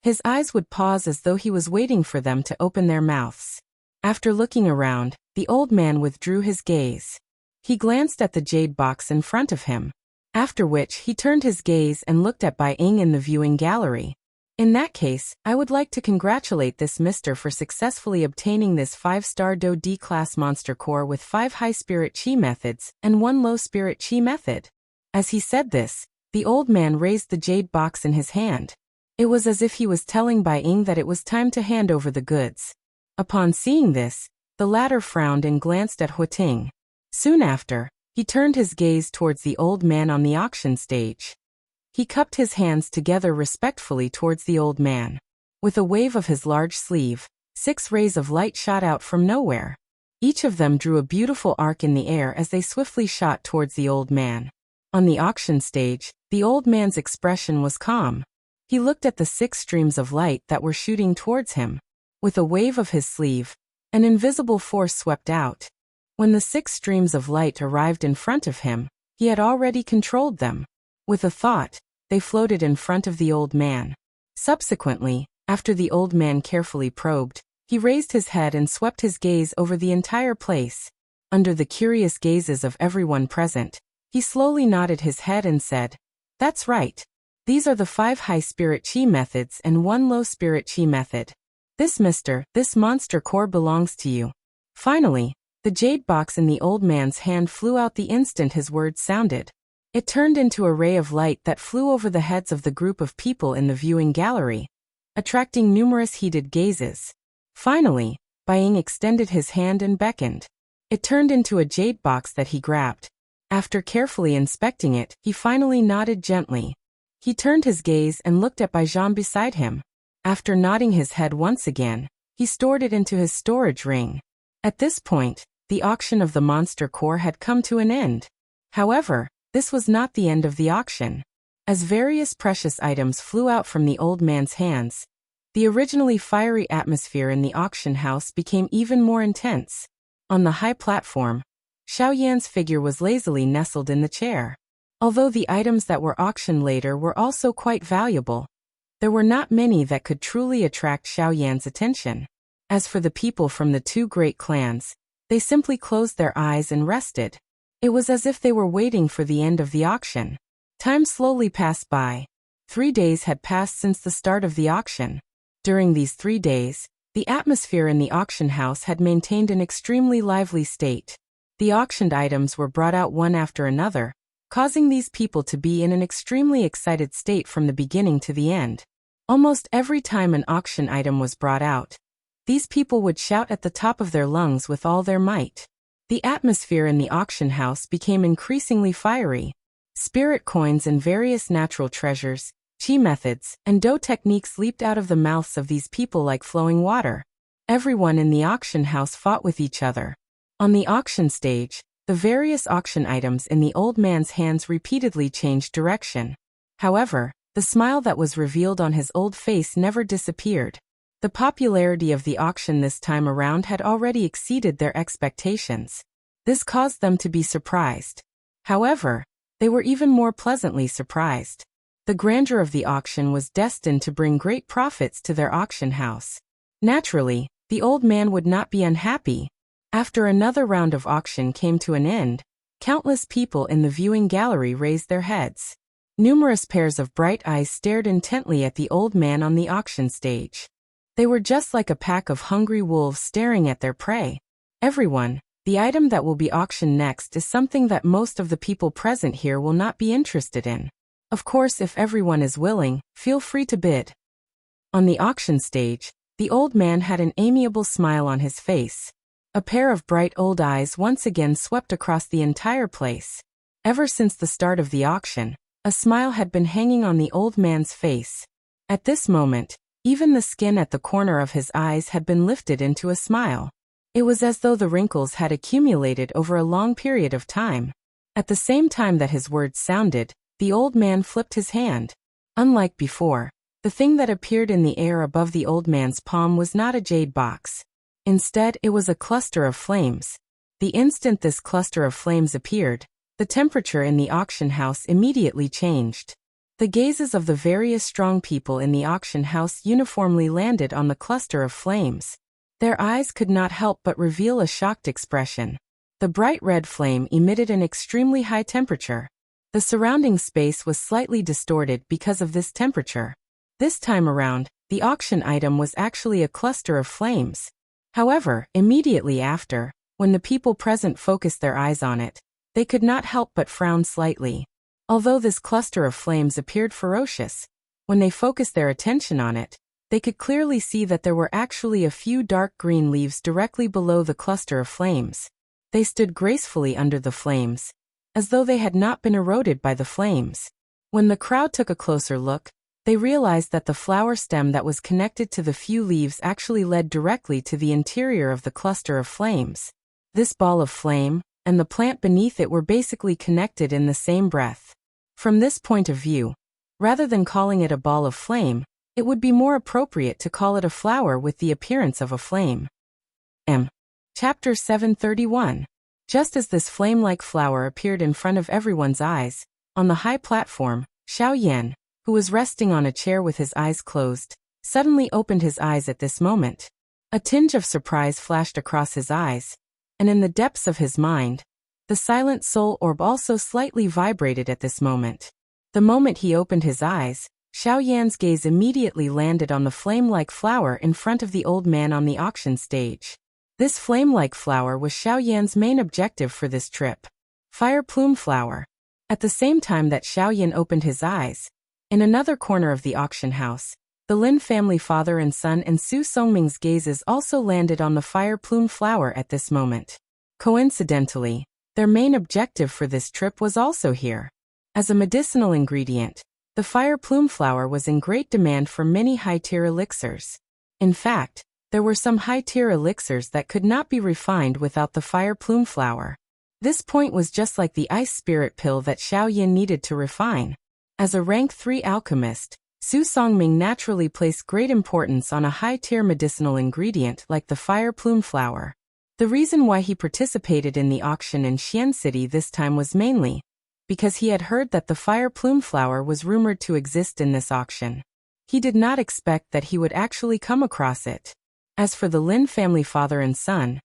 His eyes would pause as though he was waiting for them to open their mouths. After looking around, the old man withdrew his gaze. He glanced at the jade box in front of him, after which he turned his gaze and looked at Bai Ying in the viewing gallery. In that case, I would like to congratulate this mister for successfully obtaining this 5-star Do D-class monster core with 5 high spirit chi methods and 1 low spirit chi method. As he said this, the old man raised the jade box in his hand. It was as if he was telling Bai Ying that it was time to hand over the goods. Upon seeing this, the latter frowned and glanced at Huiting. Soon after, he turned his gaze towards the old man on the auction stage. He cupped his hands together respectfully towards the old man. With a wave of his large sleeve, 6 rays of light shot out from nowhere. Each of them drew a beautiful arc in the air as they swiftly shot towards the old man. On the auction stage, the old man's expression was calm. He looked at the 6 streams of light that were shooting towards him. With a wave of his sleeve, an invisible force swept out. When the 6 streams of light arrived in front of him, he had already controlled them. With a thought, they floated in front of the old man. Subsequently, after the old man carefully probed, he raised his head and swept his gaze over the entire place. Under the curious gazes of everyone present, he slowly nodded his head and said, "That's right. These are the 5 high spirit chi methods and 1 low spirit chi method. This monster core belongs to you." Finally, the jade box in the old man's hand flew out the instant his words sounded. It turned into a ray of light that flew over the heads of the group of people in the viewing gallery, attracting numerous heated gazes. Finally, Bai Ying extended his hand and beckoned. It turned into a jade box that he grabbed. After carefully inspecting it, he finally nodded gently. He turned his gaze and looked at Bai Zhan beside him. After nodding his head once again, he stored it into his storage ring. At this point, the auction of the monster core had come to an end. However, this was not the end of the auction. As various precious items flew out from the old man's hands, the originally fiery atmosphere in the auction house became even more intense. On the high platform, Xiaoyan's figure was lazily nestled in the chair. Although the items that were auctioned later were also quite valuable, there were not many that could truly attract Xiaoyan's attention. As for the people from the 2 great clans, they simply closed their eyes and rested. It was as if they were waiting for the end of the auction. Time slowly passed by. 3 days had passed since the start of the auction. During these 3 days, the atmosphere in the auction house had maintained an extremely lively state. The auctioned items were brought out one after another, causing these people to be in an extremely excited state from the beginning to the end. Almost every time an auction item was brought out, these people would shout at the top of their lungs with all their might. The atmosphere in the auction house became increasingly fiery. Spirit coins and various natural treasures, chi methods, and do techniques leaped out of the mouths of these people like flowing water. Everyone in the auction house fought with each other. On the auction stage, the various auction items in the old man's hands repeatedly changed direction. However, the smile that was revealed on his old face never disappeared. The popularity of the auction this time around had already exceeded their expectations. This caused them to be surprised. However, they were even more pleasantly surprised. The grandeur of the auction was destined to bring great profits to their auction house. Naturally, the old man would not be unhappy. After another round of auction came to an end, countless people in the viewing gallery raised their heads. Numerous pairs of bright eyes stared intently at the old man on the auction stage. They were just like a pack of hungry wolves staring at their prey. Everyone, the item that will be auctioned next is something that most of the people present here will not be interested in. Of course, if everyone is willing, feel free to bid. On the auction stage, the old man had an amiable smile on his face. A pair of bright old eyes once again swept across the entire place. Ever since the start of the auction, a smile had been hanging on the old man's face. At this moment, even the skin at the corner of his eyes had been lifted into a smile. It was as though the wrinkles had accumulated over a long period of time. At the same time that his words sounded, the old man flipped his hand. Unlike before, the thing that appeared in the air above the old man's palm was not a jade box. Instead, it was a cluster of flames. The instant this cluster of flames appeared, the temperature in the auction house immediately changed. The gazes of the various strong people in the auction house uniformly landed on the cluster of flames. Their eyes could not help but reveal a shocked expression. The bright red flame emitted an extremely high temperature. The surrounding space was slightly distorted because of this temperature. This time around, the auction item was actually a cluster of flames. However, immediately after, when the people present focused their eyes on it, they could not help but frown slightly. Although this cluster of flames appeared ferocious, when they focused their attention on it, they could clearly see that there were actually a few dark green leaves directly below the cluster of flames. They stood gracefully under the flames, as though they had not been eroded by the flames. When the crowd took a closer look, they realized that the flower stem that was connected to the few leaves actually led directly to the interior of the cluster of flames. This ball of flame and the plant beneath it were basically connected in the same breath. From this point of view, rather than calling it a ball of flame, it would be more appropriate to call it a flower with the appearance of a flame. Chapter 731. Just as this flame-like flower appeared in front of everyone's eyes, on the high platform, Xiao Yan, who was resting on a chair with his eyes closed, suddenly opened his eyes at this moment. A tinge of surprise flashed across his eyes, and in the depths of his mind, the silent soul orb also slightly vibrated at this moment. The moment he opened his eyes, Xiao Yan's gaze immediately landed on the flame-like flower in front of the old man on the auction stage. This flame-like flower was Xiao Yan's main objective for this trip. Fire plume flower. At the same time that Xiao Yan opened his eyes, in another corner of the auction house, the Lin family father and son and Su Songming's gazes also landed on the fire plume flower at this moment. Coincidentally, their main objective for this trip was also here. As a medicinal ingredient, the fire plume flower was in great demand for many high-tier elixirs. In fact, there were some high-tier elixirs that could not be refined without the fire plume flower. This point was just like the ice spirit pill that Xiao Yan needed to refine. As a rank 3 alchemist, Su Songming naturally placed great importance on a high-tier medicinal ingredient like the fire plume flower. The reason why he participated in the auction in Xian City this time was mainly because he had heard that the fire plume flower was rumored to exist in this auction. He did not expect that he would actually come across it. As for the Lin family father and son,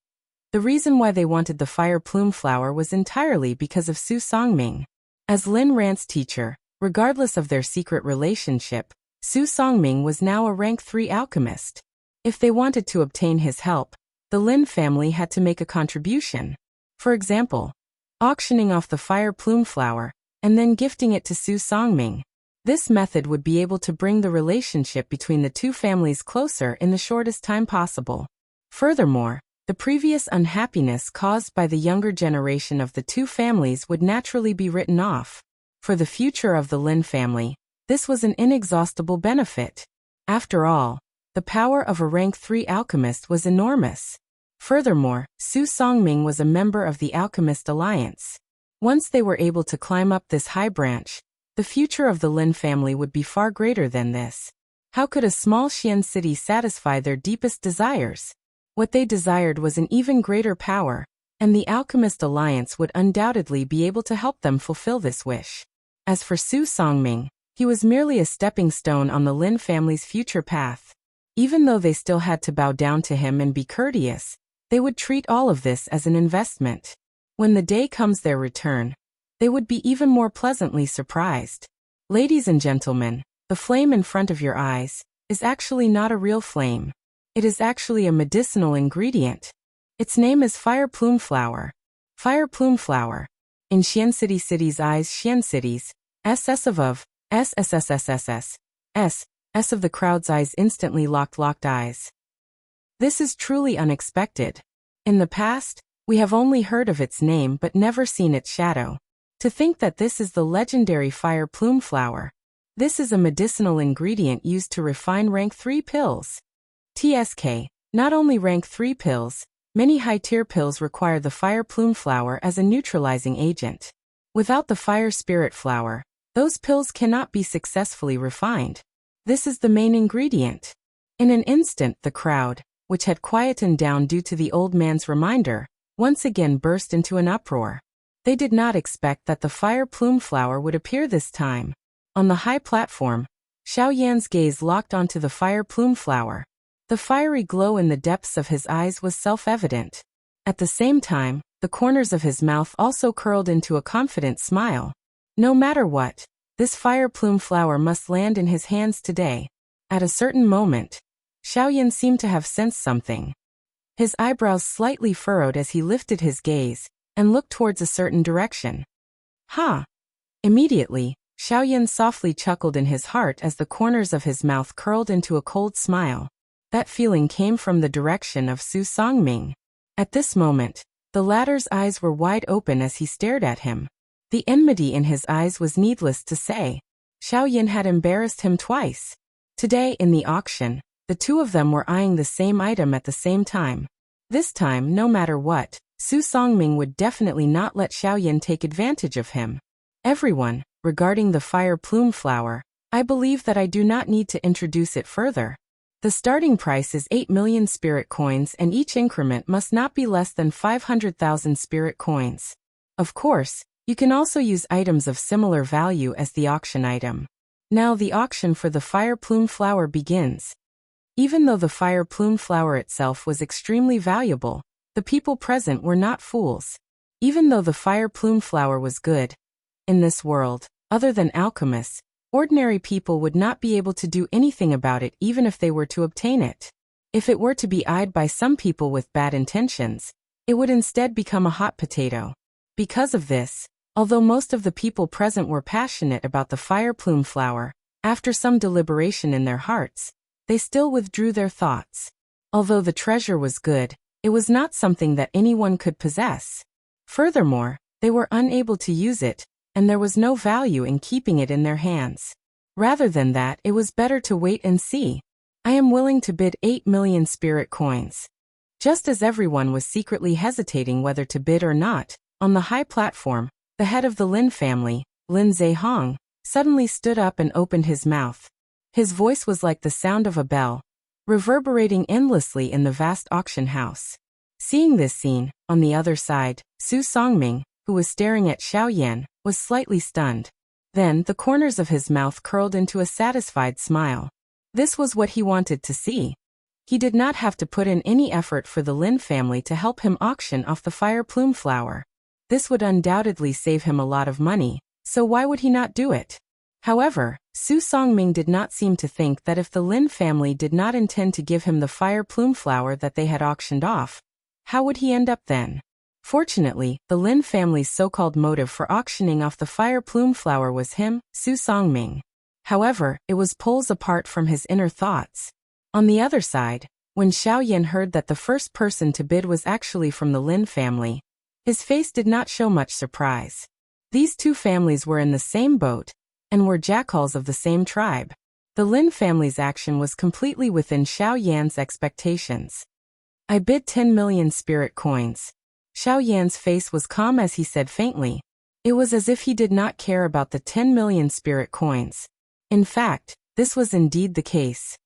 the reason why they wanted the fire plume flower was entirely because of Su Songming. As Lin Rant's teacher, regardless of their secret relationship, Su Songming was now a rank 3 alchemist. If they wanted to obtain his help, the Lin family had to make a contribution. For example, auctioning off the fire plume flower, and then gifting it to Su Songming. This method would be able to bring the relationship between the two families closer in the shortest time possible. Furthermore, the previous unhappiness caused by the younger generation of the two families would naturally be written off. For the future of the Lin family, this was an inexhaustible benefit. After all, the power of a rank 3 alchemist was enormous. Furthermore, Su Songming was a member of the Alchemist Alliance. Once they were able to climb up this high branch, the future of the Lin family would be far greater than this. How could a small Xian city satisfy their deepest desires? What they desired was an even greater power, and the Alchemist Alliance would undoubtedly be able to help them fulfill this wish. As for Su Songming, he was merely a stepping stone on the Lin family's future path. Even though they still had to bow down to him and be courteous, they would treat all of this as an investment. When the day comes their return, they would be even more pleasantly surprised. Ladies and gentlemen, the flame in front of your eyes is actually not a real flame. It is actually a medicinal ingredient. Its name is fire plume flower. Fire plume flower. In Xian City's eyes, Xian City's, SS of, SSSSSS, S of the crowd's eyes instantly locked eyes. This is truly unexpected. In the past, we have only heard of its name but never seen its shadow. To think that this is the legendary fire plume flower. This is a medicinal ingredient used to refine rank 3 pills. TSK, not only rank 3 pills, many high-tier pills require the fire plume flower as a neutralizing agent. Without the fire spirit flower, Those pills cannot be successfully refined. This is the main ingredient. In an instant the crowd, which had quietened down due to the old man's reminder, once again burst into an uproar. They did not expect that the fire plume flower would appear this time. On the high platform, Xiao Yan's gaze locked onto the fire plume flower. The fiery glow in the depths of his eyes was self-evident. At the same time, the corners of his mouth also curled into a confident smile. No matter what, this fire plume flower must land in his hands today. At a certain moment, Xiao Yan seemed to have sensed something. His eyebrows slightly furrowed as he lifted his gaze and looked towards a certain direction. Ha! Immediately, Xiao Yan softly chuckled in his heart as the corners of his mouth curled into a cold smile. That feeling came from the direction of Su Songming. At this moment, the latter's eyes were wide open as he stared at him. The enmity in his eyes was needless to say. Xiao Yan had embarrassed him twice. Today in the auction, the two of them were eyeing the same item at the same time. This time, no matter what, Su Songming would definitely not let Xiao Yan take advantage of him. Everyone, regarding the fire plume flower, I believe that I do not need to introduce it further. The starting price is 8 million spirit coins and each increment must not be less than 500,000 spirit coins. Of course, you can also use items of similar value as the auction item. Now the auction for the fire plume flower begins. Even though the fire plume flower itself was extremely valuable, the people present were not fools. Even though the fire plume flower was good, in this world, other than alchemists, ordinary people would not be able to do anything about it even if they were to obtain it. If it were to be eyed by some people with bad intentions, it would instead become a hot potato. Because of this, although most of the people present were passionate about the fire plume flower, after some deliberation in their hearts, they still withdrew their thoughts. Although the treasure was good, it was not something that anyone could possess. Furthermore, they were unable to use it, and there was no value in keeping it in their hands. Rather than that, it was better to wait and see. I am willing to bid 8 million spirit coins. Just as everyone was secretly hesitating whether to bid or not, on the high platform, the head of the Lin family, Lin Zehong, suddenly stood up and opened his mouth. His voice was like the sound of a bell, reverberating endlessly in the vast auction house. Seeing this scene, on the other side, Su Songming, who was staring at Xiao Yan, was slightly stunned. Then, the corners of his mouth curled into a satisfied smile. This was what he wanted to see. He did not have to put in any effort for the Lin family to help him auction off the fire plume flower. This would undoubtedly save him a lot of money, so why would he not do it? However, Su Songming did not seem to think that if the Lin family did not intend to give him the fire plume flower that they had auctioned off, how would he end up then? Fortunately, the Lin family's so-called motive for auctioning off the fire plume flower was him, Su Songming. However, it was poles apart from his inner thoughts. On the other side, when Xiao Yan heard that the first person to bid was actually from the Lin family, his face did not show much surprise. These two families were in the same boat, and were jackals of the same tribe. The Lin family's action was completely within Xiao Yan's expectations. I bid 10 million spirit coins. Xiao Yan's face was calm as he said faintly. It was as if he did not care about the 10 million spirit coins. In fact, this was indeed the case.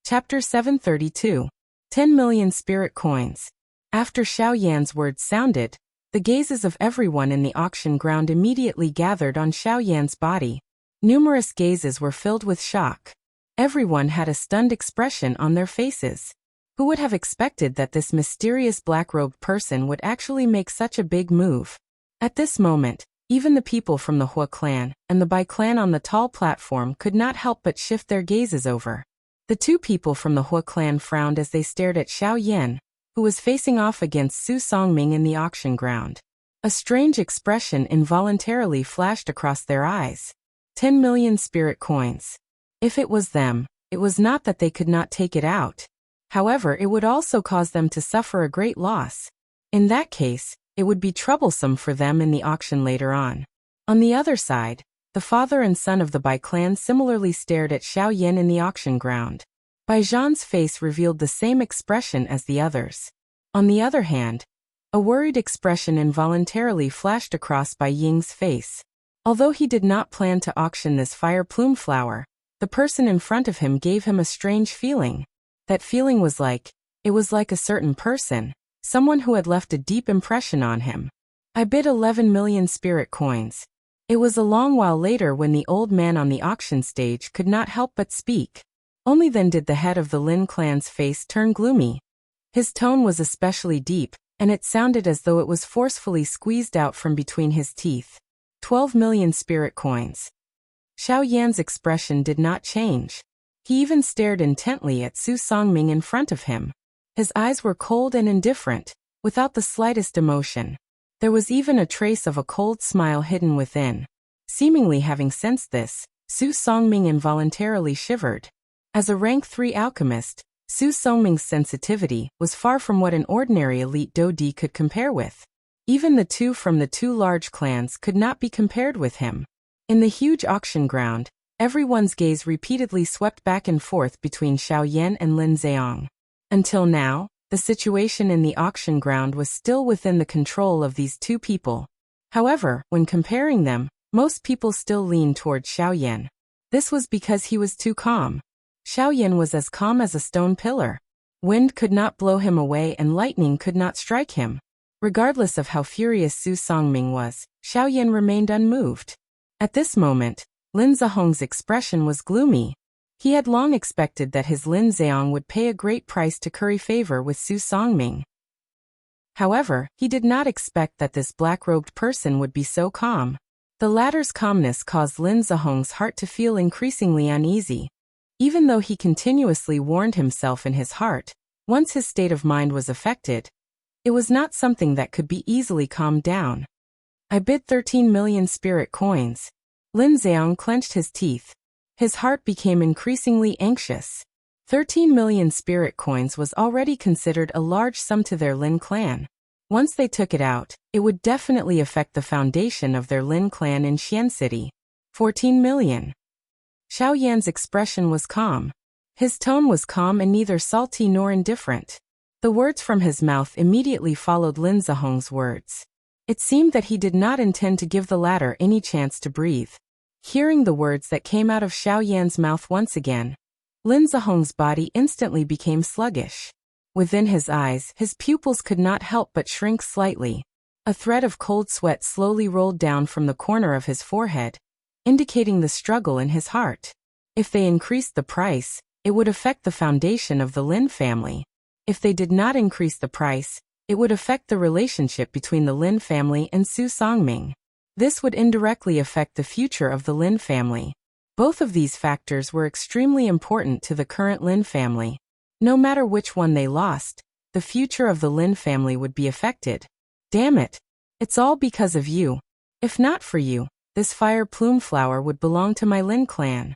Chapter 732. 10 million spirit coins. After Xiao Yan's words sounded, the gazes of everyone in the auction ground immediately gathered on Xiao Yan's body. Numerous gazes were filled with shock. Everyone had a stunned expression on their faces. Who would have expected that this mysterious black-robed person would actually make such a big move? At this moment, even the people from the Hua clan and the Bai clan on the tall platform could not help but shift their gazes over. The two people from the Hua clan frowned as they stared at Xiao Yan, who was facing off against Su Songming in the auction ground. A strange expression involuntarily flashed across their eyes. 10 million spirit coins. If it was them, it was not that they could not take it out. However, it would also cause them to suffer a great loss. In that case, it would be troublesome for them in the auction later on. On the other side, the father and son of the Bai clan similarly stared at Xiao Yan in the auction ground. Bai Zhan's face revealed the same expression as the others. On the other hand, a worried expression involuntarily flashed across Bai Ying's face. Although he did not plan to auction this fire plume flower, the person in front of him gave him a strange feeling. That feeling was like, it was like a certain person, someone who had left a deep impression on him. I bid 11 million spirit coins. It was a long while later when the old man on the auction stage could not help but speak. Only then did the head of the Lin clan's face turn gloomy. His tone was especially deep, and it sounded as though it was forcefully squeezed out from between his teeth. 12 million spirit coins. Xiao Yan's expression did not change. He even stared intently at Su Songming in front of him. His eyes were cold and indifferent, without the slightest emotion. There was even a trace of a cold smile hidden within. Seemingly having sensed this, Su Songming involuntarily shivered. As a rank 3 alchemist, Su Songming's sensitivity was far from what an ordinary elite Dodi could compare with. Even the two from the two large clans could not be compared with him. In the huge auction ground, everyone's gaze repeatedly swept back and forth between Xiao Yan and Lin Zheong. Until now, the situation in the auction ground was still within the control of these two people. However, when comparing them, most people still leaned toward Xiao Yan. This was because he was too calm. Xiao Yan was as calm as a stone pillar. Wind could not blow him away and lightning could not strike him. Regardless of how furious Su Songming was, Xiao Yan remained unmoved. At this moment, Lin Zhehong's expression was gloomy. He had long expected that his Lin Zheong would pay a great price to curry favor with Su Songming. However, he did not expect that this black-robed person would be so calm. The latter's calmness caused Lin Zhehong's heart to feel increasingly uneasy. Even though he continuously warned himself in his heart, once his state of mind was affected, it was not something that could be easily calmed down. I bid 13 million spirit coins. Lin Zheong clenched his teeth. His heart became increasingly anxious. 13 million spirit coins was already considered a large sum to their Lin clan. Once they took it out, it would definitely affect the foundation of their Lin clan in Xian City. 14 million. Xiao Yan's expression was calm. His tone was calm and neither salty nor indifferent. The words from his mouth immediately followed Lin Zhehong's words. It seemed that he did not intend to give the latter any chance to breathe. Hearing the words that came out of Xiao Yan's mouth once again, Lin Zhehong's body instantly became sluggish. Within his eyes, his pupils could not help but shrink slightly. A thread of cold sweat slowly rolled down from the corner of his forehead, indicating the struggle in his heart. If they increased the price, it would affect the foundation of the Lin family. If they did not increase the price, it would affect the relationship between the Lin family and Su Songming. This would indirectly affect the future of the Lin family. Both of these factors were extremely important to the current Lin family. No matter which one they lost, the future of the Lin family would be affected. Damn it! It's all because of you. If not for you, this fire plume flower would belong to my Lin clan.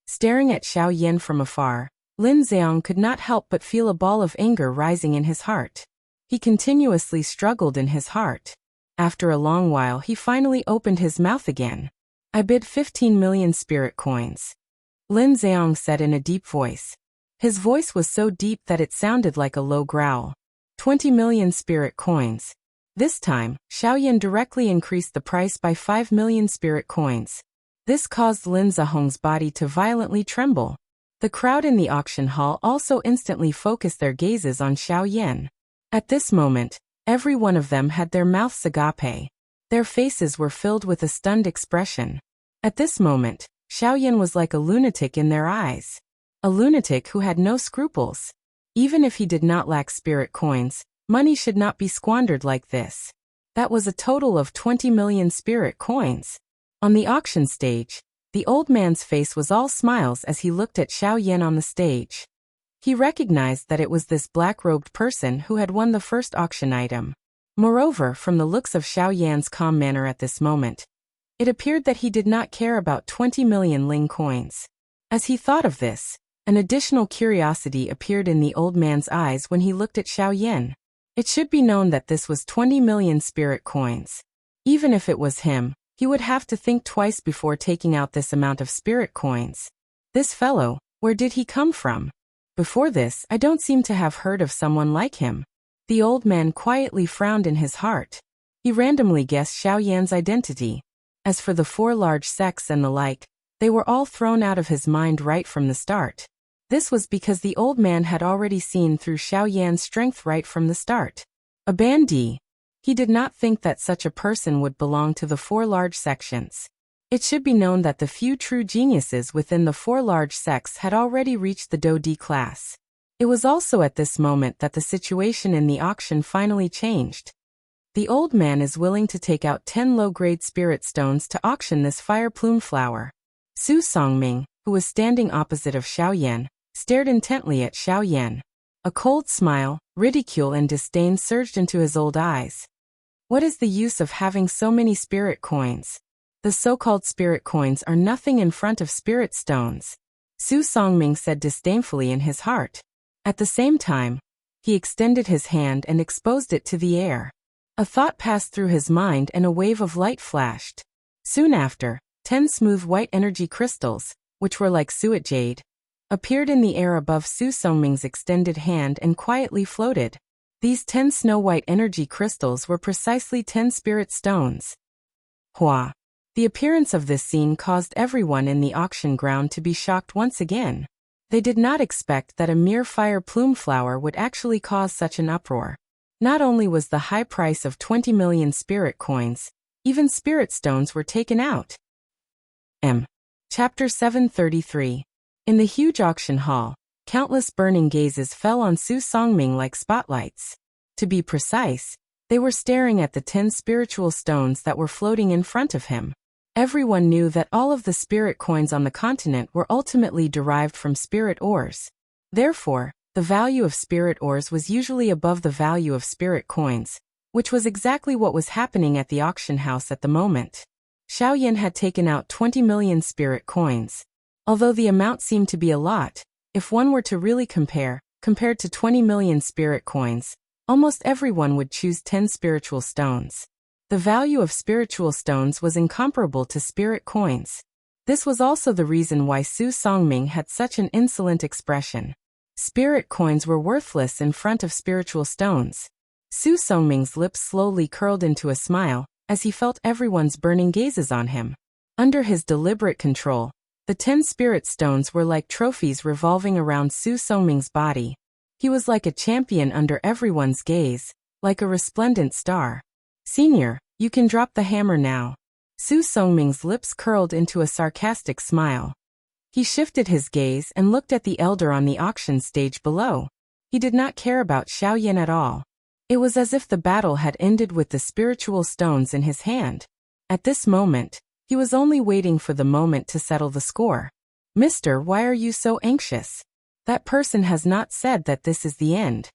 Staring at Xiao Yan from afar, Lin Zheong could not help but feel a ball of anger rising in his heart. He continuously struggled in his heart. After a long while he finally opened his mouth again. I bid 15 million spirit coins. Lin Zheong said in a deep voice. His voice was so deep that it sounded like a low growl. 20 million spirit coins. This time, Xiao Yan directly increased the price by 5 million spirit coins. This caused Lin Zhehong's body to violently tremble. The crowd in the auction hall also instantly focused their gazes on Xiao Yan. At this moment, every one of them had their mouths agape. Their faces were filled with a stunned expression. At this moment, Xiao Yan was like a lunatic in their eyes. A lunatic who had no scruples. Even if he did not lack spirit coins, money should not be squandered like this. That was a total of 20 million spirit coins. On the auction stage, the old man's face was all smiles as he looked at Xiao Yan on the stage. He recognized that it was this black-robed person who had won the first auction item. Moreover, from the looks of Xiao Yan's calm manner at this moment, it appeared that he did not care about 20 million Ling coins. As he thought of this, an additional curiosity appeared in the old man's eyes when he looked at Xiao Yan. It should be known that this was 20 million spirit coins. Even if it was him, he would have to think twice before taking out this amount of spirit coins. This fellow, where did he come from? Before this, I don't seem to have heard of someone like him. The old man quietly frowned in his heart. He randomly guessed Xiao Yan's identity. As for the 4 large sects and the like, they were all thrown out of his mind right from the start. This was because the old man had already seen through Xiao Yan's strength right from the start. A bandit. He did not think that such a person would belong to the 4 large sections. It should be known that the few true geniuses within the 4 large sects had already reached the Do-D class. It was also at this moment that the situation in the auction finally changed. The old man is willing to take out 10 low-grade spirit stones to auction this fire plume flower. Su Songming, who was standing opposite of Xiao Yan, stared intently at Xiao Yan. A cold smile, ridicule and disdain surged into his old eyes. What is the use of having so many spirit coins? The so-called spirit coins are nothing in front of spirit stones, Su Songming said disdainfully in his heart. At the same time, he extended his hand and exposed it to the air. A thought passed through his mind and a wave of light flashed. Soon after, 10 smooth white energy crystals, which were like suet jade, appeared in the air above Su Songming's extended hand and quietly floated. These 10 snow-white energy crystals were precisely 10 spirit stones. Hua! The appearance of this scene caused everyone in the auction ground to be shocked once again. They did not expect that a mere fire plume flower would actually cause such an uproar. Not only was the high price of 20 million spirit coins, even spirit stones were taken out. Chapter 733. In the huge auction hall, countless burning gazes fell on Su Songming like spotlights. To be precise, they were staring at the 10 spiritual stones that were floating in front of him. Everyone knew that all of the spirit coins on the continent were ultimately derived from spirit ores. Therefore, the value of spirit ores was usually above the value of spirit coins, which was exactly what was happening at the auction house at the moment. Xiao Yan had taken out 20 million spirit coins. Although the amount seemed to be a lot, if one were to really compared to 20 million spirit coins, almost everyone would choose 10 spiritual stones. The value of spiritual stones was incomparable to spirit coins. This was also the reason why Su Songming had such an insolent expression. Spirit coins were worthless in front of spiritual stones. Su Songming's lips slowly curled into a smile, as he felt everyone's burning gazes on him. Under his deliberate control, the 10 spirit stones were like trophies revolving around Su Songming's body. He was like a champion under everyone's gaze, like a resplendent star. Senior, you can drop the hammer now. Su Songming's lips curled into a sarcastic smile. He shifted his gaze and looked at the elder on the auction stage below. He did not care about Xiao Yan at all. It was as if the battle had ended with the spiritual stones in his hand. At this moment, he was only waiting for the moment to settle the score. Mister, why are you so anxious? That person has not said that this is the end.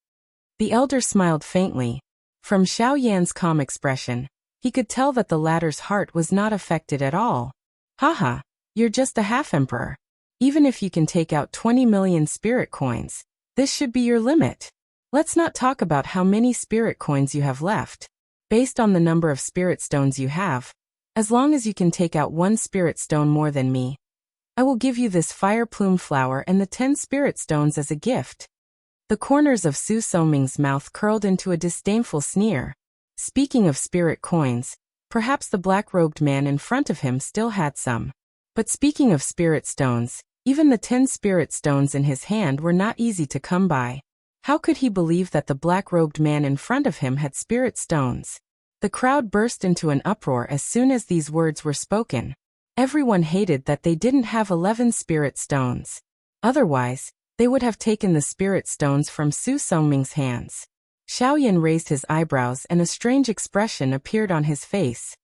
The elder smiled faintly. From Xiao Yan's calm expression, he could tell that the latter's heart was not affected at all. Haha, you're just a half-emperor. Even if you can take out 20 million spirit coins, this should be your limit. Let's not talk about how many spirit coins you have left. Based on the number of spirit stones you have, as long as you can take out 1 spirit stone more than me, I will give you this fire plume flower and the 10 spirit stones as a gift. The corners of Su Songming's mouth curled into a disdainful sneer. Speaking of spirit coins, perhaps the black-robed man in front of him still had some. But speaking of spirit stones, even the 10 spirit stones in his hand were not easy to come by. How could he believe that the black-robed man in front of him had spirit stones? The crowd burst into an uproar as soon as these words were spoken. Everyone hated that they didn't have 11 spirit stones. Otherwise, they would have taken the spirit stones from Su Songming's hands. Xiao Yan raised his eyebrows and a strange expression appeared on his face.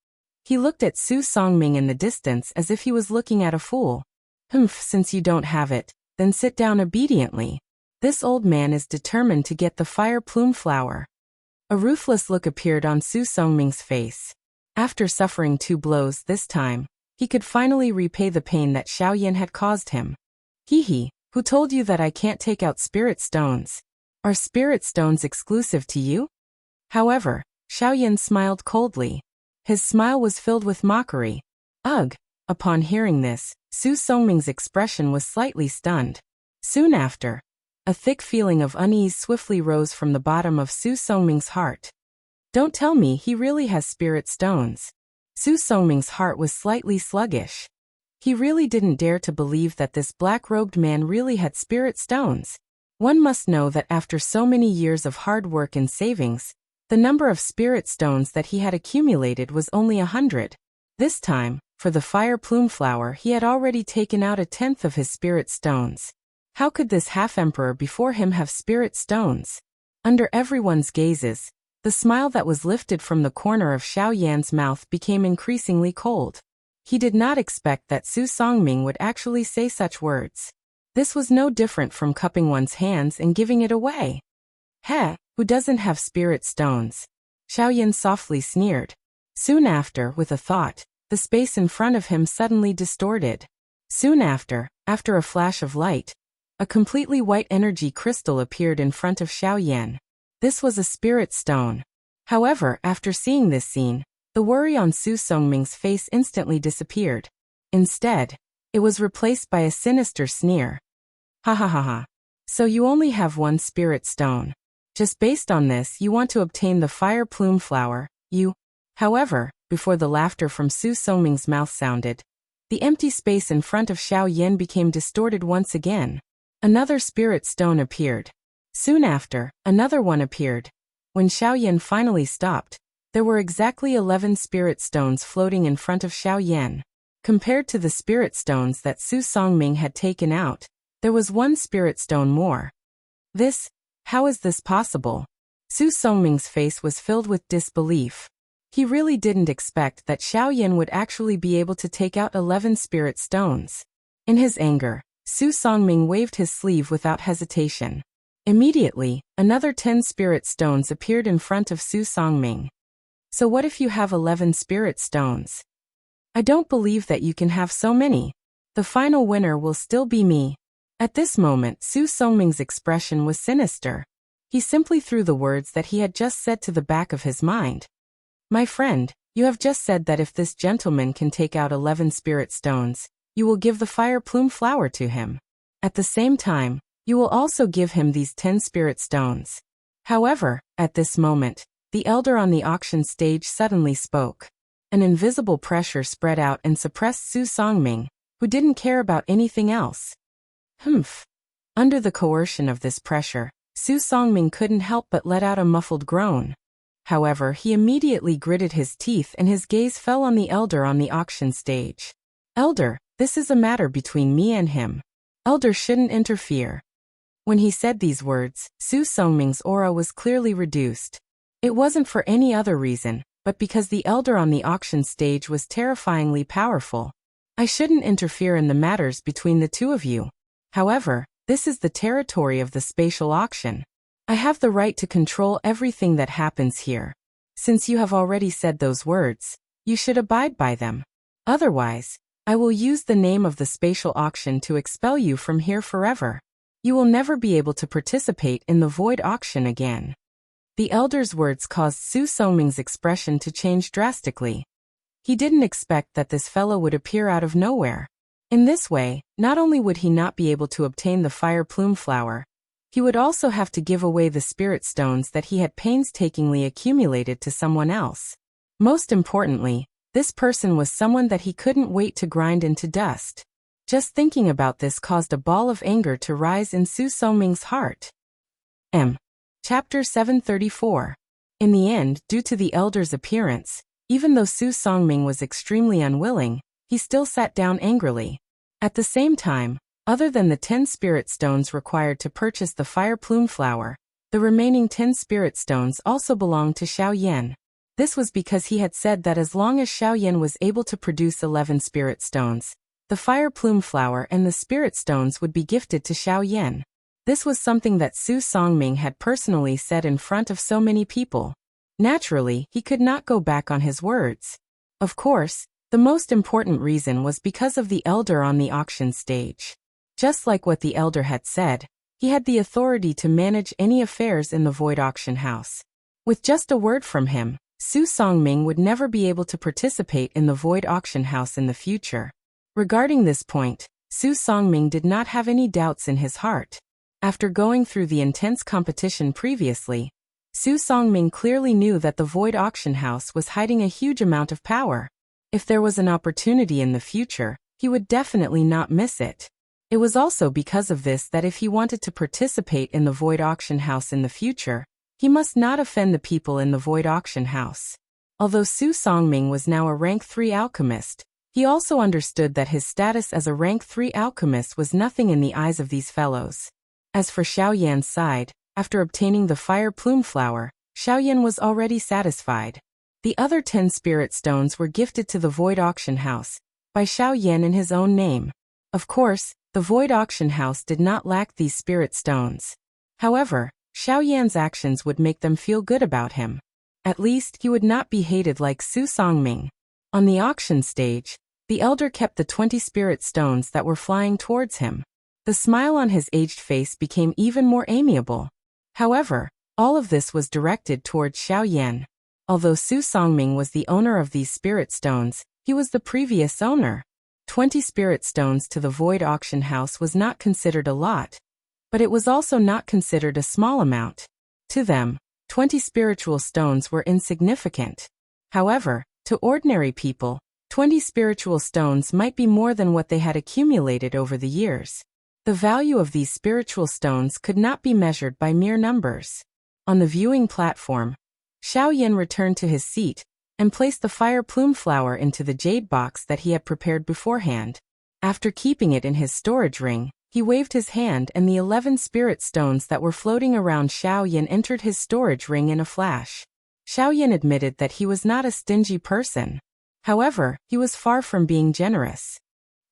He looked at Su Songming in the distance as if he was looking at a fool. Since you don't have it, then sit down obediently. This old man is determined to get the fire plume flower. A ruthless look appeared on Su Songming's face. After suffering 2 blows this time, he could finally repay the pain that Xiao Yan had caused him. Hee. Who told you that I can't take out spirit stones? Are spirit stones exclusive to you? However, Xiao Yan smiled coldly. His smile was filled with mockery. Ugh! Upon hearing this, Su Songming's expression was slightly stunned. Soon after, a thick feeling of unease swiftly rose from the bottom of Su Songming's heart. Don't tell me he really has spirit stones. Su Songming's heart was slightly sluggish. He really didn't dare to believe that this black-robed man really had spirit stones. One must know that after so many years of hard work and savings, the number of spirit stones that he had accumulated was only 100. This time, for the fire plume flower, he had already taken out 1/10 of his spirit stones. How could this half-emperor before him have spirit stones? Under everyone's gazes, the smile that was lifted from the corner of Xiao Yan's mouth became increasingly cold. He did not expect that Su Songming would actually say such words. This was no different from cupping one's hands and giving it away. Heh, who doesn't have spirit stones? Xiao Yan softly sneered. Soon after, with a thought, the space in front of him suddenly distorted. Soon after a flash of light, a completely white energy crystal appeared in front of Xiao Yan. This was a spirit stone. However, after seeing this scene, the worry on Su Songming's face instantly disappeared. Instead, it was replaced by a sinister sneer. Ha ha ha ha. So you only have one spirit stone. Just based on this, you want to obtain the fire plume flower, you. However, before the laughter from Su Songming's mouth sounded, the empty space in front of Xiao Yan became distorted once again. Another spirit stone appeared. Soon after, another one appeared. When Xiao Yan finally stopped, there were exactly 11 spirit stones floating in front of Xiao Yan. Compared to the spirit stones that Su Songming had taken out, there was one spirit stone more. How is this possible? Su Songming's face was filled with disbelief. He really didn't expect that Xiao Yan would actually be able to take out 11 spirit stones. In his anger, Su Songming waved his sleeve without hesitation. Immediately, another 10 spirit stones appeared in front of Su Songming. So what if you have 11 spirit stones? I don't believe that you can have so many. The final winner will still be me. At this moment, Su Songming's expression was sinister. He simply threw the words that he had just said to the back of his mind. My friend, you have just said that if this gentleman can take out 11 spirit stones, you will give the fire plume flower to him. At the same time, you will also give him these 10 spirit stones. However, at this moment, the elder on the auction stage suddenly spoke. An invisible pressure spread out and suppressed Su Songming, who didn't care about anything else. Humph. Under the coercion of this pressure, Su Songming couldn't help but let out a muffled groan. However, he immediately gritted his teeth and his gaze fell on the elder on the auction stage. Elder, this is a matter between me and him. Elder shouldn't interfere. When he said these words, Su Songming's aura was clearly reduced. It wasn't for any other reason, but because the elder on the auction stage was terrifyingly powerful. I shouldn't interfere in the matters between the two of you. However, this is the territory of the spatial auction. I have the right to control everything that happens here. Since you have already said those words, you should abide by them. Otherwise, I will use the name of the spatial auction to expel you from here forever. You will never be able to participate in the void auction again. The elder's words caused Su Songming's expression to change drastically. He didn't expect that this fellow would appear out of nowhere. In this way, not only would he not be able to obtain the fire plume flower, he would also have to give away the spirit stones that he had painstakingly accumulated to someone else. Most importantly, this person was someone that he couldn't wait to grind into dust. Just thinking about this caused a ball of anger to rise in Su Songming's heart. Chapter 734. In the end, due to the elder's appearance, even though Su Songming was extremely unwilling, he still sat down angrily. At the same time, other than the 10 spirit stones required to purchase the fire plume flower, the remaining 10 spirit stones also belonged to Xiao Yan. This was because he had said that as long as Xiao Yan was able to produce 11 spirit stones, the fire plume flower and the spirit stones would be gifted to Xiao Yan. This was something that Su Songming had personally said in front of so many people. Naturally, he could not go back on his words. Of course, the most important reason was because of the elder on the auction stage. Just like what the elder had said, he had the authority to manage any affairs in the void auction house. With just a word from him, Su Songming would never be able to participate in the void auction house in the future. Regarding this point, Su Songming did not have any doubts in his heart. After going through the intense competition previously, Su Songming clearly knew that the void auction house was hiding a huge amount of power. If there was an opportunity in the future, he would definitely not miss it. It was also because of this that if he wanted to participate in the Void Auction House in the future, he must not offend the people in the Void Auction House. Although Su Songming was now a rank 3 alchemist, he also understood that his status as a rank 3 alchemist was nothing in the eyes of these fellows. As for Xiaoyan's side, after obtaining the fire plume flower, Xiaoyan was already satisfied. The other 10 spirit stones were gifted to the Void Auction House by Xiaoyan in his own name. Of course, the Void Auction House did not lack these spirit stones. However, Xiaoyan's actions would make them feel good about him. At least, he would not be hated like Su Songming. On the auction stage, the elder kept the 20 spirit stones that were flying towards him. The smile on his aged face became even more amiable. However, all of this was directed towards Xiaoyan. Although Su Songming was the owner of these spirit stones, he was the previous owner. 20 spirit stones to the Void Auction House was not considered a lot, but it was also not considered a small amount. To them, 20 spiritual stones were insignificant. However, to ordinary people, 20 spiritual stones might be more than what they had accumulated over the years. The value of these spiritual stones could not be measured by mere numbers. On the viewing platform, Xiaoyan returned to his seat and placed the fire plume flower into the jade box that he had prepared beforehand. After keeping it in his storage ring, he waved his hand and the 11 spirit stones that were floating around Xiaoyan entered his storage ring in a flash. Xiaoyan admitted that he was not a stingy person. However, he was far from being generous.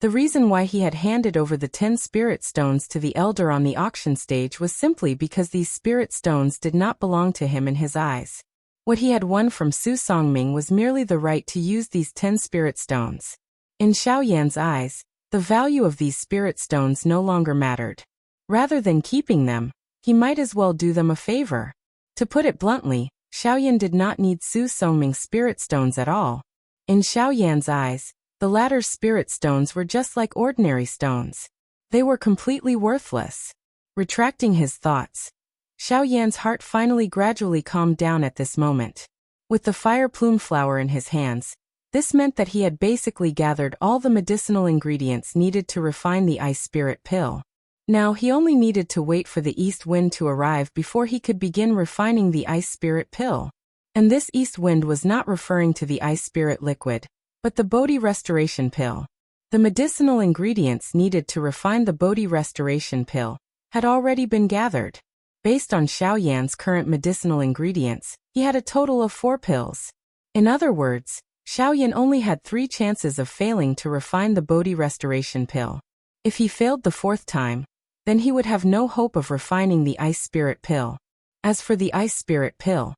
The reason why he had handed over the 10 spirit stones to the elder on the auction stage was simply because these spirit stones did not belong to him in his eyes. What he had won from Su Songming was merely the right to use these 10 spirit stones. In Xiaoyan's eyes, the value of these spirit stones no longer mattered. Rather than keeping them, he might as well do them a favor. To put it bluntly, Xiaoyan did not need Su Songming's spirit stones at all. In Xiaoyan's eyes, the latter's spirit stones were just like ordinary stones. They were completely worthless. Retracting his thoughts, Xiaoyan's heart finally gradually calmed down at this moment. With the fire plume flower in his hands, this meant that he had basically gathered all the medicinal ingredients needed to refine the ice spirit pill. Now he only needed to wait for the east wind to arrive before he could begin refining the ice spirit pill. And this east wind was not referring to the ice spirit liquid, but the Bodhi restoration pill. The medicinal ingredients needed to refine the Bodhi restoration pill had already been gathered. Based on Xiaoyan's current medicinal ingredients, he had a total of 4 pills. In other words, Xiaoyan only had 3 chances of failing to refine the Bodhi restoration pill. If he failed the 4th time, then he would have no hope of refining the ice spirit pill. As for the ice spirit pill,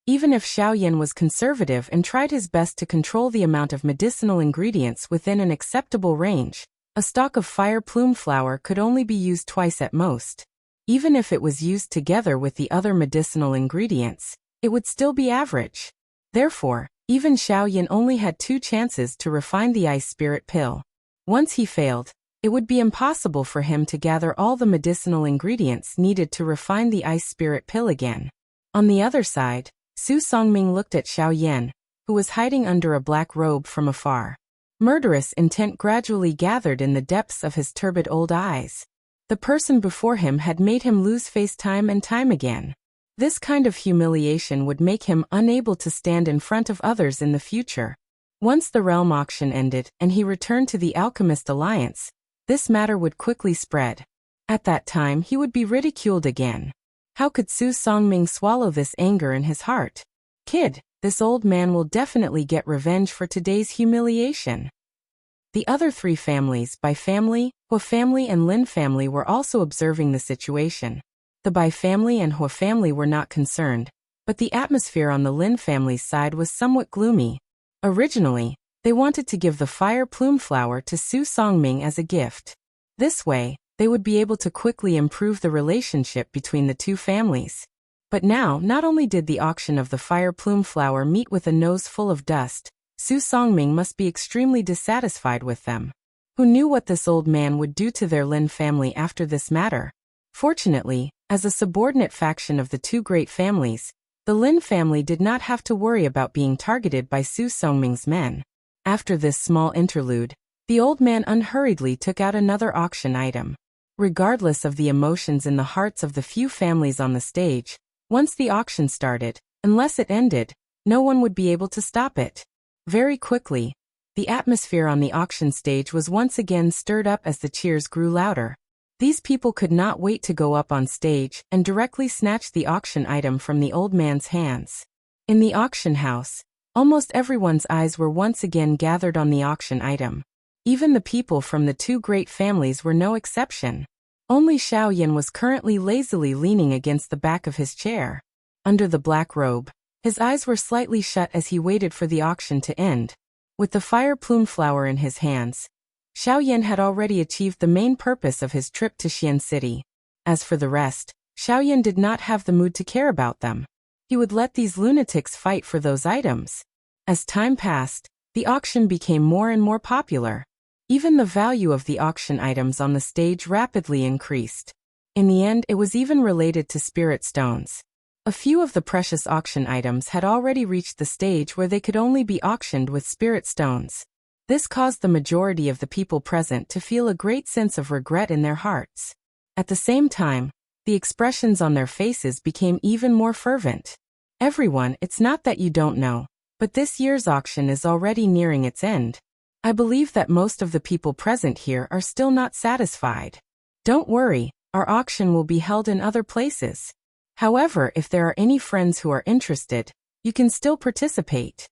even if Xiaoyan was conservative and tried his best to control the amount of medicinal ingredients within an acceptable range, a stalk of fire plume flower could only be used twice at most. Even if it was used together with the other medicinal ingredients, it would still be average. Therefore, even Xiaoyan only had 2 chances to refine the ice spirit pill. Once he failed, it would be impossible for him to gather all the medicinal ingredients needed to refine the ice spirit pill again. On the other side, Su Songming looked at Xiaoyan, who was hiding under a black robe from afar. Murderous intent gradually gathered in the depths of his turbid old eyes. The person before him had made him lose face time and time again. This kind of humiliation would make him unable to stand in front of others in the future. Once the realm auction ended and he returned to the Alchemist Alliance, this matter would quickly spread. At that time he would be ridiculed again. How could Su Songming swallow this anger in his heart? Kid, this old man will definitely get revenge for today's humiliation. The other 3 families, Bai family, Hua family and Lin family were also observing the situation. The Bai family and Hua family were not concerned, but the atmosphere on the Lin family's side was somewhat gloomy. Originally, they wanted to give the fire plume flower to Su Songming as a gift. This way, they would be able to quickly improve the relationship between the 2 families. But now, not only did the auction of the fire plume flower meet with a nose full of dust, Su Songming must be extremely dissatisfied with them. Who knew what this old man would do to their Lin family after this matter? Fortunately, as a subordinate faction of the 2 great families, the Lin family did not have to worry about being targeted by Su Songming's men. After this small interlude, the old man unhurriedly took out another auction item. Regardless of the emotions in the hearts of the few families on the stage, once the auction started, unless it ended, no one would be able to stop it. Very quickly, the atmosphere on the auction stage was once again stirred up as the cheers grew louder. These people could not wait to go up on stage and directly snatch the auction item from the old man's hands. In the auction house, almost everyone's eyes were once again gathered on the auction item. Even the people from the two great families were no exception. Only Xiao Yan was currently lazily leaning against the back of his chair. Under the black robe, his eyes were slightly shut as he waited for the auction to end. With the fire plume flower in his hands, Xiao Yan had already achieved the main purpose of his trip to Xian City. As for the rest, Xiao Yan did not have the mood to care about them. He would let these lunatics fight for those items. As time passed, the auction became more and more popular. Even the value of the auction items on the stage rapidly increased. In the end, it was even related to spirit stones. A few of the precious auction items had already reached the stage where they could only be auctioned with spirit stones. This caused the majority of the people present to feel a great sense of regret in their hearts. At the same time, the expressions on their faces became even more fervent. Everyone, it's not that you don't know, but this year's auction is already nearing its end. I believe that most of the people present here are still not satisfied. Don't worry, our auction will be held in other places. However, if there are any friends who are interested, you can still participate.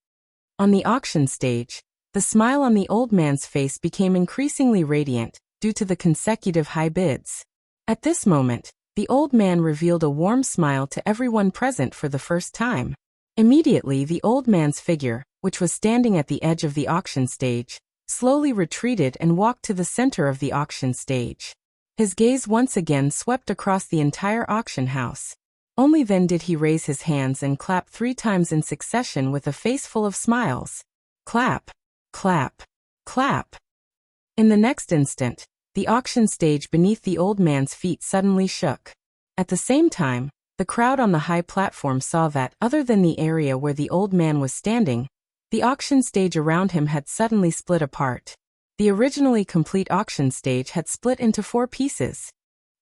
On the auction stage, the smile on the old man's face became increasingly radiant due to the consecutive high bids. At this moment, the old man revealed a warm smile to everyone present for the first time. Immediately, the old man's figure, which was standing at the edge of the auction stage, slowly retreated and walked to the center of the auction stage. His gaze once again swept across the entire auction house. Only then did he raise his hands and clap 3 times in succession with a face full of smiles. Clap, clap, clap. In the next instant, the auction stage beneath the old man's feet suddenly shook. At the same time, the crowd on the high platform saw that, other than the area where the old man was standing, the auction stage around him had suddenly split apart. The originally complete auction stage had split into 4 pieces.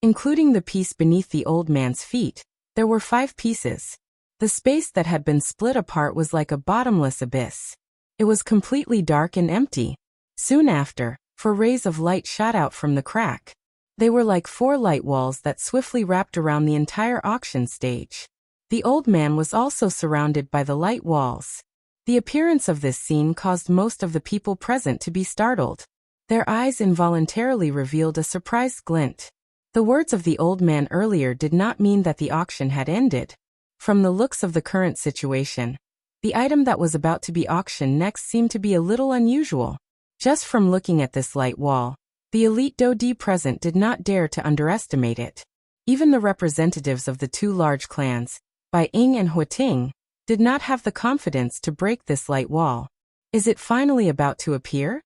Including the piece beneath the old man's feet, there were 5 pieces. The space that had been split apart was like a bottomless abyss. It was completely dark and empty. Soon after, 4 rays of light shot out from the crack. They were like 4 light walls that swiftly wrapped around the entire auction stage. The old man was also surrounded by the light walls. The appearance of this scene caused most of the people present to be startled. Their eyes involuntarily revealed a surprised glint. The words of the old man earlier did not mean that the auction had ended. From the looks of the current situation, the item that was about to be auctioned next seemed to be a little unusual. Just from looking at this light wall, the elite Dodi present did not dare to underestimate it. Even the representatives of the 2 large clans, Bai Ying and Huating, did not have the confidence to break this light wall. Is it finally about to appear?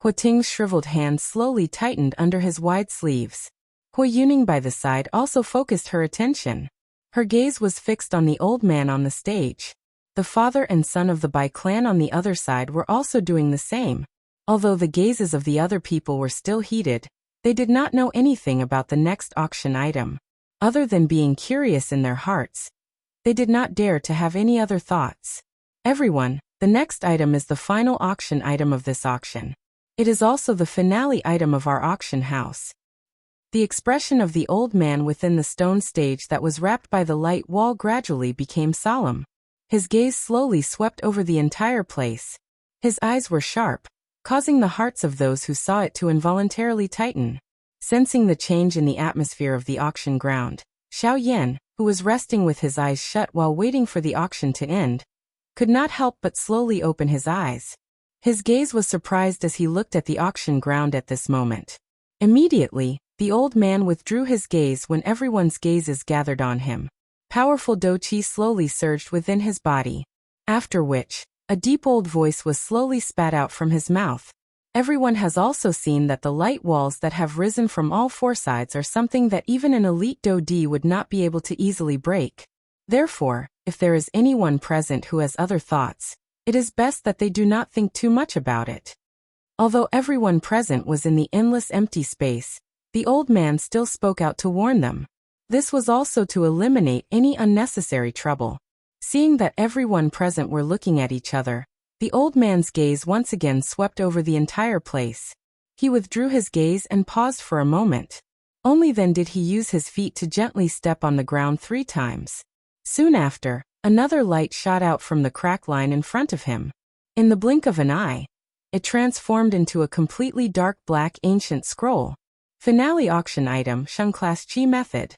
Huating's shriveled hand slowly tightened under his wide sleeves. Hui Yuning by the side also focused her attention. Her gaze was fixed on the old man on the stage. The father and son of the Bai clan on the other side were also doing the same. Although the gazes of the other people were still heated, they did not know anything about the next auction item. Other than being curious in their hearts, they did not dare to have any other thoughts. Everyone, the next item is the final auction item of this auction. It is also the finale item of our auction house. The expression of the old man within the stone stage that was wrapped by the light wall gradually became solemn. His gaze slowly swept over the entire place. His eyes were sharp, causing the hearts of those who saw it to involuntarily tighten. Sensing the change in the atmosphere of the auction ground, Xiao Yan, who was resting with his eyes shut while waiting for the auction to end, could not help but slowly open his eyes. His gaze was surprised as he looked at the auction ground at this moment. Immediately, the old man withdrew his gaze when everyone's gazes gathered on him. Powerful Do Qi slowly surged within his body. After which, a deep old voice was slowly spat out from his mouth. Everyone has also seen that the light walls that have risen from all 4 sides are something that even an elite Dodi would not be able to easily break. Therefore, if there is anyone present who has other thoughts, It is best that they do not think too much about it. Although everyone present was in the endless empty space, the old man still spoke out to warn them. This was also to eliminate any unnecessary trouble. Seeing that everyone present were looking at each other, the old man's gaze once again swept over the entire place. He withdrew his gaze and paused for a moment. Only then did he use his feet to gently step on the ground 3 times. Soon after, another light shot out from the crack line in front of him. In the blink of an eye, it transformed into a completely dark black ancient scroll. Finale auction item Shun Class Chi Method.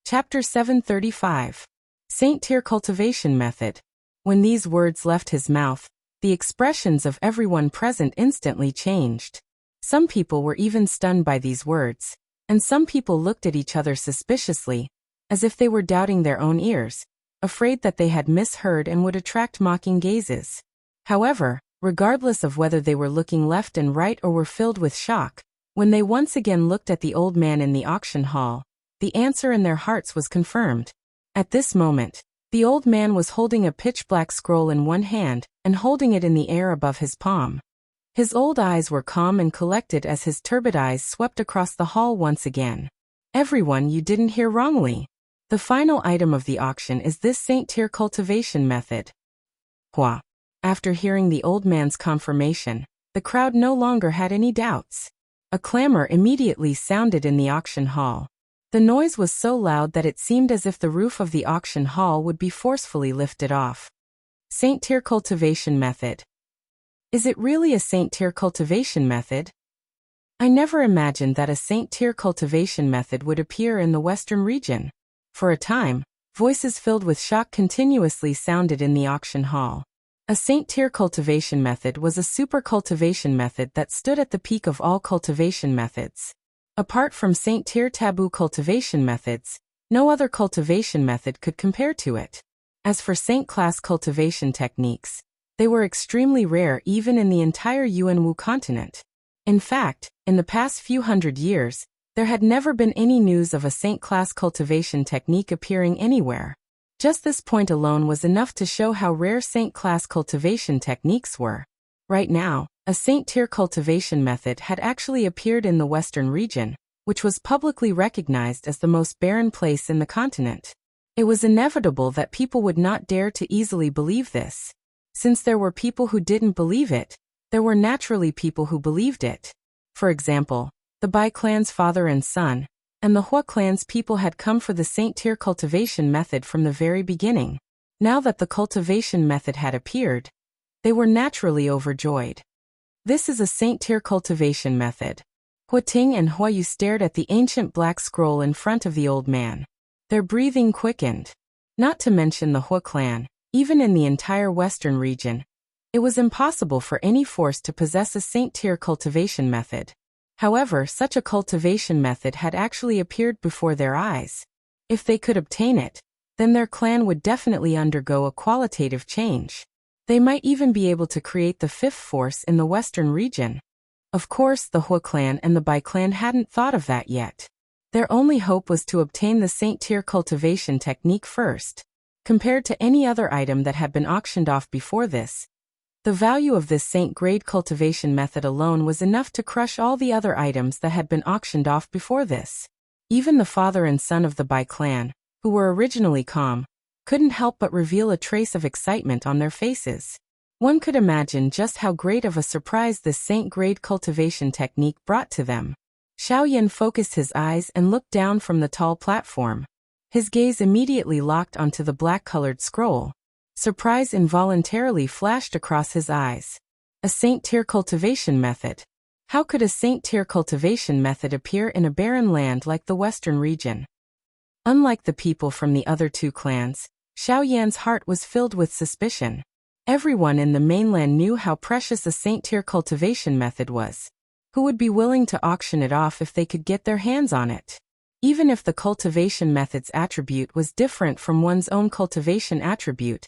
Chapter 735. Saint Tier Cultivation Method. When these words left his mouth, the expressions of everyone present instantly changed. Some people were even stunned by these words, and some people looked at each other suspiciously, as if they were doubting their own ears, afraid that they had misheard and would attract mocking gazes. However, regardless of whether they were looking left and right or were filled with shock, when they once again looked at the old man in the auction hall, the answer in their hearts was confirmed. At this moment, the old man was holding a pitch-black scroll in one hand and holding it in the air above his palm. His old eyes were calm and collected as his turbid eyes swept across the hall once again. Everyone, you didn't hear wrongly. The final item of the auction is this Saint Tier Cultivation Method. After hearing the old man's confirmation, the crowd no longer had any doubts. A clamor immediately sounded in the auction hall. The noise was so loud that it seemed as if the roof of the auction hall would be forcefully lifted off. Saint Tier Cultivation Method. Is it really a Saint Tier Cultivation Method? I never imagined that a Saint Tier Cultivation Method would appear in the Western region. For a time, voices filled with shock continuously sounded in the auction hall. A Saint Tier Cultivation Method was a super cultivation method that stood at the peak of all cultivation methods. Apart from Saint Tier taboo cultivation methods, no other cultivation method could compare to it. As for Saint class cultivation techniques, they were extremely rare even in the entire Yuanwu continent. In fact, in the past few hundred years, there had never been any news of a Saint class cultivation technique appearing anywhere. Just this point alone was enough to show how rare Saint class cultivation techniques were. Right now, a Saint Tier cultivation method had actually appeared in the Western region, which was publicly recognized as the most barren place in the continent. It was inevitable that people would not dare to easily believe this. Since there were people who didn't believe it, there were naturally people who believed it. For example, the Bai clan's father and son, and the Hua clan's people had come for the Saint Tier cultivation method from the very beginning. Now that the cultivation method had appeared, they were naturally overjoyed. This is a Saint Tier cultivation method. Hua Ting and Hua Yu stared at the ancient black scroll in front of the old man. Their breathing quickened. Not to mention the Hua clan, even in the entire Western region, it was impossible for any force to possess a Saint Tier cultivation method. However, such a cultivation method had actually appeared before their eyes. If they could obtain it, then their clan would definitely undergo a qualitative change. They might even be able to create the 5th force in the Western region. Of course, the Hua clan and the Bai clan hadn't thought of that yet. Their only hope was to obtain the Saint Tier cultivation technique first. Compared to any other item that had been auctioned off before this, the value of this Saint grade cultivation method alone was enough to crush all the other items that had been auctioned off before this. Even the father and son of the Bai clan, who were originally calm, couldn't help but reveal a trace of excitement on their faces. One could imagine just how great of a surprise this Saint-grade cultivation technique brought to them. Xiaoyan focused his eyes and looked down from the tall platform. His gaze immediately locked onto the black-colored scroll. Surprise involuntarily flashed across his eyes. A Saint-tier cultivation method. How could a Saint-tier cultivation method appear in a barren land like the Western region? Unlike the people from the other two clans, Xiaoyan's heart was filled with suspicion. Everyone in the mainland knew how precious a Saint-tier cultivation method was. Who would be willing to auction it off if they could get their hands on it? Even if the cultivation method's attribute was different from one's own cultivation attribute,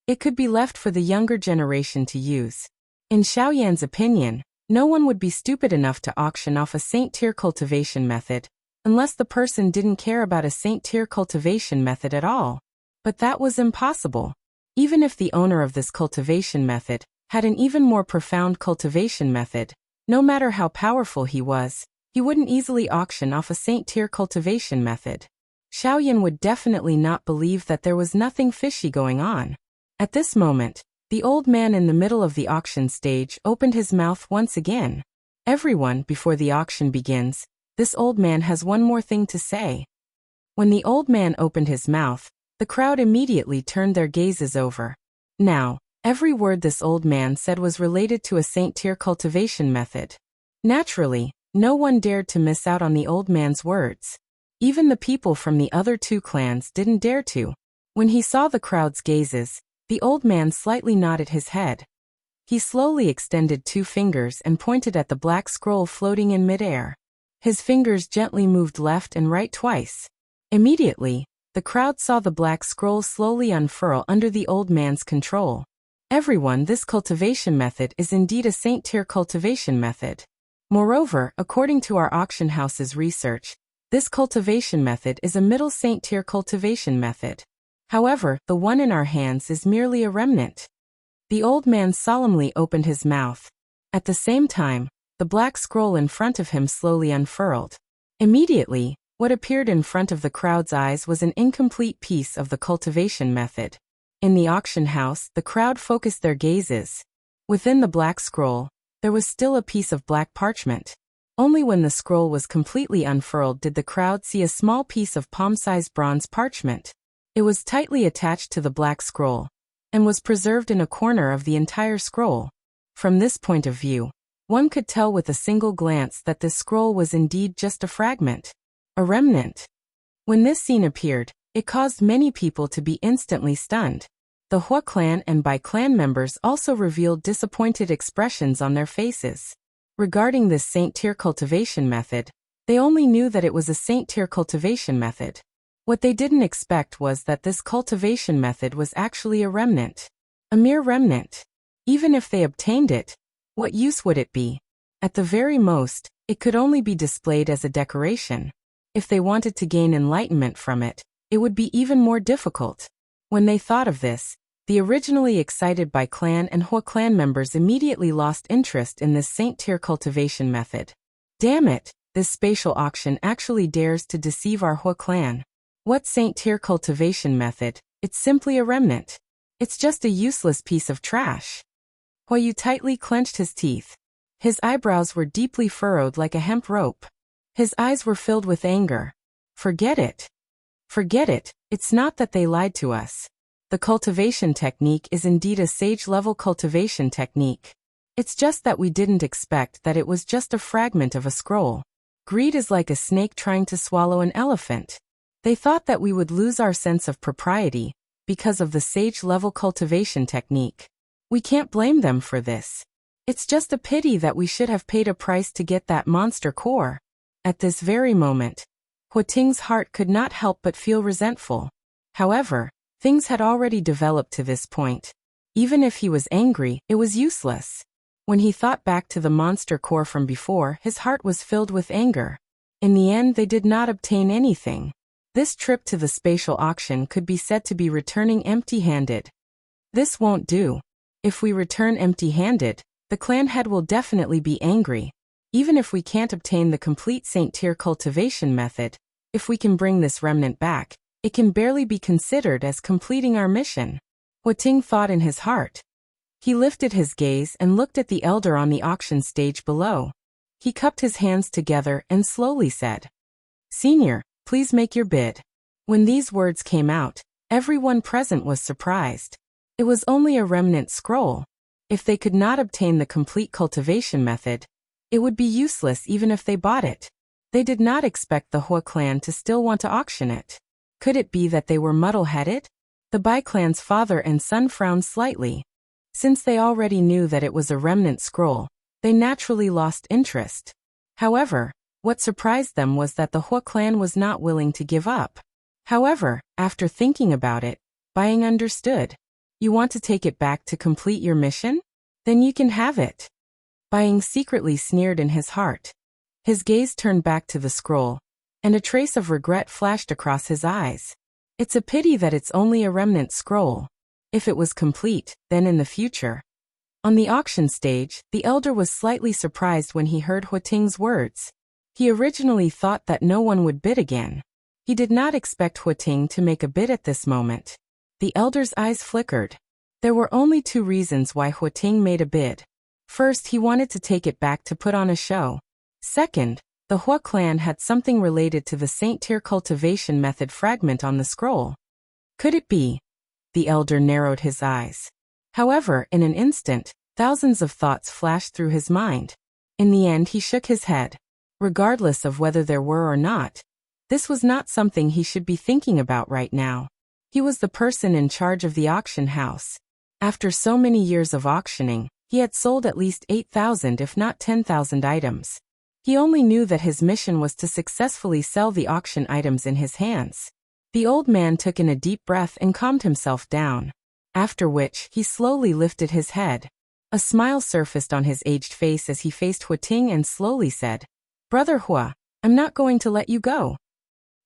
it could be left for the younger generation to use. In Xiaoyan's opinion, no one would be stupid enough to auction off a Saint-tier cultivation method, unless the person didn't care about a Saint-tier cultivation method at all. But that was impossible. Even if the owner of this cultivation method had an even more profound cultivation method, no matter how powerful he was, he wouldn't easily auction off a Saint-tier cultivation method. Xiaoyan would definitely not believe that there was nothing fishy going on. At this moment, the old man in the middle of the auction stage opened his mouth once again. Everyone, before the auction begins, this old man has one more thing to say. When the old man opened his mouth, the crowd immediately turned their gazes over. Now, every word this old man said was related to a Saint-tier cultivation method. Naturally, no one dared to miss out on the old man's words. Even the people from the other two clans didn't dare to. When he saw the crowd's gazes, the old man slightly nodded his head. He slowly extended two fingers and pointed at the black scroll floating in midair. His fingers gently moved left and right twice. Immediately, the crowd saw the black scroll slowly unfurl under the old man's control. Everyone, this cultivation method is indeed a Saint-tier cultivation method. Moreover, according to our auction house's research, this cultivation method is a middle Saint-tier cultivation method. However, the one in our hands is merely a remnant. The old man solemnly opened his mouth. At the same time, the black scroll in front of him slowly unfurled. Immediately, what appeared in front of the crowd's eyes was an incomplete piece of the cultivation method. In the auction house, the crowd focused their gazes. Within the black scroll, there was still a piece of black parchment. Only when the scroll was completely unfurled did the crowd see a small piece of palm-sized bronze parchment. It was tightly attached to the black scroll, and was preserved in a corner of the entire scroll. From this point of view, one could tell with a single glance that this scroll was indeed just a fragment, a remnant. When this scene appeared, it caused many people to be instantly stunned. The Hua clan and Bai clan members also revealed disappointed expressions on their faces. Regarding this Saint-tier cultivation method, they only knew that it was a Saint-tier cultivation method. What they didn't expect was that this cultivation method was actually a remnant. A mere remnant. Even if they obtained it, what use would it be? At the very most, it could only be displayed as a decoration. If they wanted to gain enlightenment from it, it would be even more difficult. When they thought of this, the originally excited Bai clan and Hua clan members immediately lost interest in this Saint-tier cultivation method. Damn it, this spatial auction actually dares to deceive our Hua clan. What Saint-tier cultivation method? It's simply a remnant. It's just a useless piece of trash. Huayu tightly clenched his teeth. His eyebrows were deeply furrowed like a hemp rope. His eyes were filled with anger. Forget it. Forget it, it's not that they lied to us. The cultivation technique is indeed a sage-level cultivation technique. It's just that we didn't expect that it was just a fragment of a scroll. Greed is like a snake trying to swallow an elephant. They thought that we would lose our sense of propriety because of the sage-level cultivation technique. We can't blame them for this. It's just a pity that we should have paid a price to get that monster core. At this very moment, Huating's heart could not help but feel resentful. However, things had already developed to this point. Even if he was angry, it was useless. When he thought back to the monster core from before, his heart was filled with anger. In the end, they did not obtain anything. This trip to the spatial auction could be said to be returning empty-handed. This won't do. If we return empty-handed, the clan head will definitely be angry. Even if we can't obtain the complete Saint-tier cultivation method, if we can bring this remnant back, it can barely be considered as completing our mission. Huating thought in his heart. He lifted his gaze and looked at the elder on the auction stage below. He cupped his hands together and slowly said, "Senior, please make your bid." When these words came out, everyone present was surprised. It was only a remnant scroll. If they could not obtain the complete cultivation method, it would be useless even if they bought it. They did not expect the Hua clan to still want to auction it. Could it be that they were muddle-headed? The Bai clan's father and son frowned slightly. Since they already knew that it was a remnant scroll, they naturally lost interest. However, what surprised them was that the Hua clan was not willing to give up. However, after thinking about it, Baiing understood. You want to take it back to complete your mission? Then you can have it. Baiing secretly sneered in his heart. His gaze turned back to the scroll, and a trace of regret flashed across his eyes. It's a pity that it's only a remnant scroll. If it was complete, then in the future. On the auction stage, the elder was slightly surprised when he heard Huating's words. He originally thought that no one would bid again. He did not expect Huating to make a bid at this moment. The elder's eyes flickered. There were only two reasons why Huating made a bid. First, he wanted to take it back to put on a show. Second, the Hua clan had something related to the Saint Tier cultivation method fragment on the scroll. Could it be? The elder narrowed his eyes. However, in an instant, thousands of thoughts flashed through his mind. In the end, he shook his head. Regardless of whether there were or not, this was not something he should be thinking about right now. He was the person in charge of the auction house. After so many years of auctioning, he had sold at least 8,000 if not 10,000 items. He only knew that his mission was to successfully sell the auction items in his hands. The old man took in a deep breath and calmed himself down. After which, he slowly lifted his head. A smile surfaced on his aged face as he faced Huating and slowly said, "Brother Hua, I'm not going to let you go.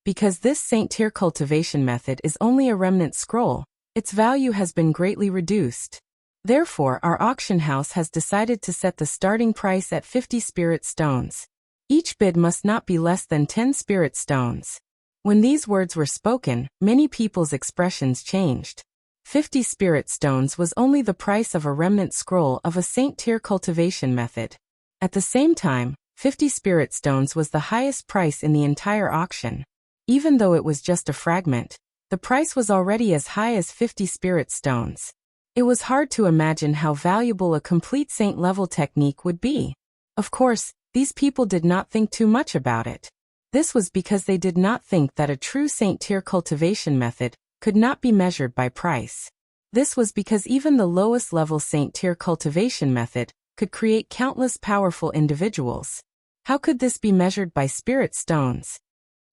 Because this Saint Tier cultivation method is only a remnant scroll, its value has been greatly reduced. Therefore, our auction house has decided to set the starting price at 50 spirit stones. Each bid must not be less than 10 spirit stones." When these words were spoken, many people's expressions changed. 50 spirit stones was only the price of a remnant scroll of a Saint Tier cultivation method. At the same time, 50 spirit stones was the highest price in the entire auction. Even though it was just a fragment, the price was already as high as 50 spirit stones. It was hard to imagine how valuable a complete saint-level technique would be. Of course, these people did not think too much about it. This was because they did not think that a true Saint Tier cultivation method could not be measured by price. This was because even the lowest level Saint Tier cultivation method could create countless powerful individuals. How could this be measured by spirit stones?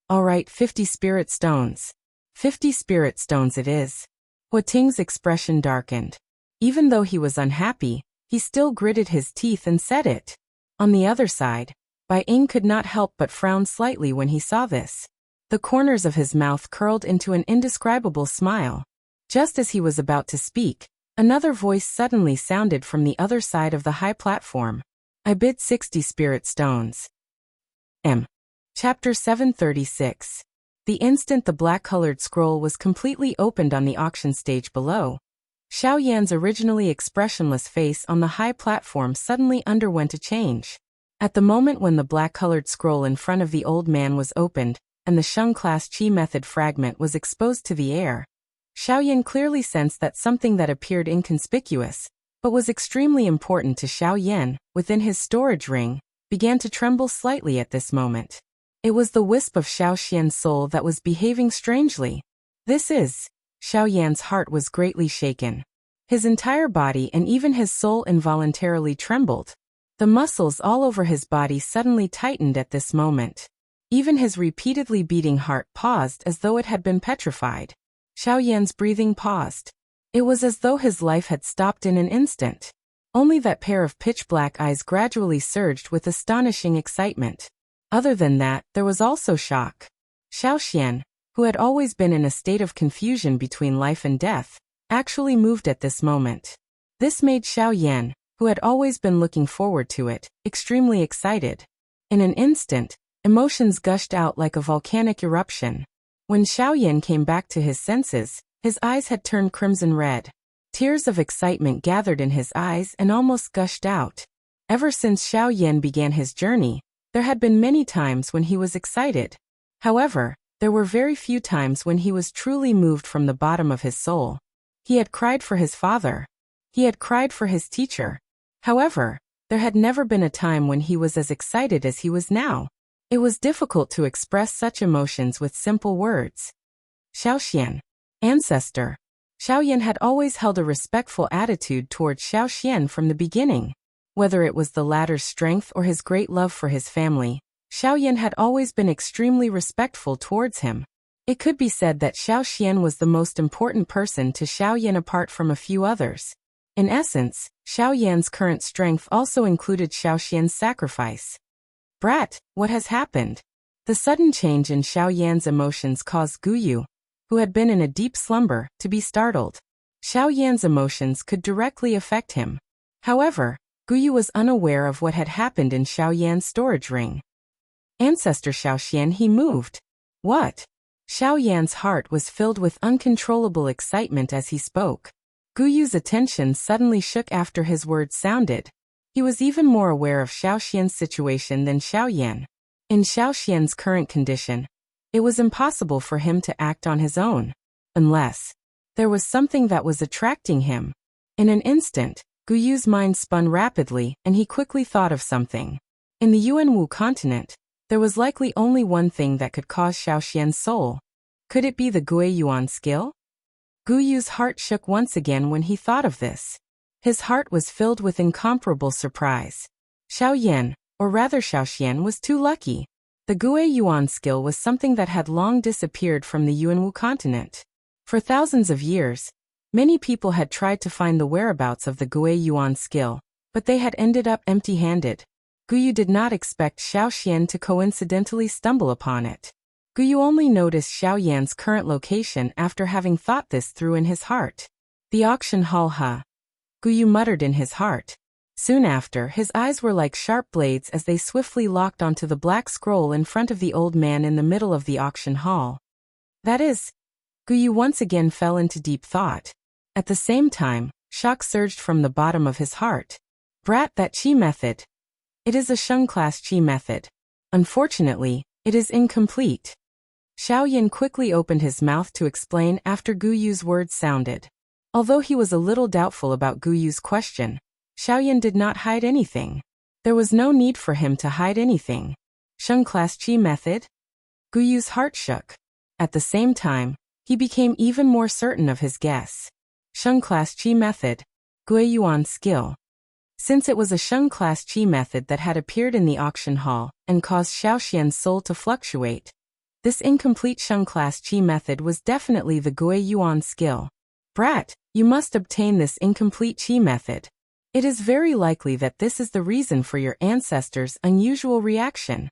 Alright, 50 spirit stones. 50 spirit stones it is. Huating's expression darkened. Even though he was unhappy, he still gritted his teeth and said it. On the other side, Bai Ying could not help but frown slightly when he saw this. The corners of his mouth curled into an indescribable smile. Just as he was about to speak, another voice suddenly sounded from the other side of the high platform. "I bid 60 spirit stones." Chapter 736. The instant the black-colored scroll was completely opened on the auction stage below, Xiao Yan's originally expressionless face on the high platform suddenly underwent a change. At the moment when the black-colored scroll in front of the old man was opened, and the Sheng class Qi method fragment was exposed to the air, Xiao Yan clearly sensed that something that appeared inconspicuous, but was extremely important to Xiao Yan, within his storage ring, began to tremble slightly at this moment. It was the wisp of Xiao Xian's soul that was behaving strangely. Xiao Yan's heart was greatly shaken. His entire body and even his soul involuntarily trembled. The muscles all over his body suddenly tightened at this moment. Even his repeatedly beating heart paused as though it had been petrified. Xiao Yan's breathing paused. It was as though his life had stopped in an instant. Only that pair of pitch-black eyes gradually surged with astonishing excitement. Other than that, there was also shock. Xiao Xian, who had always been in a state of confusion between life and death, actually moved at this moment. This made Xiao Yan, who had always been looking forward to it, extremely excited. In an instant, emotions gushed out like a volcanic eruption. When Xiao Yan came back to his senses, his eyes had turned crimson red. Tears of excitement gathered in his eyes and almost gushed out. Ever since Xiao Yan began his journey, there had been many times when he was excited. However, there were very few times when he was truly moved from the bottom of his soul. He had cried for his father. He had cried for his teacher. However, there had never been a time when he was as excited as he was now. It was difficult to express such emotions with simple words. Xiao Xian. Ancestor. Xiao Yan had always held a respectful attitude towards Xiao Xian from the beginning. Whether it was the latter's strength or his great love for his family, Xiao Yan had always been extremely respectful towards him. It could be said that Xiao Xian was the most important person to Xiao Yan apart from a few others. In essence, Xiao Yan's current strength also included Xiao Xian's sacrifice. "Brat, what has happened?" The sudden change in Xiao Yan's emotions caused Guyu, who had been in a deep slumber, to be startled. Xiao Yan's emotions could directly affect him. However, Guyu was unaware of what had happened in Xiao Yan's storage ring. Ancestor Xiao Xian, he moved. What? Xiao Yan's heart was filled with uncontrollable excitement as he spoke. Guyu's attention suddenly shook after his words sounded. He was even more aware of Xiao Xian's situation than Xiao Yan. In Xiao Xian's current condition, it was impossible for him to act on his own, unless there was something that was attracting him. In an instant, Guyu's mind spun rapidly and he quickly thought of something. In the Yuanwu continent, there was likely only one thing that could cause Xiao Xian's soul. Could it be the Gui Yuan skill? Guyu's heart shook once again when he thought of this. His heart was filled with incomparable surprise. Xiao Yan, or rather Xiao Xian, was too lucky. The Gui Yuan skill was something that had long disappeared from the Yuanwu continent. For thousands of years, many people had tried to find the whereabouts of the Gui Yuan skill, but they had ended up empty-handed. Guyu did not expect Xiao Xian to coincidentally stumble upon it. Guyu only noticed Xiao Yan's current location after having thought this through in his heart. The auction hall, Guyu muttered in his heart. Soon after, his eyes were like sharp blades as they swiftly locked onto the black scroll in front of the old man in the middle of the auction hall. That is, Guyu once again fell into deep thought. At the same time, shock surged from the bottom of his heart. Brat, that chi method. It is a Sheng class chi method. Unfortunately, it is incomplete. Xiao Yan quickly opened his mouth to explain after Guyu's words sounded. Although he was a little doubtful about Guyu's question, Xiao Yan did not hide anything. There was no need for him to hide anything. Sheng class chi method? Guyu's heart shook. At the same time, he became even more certain of his guess. Sheng class chi method. Gui Yuan skill. Since it was a Sheng class chi method that had appeared in the auction hall and caused Xiao Xian's soul to fluctuate, this incomplete Sheng class chi method was definitely the Gui Yuan skill. Brat, you must obtain this incomplete chi method. It is very likely that this is the reason for your ancestors' unusual reaction.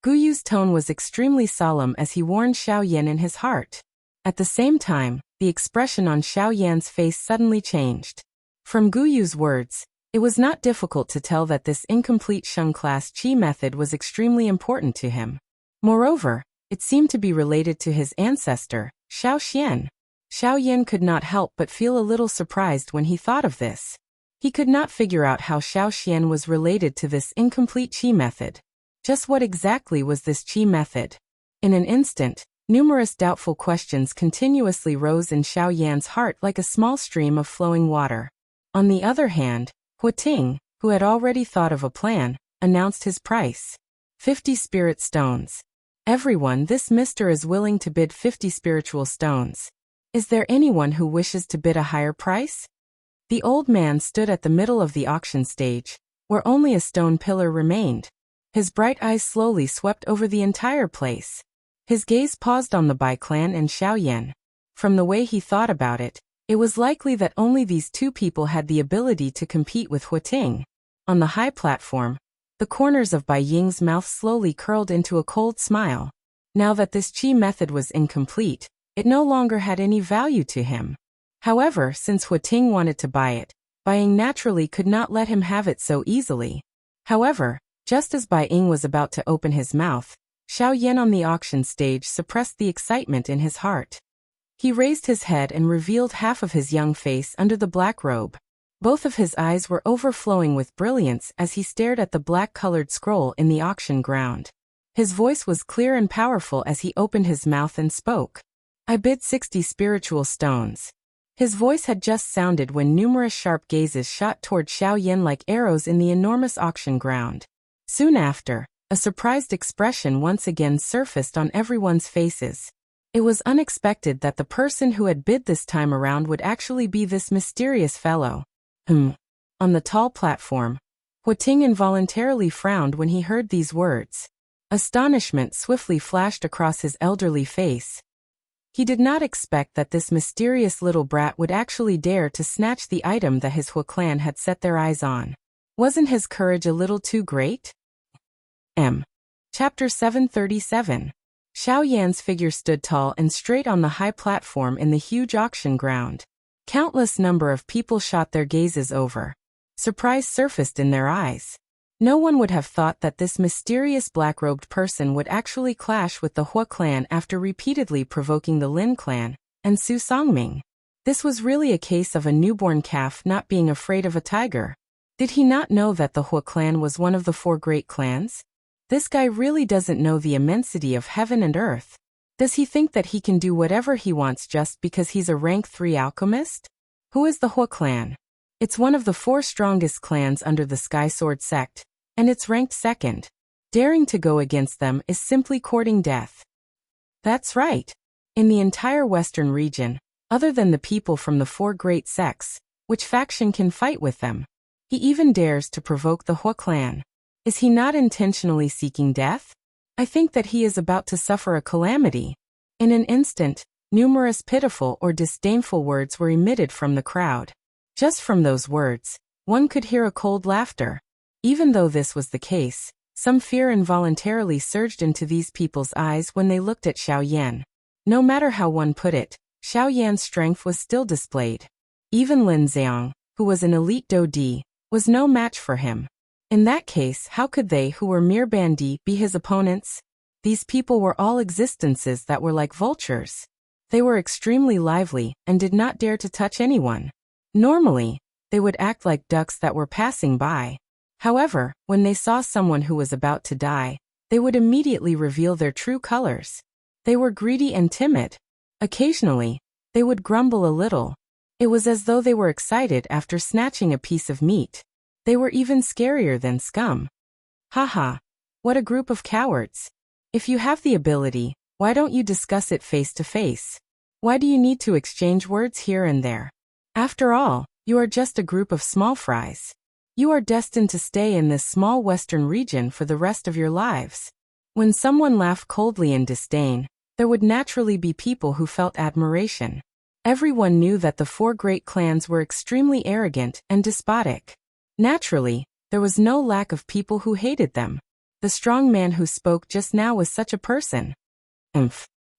Guyu's tone was extremely solemn as he warned Xiao Yan in his heart. At the same time, the expression on Xiao Yan's face suddenly changed. From Guyu's words, it was not difficult to tell that this incomplete Sheng class chi method was extremely important to him. Moreover, it seemed to be related to his ancestor, Xiao Xian. Xiao Yan could not help but feel a little surprised when he thought of this. He could not figure out how Xiao Xian was related to this incomplete chi method. Just what exactly was this chi method? In an instant, numerous doubtful questions continuously rose in Xiao Yan's heart like a small stream of flowing water. On the other hand, Huating, who had already thought of a plan, announced his price. 50 spirit stones. Everyone, this mister is willing to bid 50 spiritual stones. Is there anyone who wishes to bid a higher price? The old man stood at the middle of the auction stage, where only a stone pillar remained. His bright eyes slowly swept over the entire place. His gaze paused on the Bai clan and Xiao Yan. From the way he thought about it, it was likely that only these two people had the ability to compete with Huating. On the high platform, the corners of Bai Ying's mouth slowly curled into a cold smile. Now that this chi method was incomplete, it no longer had any value to him. However, since Huating wanted to buy it, Bai Ying naturally could not let him have it so easily. However, just as Bai Ying was about to open his mouth, Xiao Yan on the auction stage suppressed the excitement in his heart. He raised his head and revealed half of his young face under the black robe. Both of his eyes were overflowing with brilliance as he stared at the black-colored scroll in the auction ground. His voice was clear and powerful as he opened his mouth and spoke. I bid 60 spiritual stones. His voice had just sounded when numerous sharp gazes shot toward Xiao Yan like arrows in the enormous auction ground. Soon after, a surprised expression once again surfaced on everyone's faces. It was unexpected that the person who had bid this time around would actually be this mysterious fellow. On the tall platform, Huating involuntarily frowned when he heard these words. Astonishment swiftly flashed across his elderly face. He did not expect that this mysterious little brat would actually dare to snatch the item that his Hua clan had set their eyes on. Wasn't his courage a little too great? Chapter 737. Xiao Yan's figure stood tall and straight on the high platform in the huge auction ground. Countless number of people shot their gazes over. Surprise surfaced in their eyes. No one would have thought that this mysterious black-robed person would actually clash with the Hua clan after repeatedly provoking the Lin clan and Su Songming. This was really a case of a newborn calf not being afraid of a tiger. Did he not know that the Hua clan was one of the 4 great clans? This guy really doesn't know the immensity of heaven and earth. Does he think that he can do whatever he wants just because he's a rank 3 alchemist? Who is the Hua clan? It's one of the 4 strongest clans under the Sky Sword sect, and it's ranked 2nd. Daring to go against them is simply courting death. That's right. In the entire western region, other than the people from the 4 great sects, which faction can fight with them? He even dares to provoke the Hua clan. Is he not intentionally seeking death? I think that he is about to suffer a calamity. In an instant, numerous pitiful or disdainful words were emitted from the crowd. Just from those words, one could hear a cold laughter. Even though this was the case, some fear involuntarily surged into these people's eyes when they looked at Xiao Yan. No matter how one put it, Xiao Yan's strength was still displayed. Even Lin Xiang, who was an elite Dodi, was no match for him. In that case, how could they who were mere bandits be his opponents? These people were all existences that were like vultures. They were extremely lively and did not dare to touch anyone. Normally, they would act like ducks that were passing by. However, when they saw someone who was about to die, they would immediately reveal their true colors. They were greedy and timid. Occasionally, they would grumble a little. It was as though they were excited after snatching a piece of meat. They were even scarier than scum. Haha, what a group of cowards. If you have the ability, why don't you discuss it face to face? Why do you need to exchange words here and there? After all, you are just a group of small fries. You are destined to stay in this small western region for the rest of your lives. When someone laughed coldly in disdain, there would naturally be people who felt admiration. Everyone knew that the 4 great clans were extremely arrogant and despotic. Naturally, there was no lack of people who hated them. The strong man who spoke just now was such a person.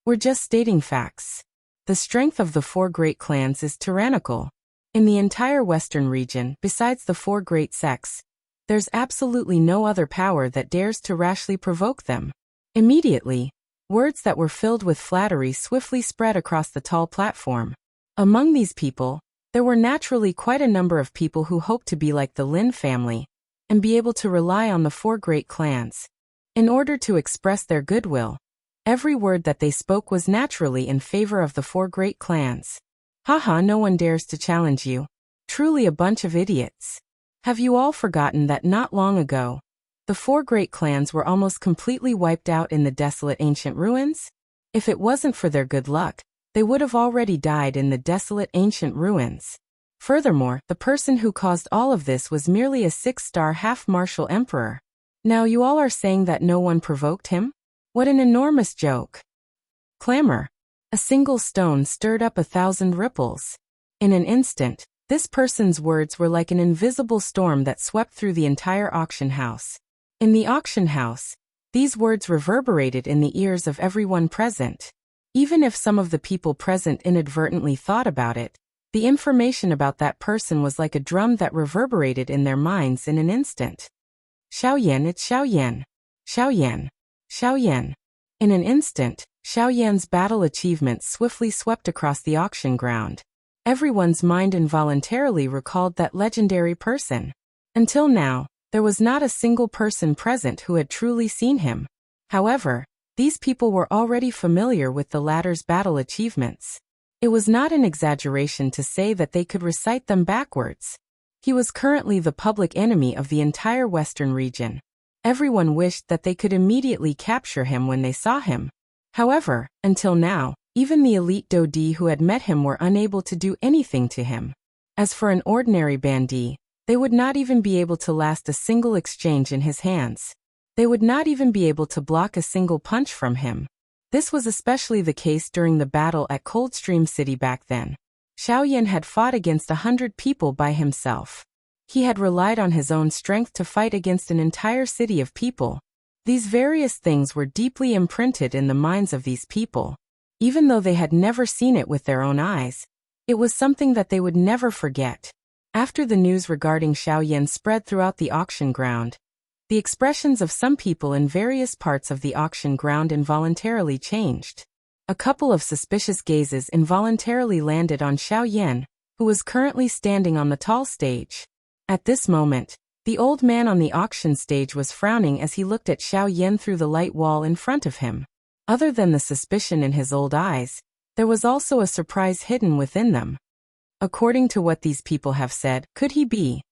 We're just stating facts. The strength of the 4 great clans is tyrannical. In the entire western region, besides the 4 great sects, there's absolutely no other power that dares to rashly provoke them. Immediately, words that were filled with flattery swiftly spread across the tall platform. Among these people, there were naturally quite a number of people who hoped to be like the Lin family and be able to rely on the 4 great clans. In order to express their goodwill, every word that they spoke was naturally in favor of the 4 great clans. Haha, no one dares to challenge you. Truly a bunch of idiots. Have you all forgotten that not long ago, the 4 great clans were almost completely wiped out in the desolate ancient ruins? If it wasn't for their good luck, they would have already died in the desolate ancient ruins. Furthermore, the person who caused all of this was merely a 6-star half-martial emperor. Now you all are saying that no one provoked him? What an enormous joke. Clamor. A single stone stirred up 1,000 ripples. In an instant, this person's words were like an invisible storm that swept through the entire auction house. In the auction house, these words reverberated in the ears of everyone present. Even if some of the people present inadvertently thought about it, the information about that person was like a drum that reverberated in their minds in an instant. Xiao Yan, it's Xiao Yan. Xiao Yan. Xiao Yan. In an instant, Xiao Yan's battle achievements swiftly swept across the auction ground. Everyone's mind involuntarily recalled that legendary person. Until now, there was not a single person present who had truly seen him. However, these people were already familiar with the latter's battle achievements. It was not an exaggeration to say that they could recite them backwards. He was currently the public enemy of the entire western region. Everyone wished that they could immediately capture him when they saw him. However, until now, even the elite Dodi who had met him were unable to do anything to him. As for an ordinary bandit, they would not even be able to last a single exchange in his hands. They would not even be able to block a single punch from him. This was especially the case during the battle at Coldstream City back then. Xiao Yan had fought against 100 people by himself. He had relied on his own strength to fight against an entire city of people. These various things were deeply imprinted in the minds of these people. Even though they had never seen it with their own eyes, It was something that they would never forget. After the news regarding Xiao Yan spread throughout the auction ground, the expressions of some people in various parts of the auction ground involuntarily changed. A couple of suspicious gazes involuntarily landed on Xiao Yan, who was currently standing on the tall stage. At this moment, the old man on the auction stage was frowning as he looked at Xiao Yan through the light wall in front of him. Other than the suspicion in his old eyes, there was also a surprise hidden within them. According to what these people have said, could he be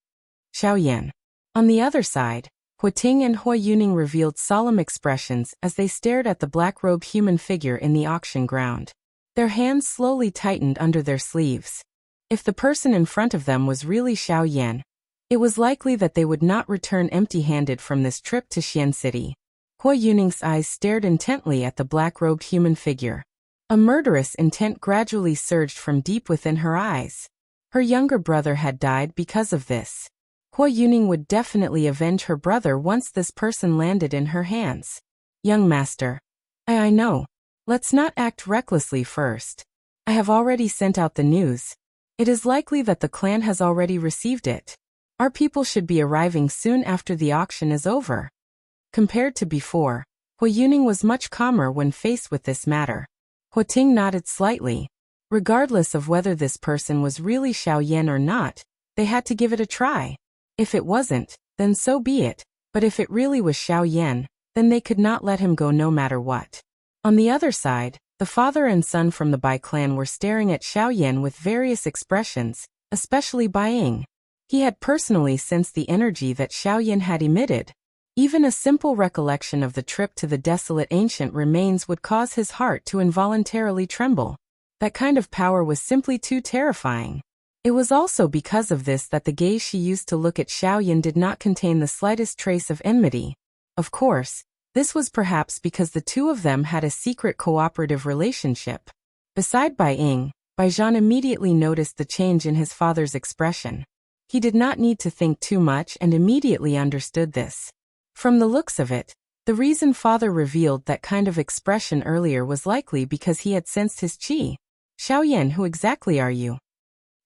Xiao Yan? On the other side, Huating and Hua Yuning revealed solemn expressions as they stared at the black-robed human figure in the auction ground. Their hands slowly tightened under their sleeves. If the person in front of them was really Xiao Yan, it was likely that they would not return empty-handed from this trip to Xian City. Hua Yuning's eyes stared intently at the black-robed human figure. A murderous intent gradually surged from deep within her eyes. Her younger brother had died because of this. Hua Yuning would definitely avenge her brother once this person landed in her hands. Young master. I know. Let's not act recklessly first. I have already sent out the news. It is likely that the clan has already received it. Our people should be arriving soon after the auction is over. Compared to before, Hua Yuning was much calmer when faced with this matter. Huating nodded slightly. Regardless of whether this person was really Xiao Yan or not, they had to give it a try. If it wasn't, then so be it, but if it really was Xiao Yan, then they could not let him go no matter what. On the other side, the father and son from the Bai clan were staring at Xiao Yan with various expressions, especially Bai Ying. He had personally sensed the energy that Xiao Yan had emitted. Even a simple recollection of the trip to the desolate ancient remains would cause his heart to involuntarily tremble. That kind of power was simply too terrifying. It was also because of this that the gaze she used to look at Xiao Yan did not contain the slightest trace of enmity. Of course, this was perhaps because the two of them had a secret cooperative relationship. Beside Bai Ying, Bai Zhan immediately noticed the change in his father's expression. He did not need to think too much and immediately understood this. From the looks of it, the reason father revealed that kind of expression earlier was likely because he had sensed his qi. Xiao Yan, who exactly are you?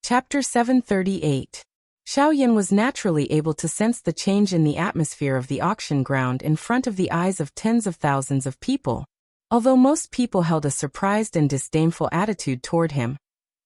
Chapter 738. Xiao Yan was naturally able to sense the change in the atmosphere of the auction ground in front of the eyes of tens of thousands of people. Although most people held a surprised and disdainful attitude toward him,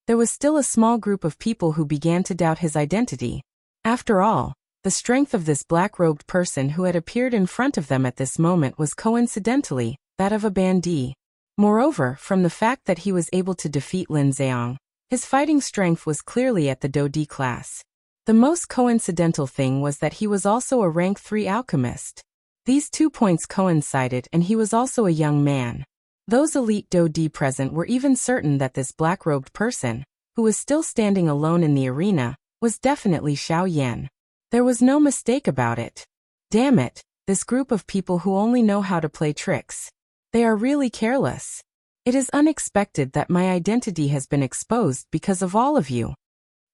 there was still a small group of people who began to doubt his identity. After all, the strength of this black-robed person who had appeared in front of them at this moment was coincidentally that of a bandit. Moreover, from the fact that he was able to defeat Lin Zheong, his fighting strength was clearly at the Dodi class. The most coincidental thing was that he was also a rank 3 alchemist. These 2 points coincided, and he was also a young man. Those elite Dodi present were even certain that this black-robed person, who was still standing alone in the arena, was definitely Xiao Yan. There was no mistake about it. Damn it, this group of people who only know how to play tricks. They are really careless. It is unexpected that my identity has been exposed because of all of you.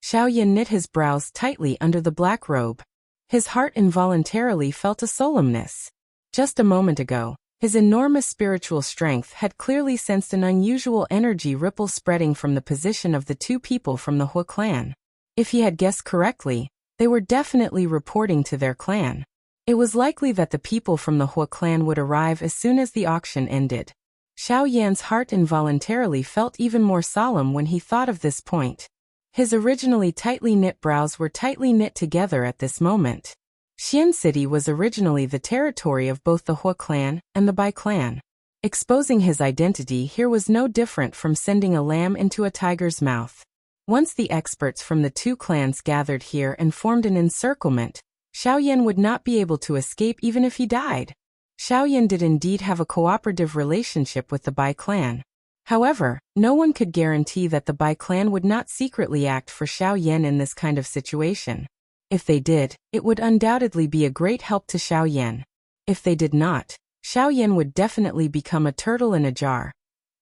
Xiao Yan knit his brows tightly under the black robe. His heart involuntarily felt a solemnness. Just a moment ago, his enormous spiritual strength had clearly sensed an unusual energy ripple spreading from the position of the 2 people from the Hua clan. If he had guessed correctly, they were definitely reporting to their clan. It was likely that the people from the Hua clan would arrive as soon as the auction ended. Xiao Yan's heart involuntarily felt even more solemn when he thought of this point. His originally tightly knit brows were tightly knit together at this moment. Xian City was originally the territory of both the Hua clan and the Bai clan. Exposing his identity here was no different from sending a lamb into a tiger's mouth. Once the experts from the 2 clans gathered here and formed an encirclement, Xiao Yan would not be able to escape even if he died. Xiao Yan did indeed have a cooperative relationship with the Bai clan. However, no one could guarantee that the Bai clan would not secretly act for Xiao Yan in this kind of situation. If they did, it would undoubtedly be a great help to Xiao Yan. If they did not, Xiao Yan would definitely become a turtle in a jar,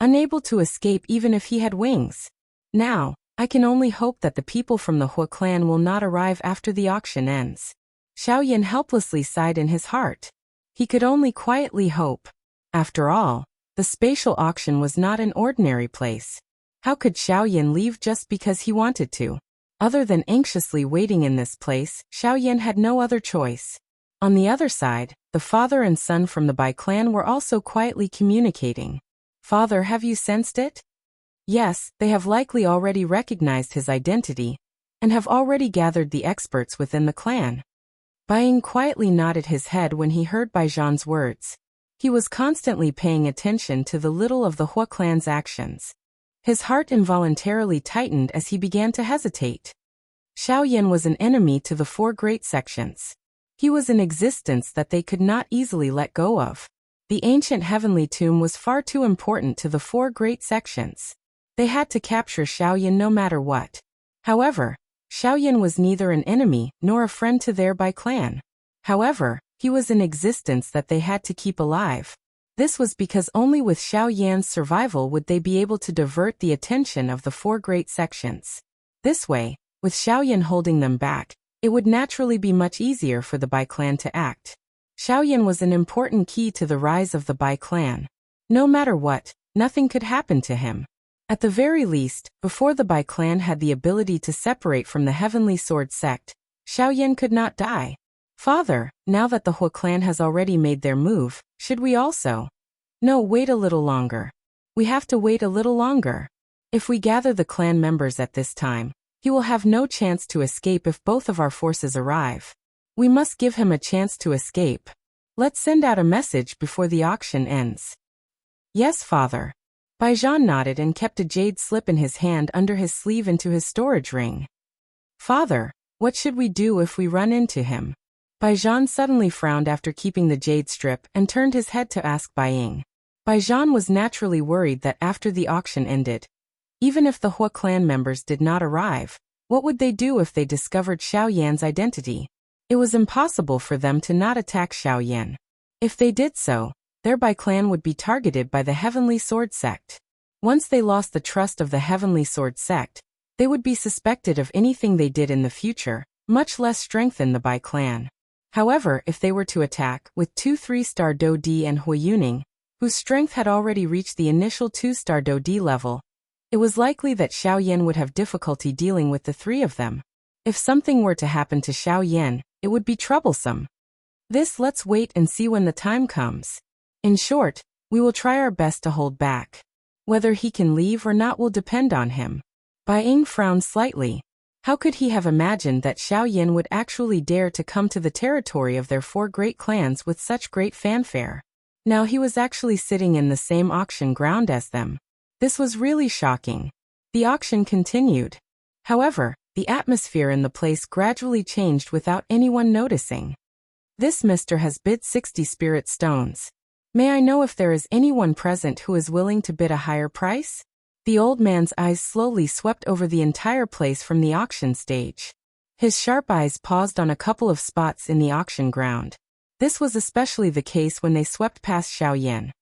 unable to escape even if he had wings. Now, I can only hope that the people from the Hua clan will not arrive after the auction ends. Xiao Yan helplessly sighed in his heart. He could only quietly hope. After all, the spatial auction was not an ordinary place. How could Xiaoyan leave just because he wanted to? Other than anxiously waiting in this place, Xiaoyan had no other choice. On the other side, the father and son from the Bai clan were also quietly communicating. Father, have you sensed it? Yes, they have likely already recognized his identity, and have already gathered the experts within the clan. Baiying quietly nodded his head when he heard Baijian's words. He was constantly paying attention to the little of the Hua clan's actions. His heart involuntarily tightened as he began to hesitate. Xiaoyan was an enemy to the four great sections. He was an existence that they could not easily let go of. The ancient heavenly tomb was far too important to the four great sections. They had to capture Xiaoyan no matter what. However, Xiaoyan was neither an enemy nor a friend to their Bai clan. However, he was an existence that they had to keep alive. This was because only with Xiaoyan's survival would they be able to divert the attention of the four great sections. This way, with Xiaoyan holding them back, it would naturally be much easier for the Bai clan to act. Xiaoyan was an important key to the rise of the Bai clan. No matter what, nothing could happen to him. At the very least, before the Bai clan had the ability to separate from the Heavenly Sword sect, Xiaoyan could not die. Father, now that the Hua clan has already made their move, should we also? No, wait a little longer. We have to wait a little longer. If we gather the clan members at this time, he will have no chance to escape if both of our forces arrive. We must give him a chance to escape. Let's send out a message before the auction ends. Yes, Father. Baijian nodded and kept a jade slip in his hand under his sleeve into his storage ring. Father, what should we do if we run into him? Baijian suddenly frowned after keeping the jade strip and turned his head to ask Baiying. Baijian was naturally worried that after the auction ended, even if the Hua clan members did not arrive, what would they do if they discovered Xiaoyan's identity? It was impossible for them to not attack Xiaoyan. If they did so, their Bai clan would be targeted by the Heavenly Sword sect. Once they lost the trust of the Heavenly Sword sect, they would be suspected of anything they did in the future, much less strengthen the Bai clan. However, if they were to attack with 2 3-star Do D and Hua Yuning, whose strength had already reached the initial 2-star Do D level, it was likely that Xiaoyan would have difficulty dealing with the three of them. If something were to happen to Xiaoyan, it would be troublesome. Let's wait and see when the time comes. In short, we will try our best to hold back. Whether he can leave or not will depend on him. Baiying frowned slightly. How could he have imagined that Xiaoyan would actually dare to come to the territory of their four great clans with such great fanfare? Now he was actually sitting in the same auction ground as them. This was really shocking. The auction continued. However, the atmosphere in the place gradually changed without anyone noticing. This mister has bid 60 spirit stones. May I know if there is anyone present who is willing to bid a higher price? The old man's eyes slowly swept over the entire place from the auction stage. His sharp eyes paused on a couple of spots in the auction ground. This was especially the case when they swept past Xiaoyan.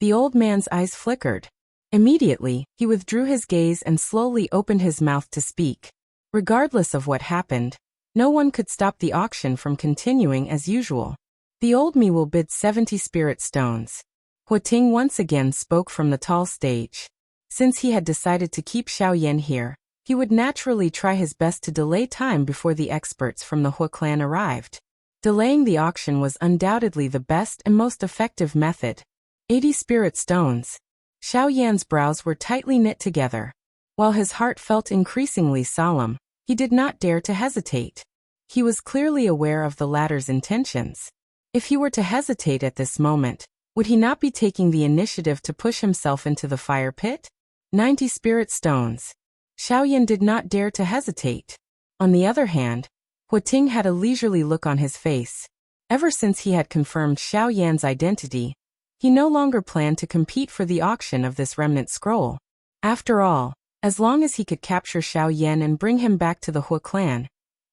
The old man's eyes flickered. Immediately, he withdrew his gaze and slowly opened his mouth to speak. Regardless of what happened, no one could stop the auction from continuing as usual. The old me will bid 70 spirit stones. Hua Ting once again spoke from the tall stage. Since he had decided to keep Xiaoyan here, he would naturally try his best to delay time before the experts from the Hua clan arrived. Delaying the auction was undoubtedly the best and most effective method. 80 spirit stones. Xiaoyan's brows were tightly knit together. While his heart felt increasingly solemn, he did not dare to hesitate. He was clearly aware of the latter's intentions. If he were to hesitate at this moment, would he not be taking the initiative to push himself into the fire pit? 90 spirit stones. Xiaoyan did not dare to hesitate. On the other hand, Hua Ting had a leisurely look on his face. Ever since he had confirmed Xiaoyan's identity, he no longer planned to compete for the auction of this remnant scroll. After all, as long as he could capture Xiaoyan and bring him back to the Hua clan,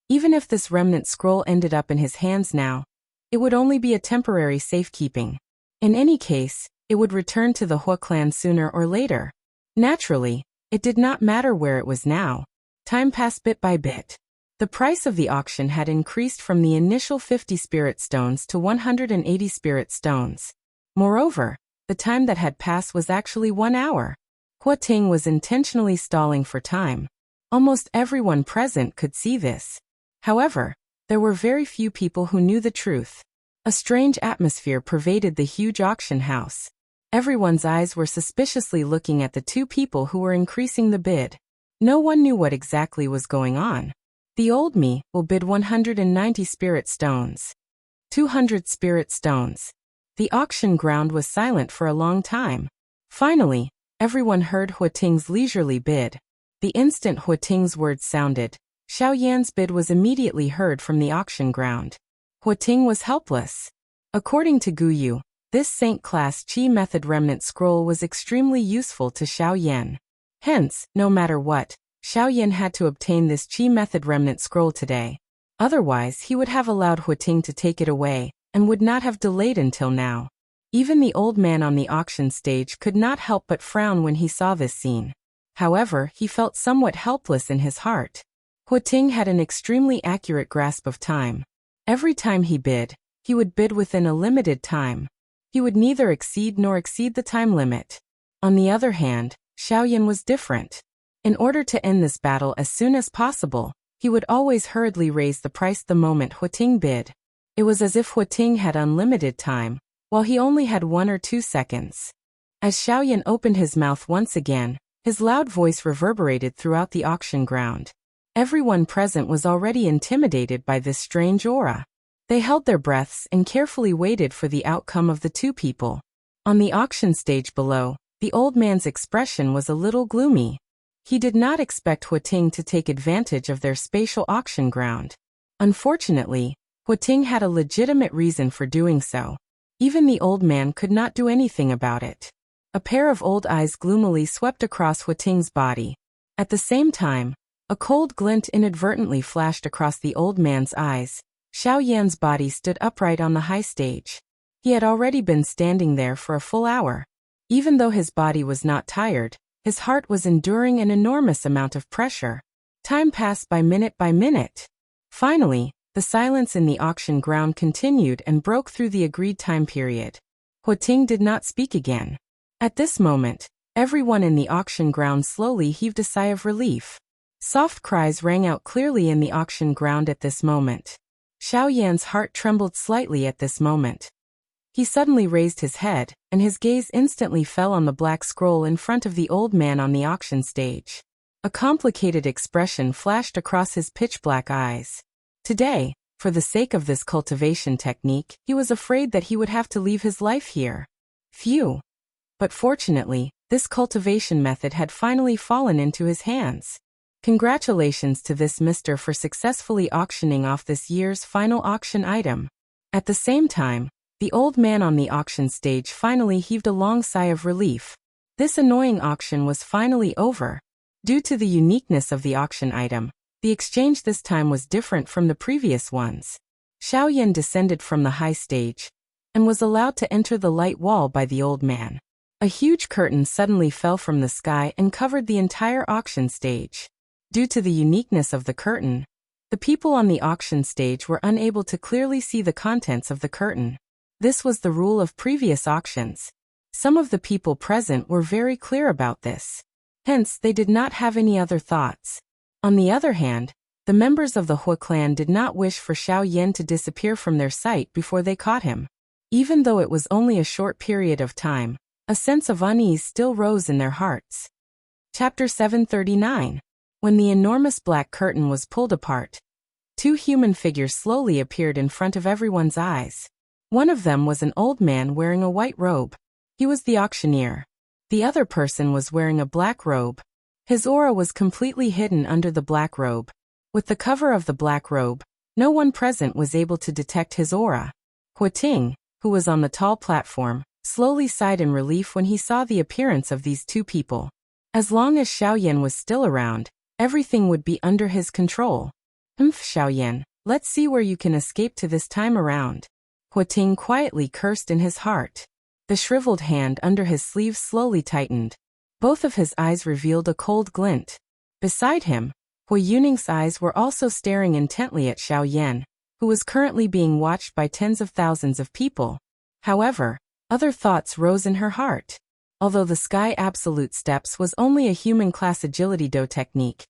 even if this remnant scroll ended up in his hands now, it would only be a temporary safekeeping. In any case, it would return to the Hua clan sooner or later. Naturally, it did not matter where it was now. Time passed bit by bit. The price of the auction had increased from the initial 50 spirit stones to 180 spirit stones. Moreover, the time that had passed was actually 1 hour. Hua Ting was intentionally stalling for time. Almost everyone present could see this. However, there were very few people who knew the truth. A strange atmosphere pervaded the huge auction house. Everyone's eyes were suspiciously looking at the two people who were increasing the bid. No one knew what exactly was going on. The old me will bid 190 spirit stones. 200 spirit stones. The auction ground was silent for a long time. Finally, everyone heard Hua Ting's leisurely bid. The instant Hua Ting's words sounded, Xiao Yan's bid was immediately heard from the auction ground. Hua Ting was helpless. According to Gu Yu, this Saint-class Qi method remnant scroll was extremely useful to Xiao Yan. Hence, no matter what, Xiao Yan had to obtain this Qi method remnant scroll today. Otherwise, he would have allowed Hua Ting to take it away, and would not have delayed until now. Even the old man on the auction stage could not help but frown when he saw this scene. However, he felt somewhat helpless in his heart. Hua Ting had an extremely accurate grasp of time. Every time he bid, he would bid within a limited time. He would neither exceed the time limit. On the other hand, Xiao Yan was different. In order to end this battle as soon as possible, he would always hurriedly raise the price the moment Hua Ting bid. It was as if Hua Ting had unlimited time, while he only had 1 or 2 seconds. As Xiao Yan opened his mouth once again, his loud voice reverberated throughout the auction ground. Everyone present was already intimidated by this strange aura. They held their breaths and carefully waited for the outcome of the two people. On the auction stage below, the old man's expression was a little gloomy. He did not expect Hua Ting to take advantage of their spatial auction ground. Unfortunately, Hua Ting had a legitimate reason for doing so. Even the old man could not do anything about it. A pair of old eyes gloomily swept across Hua Ting's body. At the same time, a cold glint inadvertently flashed across the old man's eyes. Xiao Yan's body stood upright on the high stage. He had already been standing there for a full hour. Even though his body was not tired, his heart was enduring an enormous amount of pressure. Time passed by minute. Finally, the silence in the auction ground continued and broke through the agreed time period. Hua Ting did not speak again. At this moment, everyone in the auction ground slowly heaved a sigh of relief. Soft cries rang out clearly in the auction ground at this moment. Xiao Yan's heart trembled slightly at this moment. He suddenly raised his head, and his gaze instantly fell on the black scroll in front of the old man on the auction stage. A complicated expression flashed across his pitch-black eyes. Today, for the sake of this cultivation technique, he was afraid that he would have to leave his life here. Phew! But fortunately, this cultivation method had finally fallen into his hands. Congratulations to this mister for successfully auctioning off this year's final auction item. At the same time, the old man on the auction stage finally heaved a long sigh of relief. This annoying auction was finally over. Due to the uniqueness of the auction item, the exchange this time was different from the previous ones. Xiao Yan descended from the high stage and was allowed to enter the light wall by the old man. A huge curtain suddenly fell from the sky and covered the entire auction stage. Due to the uniqueness of the curtain, the people on the auction stage were unable to clearly see the contents of the curtain. This was the rule of previous auctions. Some of the people present were very clear about this. Hence, they did not have any other thoughts. On the other hand, the members of the Hua clan did not wish for Xiao Yan to disappear from their sight before they caught him. Even though it was only a short period of time, a sense of unease still rose in their hearts. Chapter 739. When the enormous black curtain was pulled apart, two human figures slowly appeared in front of everyone's eyes. One of them was an old man wearing a white robe. He was the auctioneer. The other person was wearing a black robe. His aura was completely hidden under the black robe. With the cover of the black robe, no one present was able to detect his aura. Hua Ting, who was on the tall platform, slowly sighed in relief when he saw the appearance of these two people. As long as Xiao Yan was still around, everything would be under his control. Xiao Yan, let's see where you can escape to this time around. Hua Ting quietly cursed in his heart. The shriveled hand under his sleeve slowly tightened. Both of his eyes revealed a cold glint. Beside him, Hua Yuning's eyes were also staring intently at Xiao Yan, who was currently being watched by tens of thousands of people. However, other thoughts rose in her heart. Although the Sky Absolute Steps was only a human class agility do technique,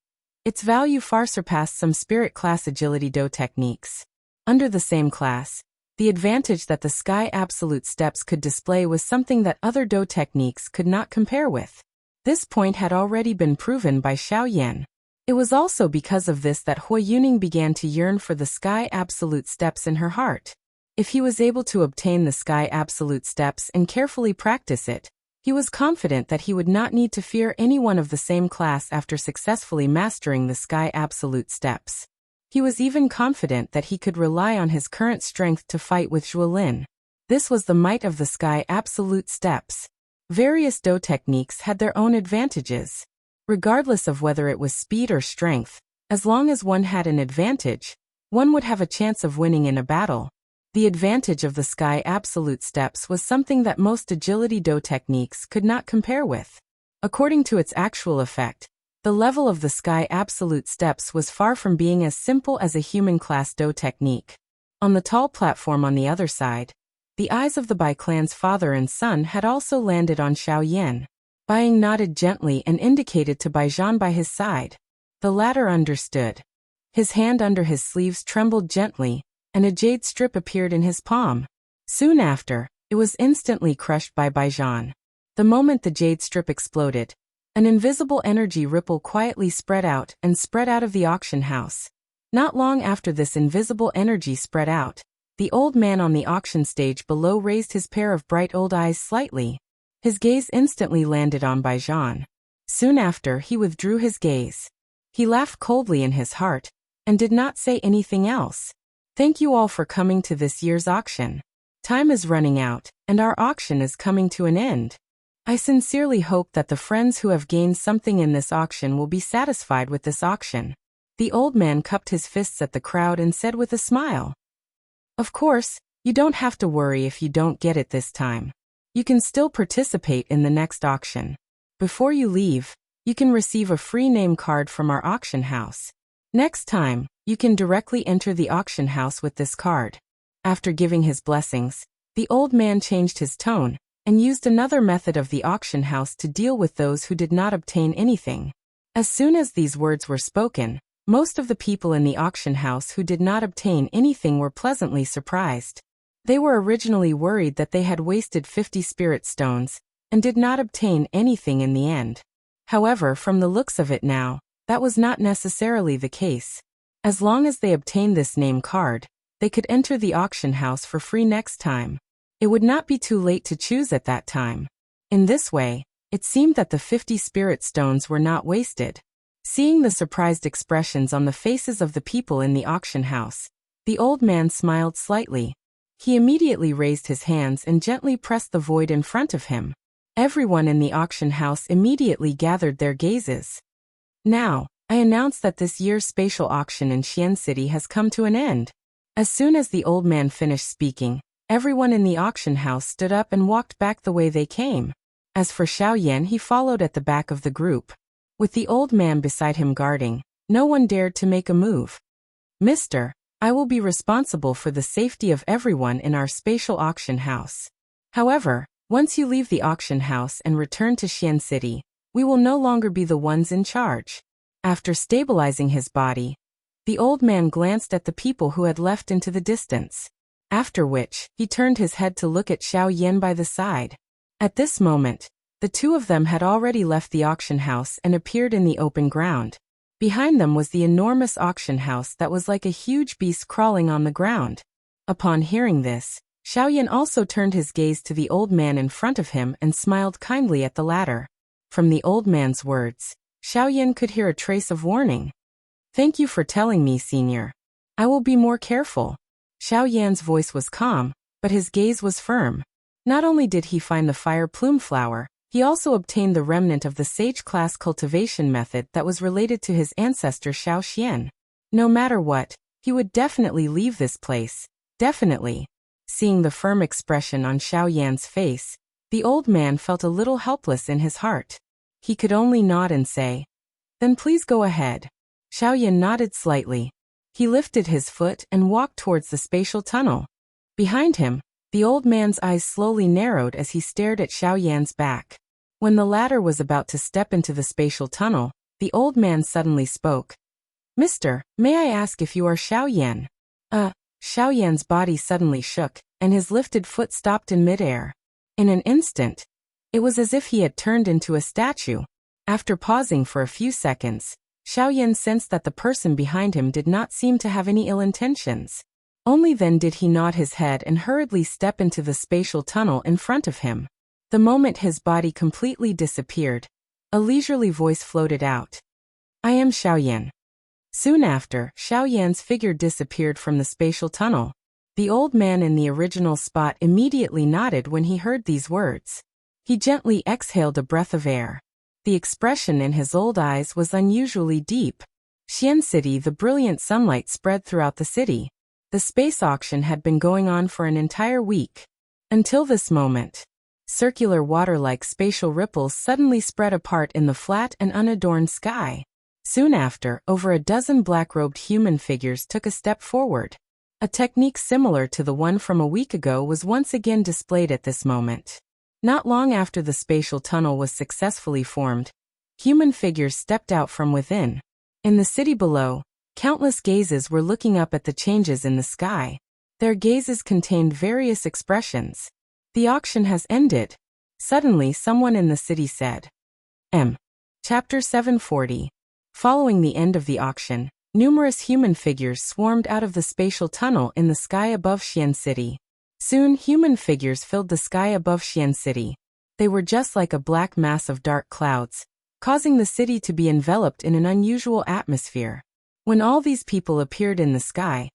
its value far surpassed some spirit class agility do techniques. Under the same class, the advantage that the Sky Absolute Steps could display was something that other do techniques could not compare with. This point had already been proven by Xiao Yan. It was also because of this that Hui Yuning began to yearn for the Sky Absolute Steps in her heart. If he was able to obtain the Sky Absolute Steps and carefully practice it, he was confident that he would not need to fear anyone of the same class after successfully mastering the Sky Absolute Steps. He was even confident that he could rely on his current strength to fight with Zhuolin. This was the might of the Sky Absolute Steps. Various do techniques had their own advantages. Regardless of whether it was speed or strength, as long as one had an advantage, one would have a chance of winning in a battle. The advantage of the Sky Absolute Steps was something that most agility do techniques could not compare with. According to its actual effect, the level of the Sky Absolute Steps was far from being as simple as a human class do technique. On the tall platform on the other side, the eyes of the Bai clan's father and son had also landed on Xiao Yan. Bai Ying nodded gently and indicated to Bai Zhan by his side. The latter understood. His hand under his sleeves trembled gently, and a jade strip appeared in his palm. Soon after, it was instantly crushed by Bai Zhan. The moment the jade strip exploded, an invisible energy ripple quietly spread out of the auction house. Not long after this invisible energy spread out, the old man on the auction stage below raised his pair of bright old eyes slightly. His gaze instantly landed on Bai Zhan. Soon after, he withdrew his gaze. He laughed coldly in his heart, and did not say anything else. Thank you all for coming to this year's auction. Time is running out, and our auction is coming to an end. I sincerely hope that the friends who have gained something in this auction will be satisfied with this auction. The old man cupped his fists at the crowd and said with a smile. Of course, you don't have to worry if you don't get it this time. You can still participate in the next auction. Before you leave, you can receive a free name card from our auction house. Next time, you can directly enter the auction house with this card. After giving his blessings, the old man changed his tone and used another method of the auction house to deal with those who did not obtain anything. As soon as these words were spoken, most of the people in the auction house who did not obtain anything were pleasantly surprised. They were originally worried that they had wasted 50 spirit stones and did not obtain anything in the end. However, from the looks of it now, that was not necessarily the case. As long as they obtained this name card, they could enter the auction house for free next time. It would not be too late to choose at that time. In this way, it seemed that the 50 spirit stones were not wasted. Seeing the surprised expressions on the faces of the people in the auction house, the old man smiled slightly. He immediately raised his hands and gently pressed the void in front of him. Everyone in the auction house immediately gathered their gazes. Now, I announce that this year's spatial auction in Xian City has come to an end. As soon as the old man finished speaking, everyone in the auction house stood up and walked back the way they came. As for Xiao Yan, he followed at the back of the group. With the old man beside him guarding, no one dared to make a move. Mister, I will be responsible for the safety of everyone in our spatial auction house. However, once you leave the auction house and return to Xian City, we will no longer be the ones in charge. After stabilizing his body, the old man glanced at the people who had left into the distance. After which, he turned his head to look at Xiao Yan by the side. At this moment, the two of them had already left the auction house and appeared in the open ground. Behind them was the enormous auction house that was like a huge beast crawling on the ground. Upon hearing this, Xiao Yan also turned his gaze to the old man in front of him and smiled kindly at the latter. From the old man's words, Xiao Yan could hear a trace of warning. Thank you for telling me, senior. I will be more careful. Xiao Yan's voice was calm, but his gaze was firm. Not only did he find the fire plume flower, he also obtained the remnant of the sage class cultivation method that was related to his ancestor Xiao Xian. No matter what, he would definitely leave this place. Definitely. Seeing the firm expression on Xiao Yan's face, the old man felt a little helpless in his heart. He could only nod and say, "Then please go ahead." Xiao Yan nodded slightly. He lifted his foot and walked towards the spatial tunnel. Behind him, the old man's eyes slowly narrowed as he stared at Xiao Yan's back. When the latter was about to step into the spatial tunnel, the old man suddenly spoke. Mister, may I ask if you are Xiaoyan? Xiaoyan's body suddenly shook, and his lifted foot stopped in midair. In an instant, it was as if he had turned into a statue. After pausing for a few seconds, Xiaoyan sensed that the person behind him did not seem to have any ill intentions. Only then did he nod his head and hurriedly step into the spatial tunnel in front of him. The moment his body completely disappeared, a leisurely voice floated out. I am Xiaoyan. Soon after, Xiaoyan's figure disappeared from the spatial tunnel. The old man in the original spot immediately nodded when he heard these words. He gently exhaled a breath of air. The expression in his old eyes was unusually deep. Xian City. The brilliant sunlight spread throughout the city. The space auction had been going on for an entire week. Until this moment. Circular water-like spatial ripples suddenly spread apart in the flat and unadorned sky. Soon after, over a dozen black-robed human figures took a step forward. A technique similar to the one from a week ago was once again displayed at this moment. Not long after the spatial tunnel was successfully formed, human figures stepped out from within. In the city below, countless gazes were looking up at the changes in the sky. Their gazes contained various expressions. The auction has ended. Suddenly someone in the city said. Chapter 740. Following the end of the auction, numerous human figures swarmed out of the spatial tunnel in the sky above Xian City. Soon human figures filled the sky above Xian City. They were just like a black mass of dark clouds, causing the city to be enveloped in an unusual atmosphere. When all these people appeared in the sky,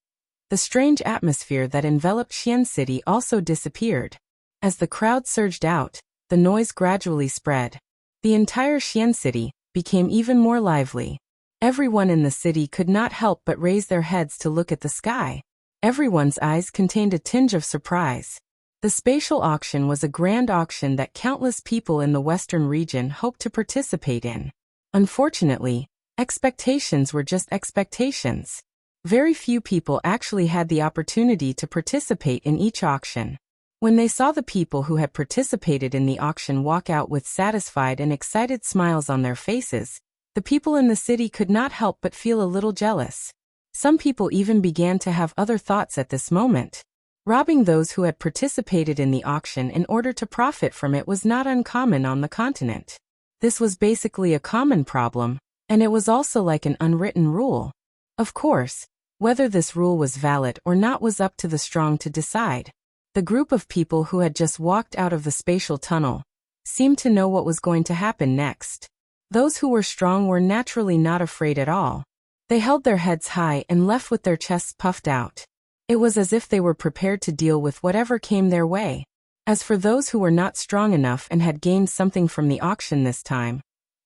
the strange atmosphere that enveloped Xian City also disappeared. As the crowd surged out, the noise gradually spread. The entire Xian City became even more lively. Everyone in the city could not help but raise their heads to look at the sky. Everyone's eyes contained a tinge of surprise. The spatial auction was a grand auction that countless people in the western region hoped to participate in. Unfortunately, expectations were just expectations. Very few people actually had the opportunity to participate in each auction. When they saw the people who had participated in the auction walk out with satisfied and excited smiles on their faces, the people in the city could not help but feel a little jealous. Some people even began to have other thoughts at this moment. Robbing those who had participated in the auction in order to profit from it was not uncommon on the continent. This was basically a common problem, and it was also like an unwritten rule. Of course, whether this rule was valid or not was up to the strong to decide. The group of people who had just walked out of the spatial tunnel seemed to know what was going to happen next. Those who were strong were naturally not afraid at all. They held their heads high and left with their chests puffed out. It was as if they were prepared to deal with whatever came their way. As for those who were not strong enough and had gained something from the auction this time,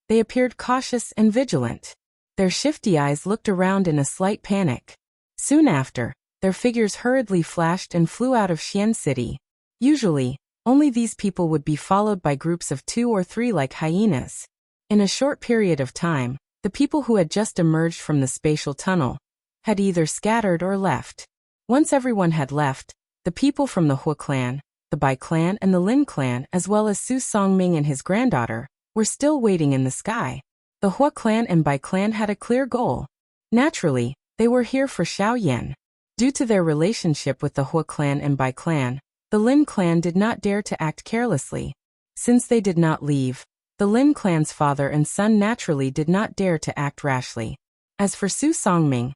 they appeared cautious and vigilant. Their shifty eyes looked around in a slight panic. Soon after, their figures hurriedly flashed and flew out of Xian City. Usually, only these people would be followed by groups of 2 or 3 like hyenas. In a short period of time, the people who had just emerged from the spatial tunnel had either scattered or left. Once everyone had left, the people from the Hua clan, the Bai clan and the Lin clan as well as Su Songming and his granddaughter, were still waiting in the sky. The Hua clan and Bai clan had a clear goal. Naturally, they were here for Xiaoyan. Due to their relationship with the Hua clan and Bai clan, the Lin clan did not dare to act carelessly. Since they did not leave, the Lin clan's father and son naturally did not dare to act rashly. As for Su Songming,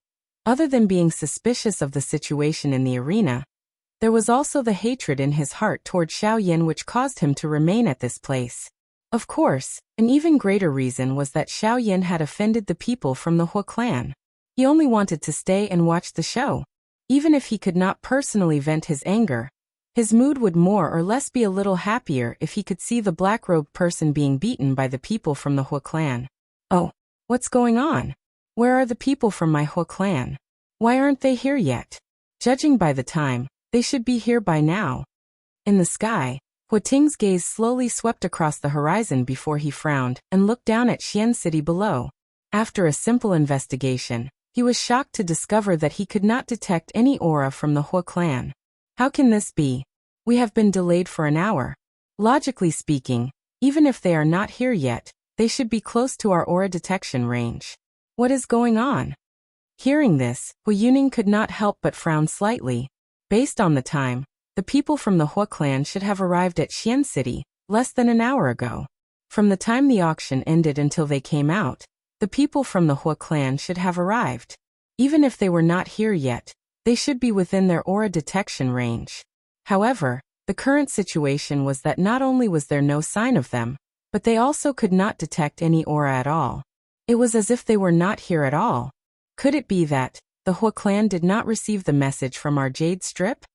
other than being suspicious of the situation in the arena, there was also the hatred in his heart toward Xiaoyan which caused him to remain at this place. Of course, an even greater reason was that Xiaoyan had offended the people from the Hua clan. He only wanted to stay and watch the show. Even if he could not personally vent his anger, his mood would more or less be a little happier if he could see the black-robed person being beaten by the people from the Hua clan. Oh, what's going on? Where are the people from my Hua clan? Why aren't they here yet? Judging by the time, they should be here by now. In the sky, Hua Ting's gaze slowly swept across the horizon before he frowned and looked down at Xian City below. After a simple investigation, he was shocked to discover that he could not detect any aura from the Hua clan. How can this be? We have been delayed for an hour. Logically speaking, Even if they are not here yet, they should be close to our aura detection range. What is going on? Hearing this, Hu Yuning could not help but frown slightly. Based on the time, the people from the Hua clan should have arrived at Xian City less than an hour ago. From the time the auction ended until they came out, the people from the Hua clan should have arrived. Even if they were not here yet, they should be within their aura detection range. However, the current situation was that not only was there no sign of them, but they also could not detect any aura at all. It was as if they were not here at all. Could it be that the Hua clan did not receive the message from our jade strip?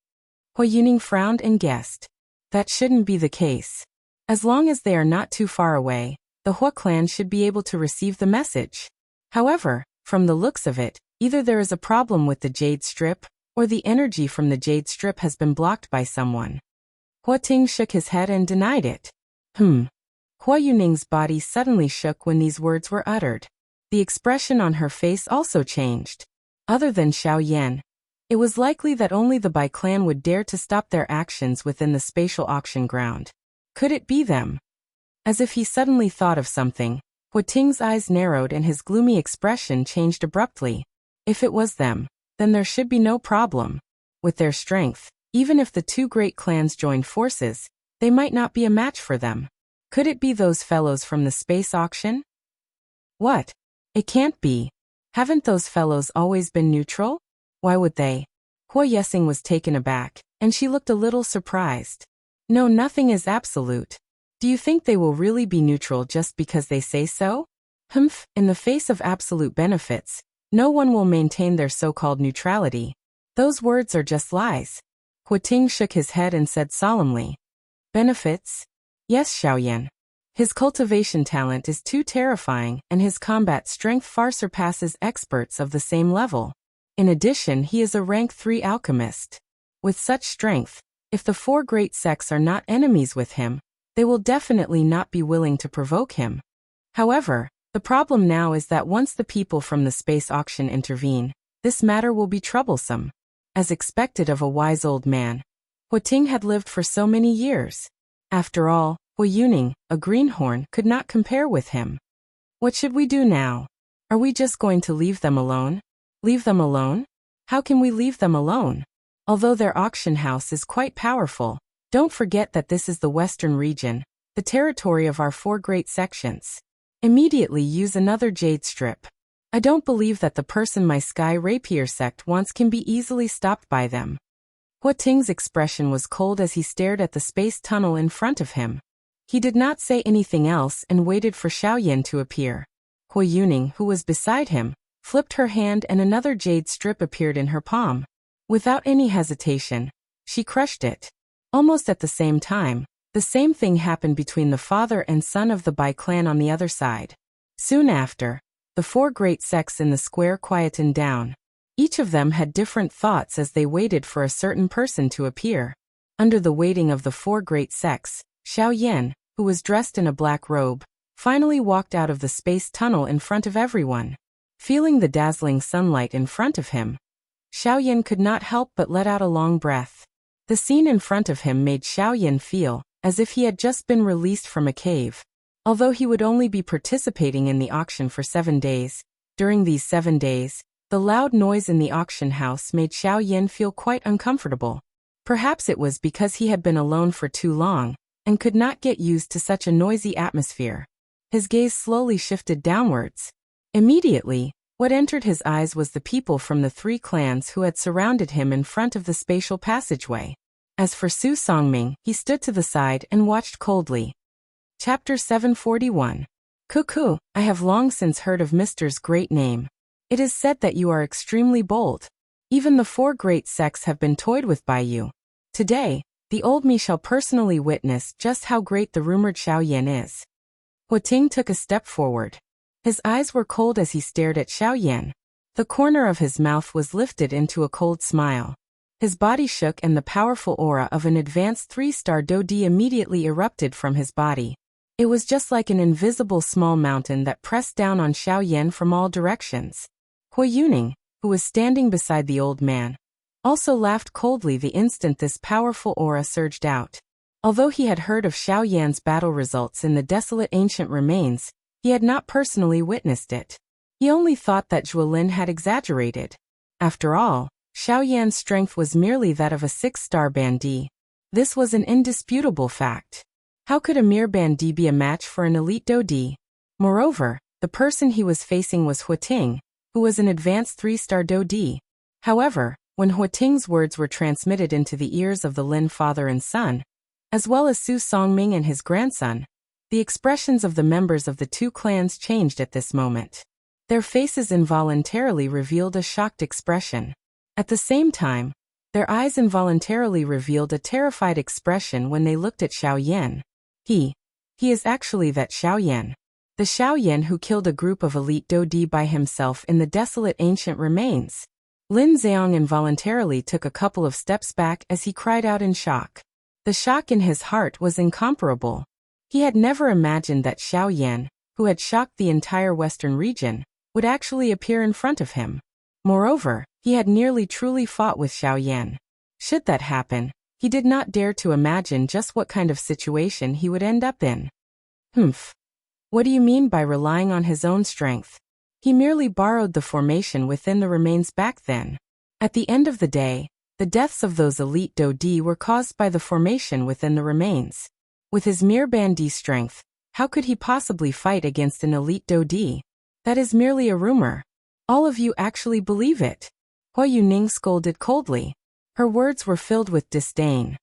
Hu Yuning frowned and guessed. That shouldn't be the case. As long as they are not too far away, the Hua clan should be able to receive the message. However, from the looks of it, either there is a problem with the jade strip, or the energy from the jade strip has been blocked by someone. Hua Ting shook his head and denied it. Hua Yuning's body suddenly shook when these words were uttered. The expression on her face also changed. Other than Xiao Yan, it was likely that only the Bai clan would dare to stop their actions within the spatial auction ground. Could it be them? As if he suddenly thought of something, Hua Ting's eyes narrowed and his gloomy expression changed abruptly. If it was them, then there should be no problem. With their strength, even if the two great clans joined forces, they might not be a match for them. Could it be those fellows from the space auction? What? It can't be. Haven't those fellows always been neutral? Why would they? Hua Yesing was taken aback, and she looked a little surprised. No, nothing is absolute. Do you think they will really be neutral just because they say so? In the face of absolute benefits, no one will maintain their so-called neutrality. Those words are just lies. Hua Ting shook his head and said solemnly. Benefits? Yes, Xiaoyan. His cultivation talent is too terrifying and his combat strength far surpasses experts of the same level. In addition, he is a rank 3 alchemist. With such strength, if the 4 great sects are not enemies with him, they will definitely not be willing to provoke him. However, the problem now is that once the people from the space auction intervene, this matter will be troublesome. As expected of a wise old man, Hua Ting had lived for so many years. After all, Hu Yuning, a greenhorn, could not compare with him. What should we do now? Are we just going to leave them alone? Leave them alone? How can we leave them alone? Although their auction house is quite powerful, don't forget that this is the western region, the territory of our 4 great sections. Immediately use another jade strip. I don't believe that the person my sky rapier sect wants can be easily stopped by them. Hua Ting's expression was cold as he stared at the space tunnel in front of him. He did not say anything else and waited for Xiaoyan to appear. Hu Yuning, who was beside him, flipped her hand and another jade strip appeared in her palm. Without any hesitation, she crushed it. Almost at the same time, the same thing happened between the father and son of the Bai clan on the other side. Soon after, the 4 great sects in the square quietened down. Each of them had different thoughts as they waited for a certain person to appear. Under the waiting of the 4 great sects, Xiao Yan, who was dressed in a black robe, finally walked out of the space tunnel in front of everyone. Feeling the dazzling sunlight in front of him, Xiao Yan could not help but let out a long breath. The scene in front of him made Xiao Yan feel as if he had just been released from a cave. Although he would only be participating in the auction for 7 days, during these 7 days, the loud noise in the auction house made Xiao Yan feel quite uncomfortable. Perhaps it was because he had been alone for too long and could not get used to such a noisy atmosphere. His gaze slowly shifted downwards. Immediately, what entered his eyes was the people from the 3 clans who had surrounded him in front of the spatial passageway. As for Su Songming, he stood to the side and watched coldly. Chapter 741. Cuckoo, I have long since heard of Mr.'s great name. It is said that you are extremely bold. Even the 4 great sects have been toyed with by you. Today, the old me shall personally witness just how great the rumored Xiao Yan is. Hua Ting took a step forward. His eyes were cold as he stared at Xiao Yan. The corner of his mouth was lifted into a cold smile. His body shook and the powerful aura of an advanced 3-star Dodi immediately erupted from his body. It was just like an invisible small mountain that pressed down on Xiao Yan from all directions. Hu Yuning, who was standing beside the old man, also laughed coldly the instant this powerful aura surged out. Although he had heard of Xiao Yan's battle results in the desolate ancient remains, he had not personally witnessed it. He only thought that Zhuolin had exaggerated. After all, Xiao Yan's strength was merely that of a 6-star bandit. This was an indisputable fact. How could a mere bandit be a match for an elite dodi? Moreover, the person he was facing was Huating, who was an advanced 3-star dodi. However, when Huating's words were transmitted into the ears of the Lin father and son, as well as Su Songming and his grandson, the expressions of the members of the two clans changed at this moment. Their faces involuntarily revealed a shocked expression. At the same time, their eyes involuntarily revealed a terrified expression when they looked at Xiao Yan. He is actually that Xiao Yan. The Xiao Yan who killed a group of elite dodi by himself in the desolate ancient remains. Lin Zhang involuntarily took a couple of steps back as he cried out in shock. The shock in his heart was incomparable. He had never imagined that Xiao Yan, who had shocked the entire western region, would actually appear in front of him. Moreover, he had nearly truly fought with Xiao Yan. Should that happen, he did not dare to imagine just what kind of situation he would end up in. What do you mean by relying on his own strength? He merely borrowed the formation within the remains back then. At the end of the day, the deaths of those elite dodi were caused by the formation within the remains. With his mere bandit strength, how could he possibly fight against an elite dodi? That is merely a rumor. All of you actually believe it. Hua Yuning scolded coldly. Her words were filled with disdain.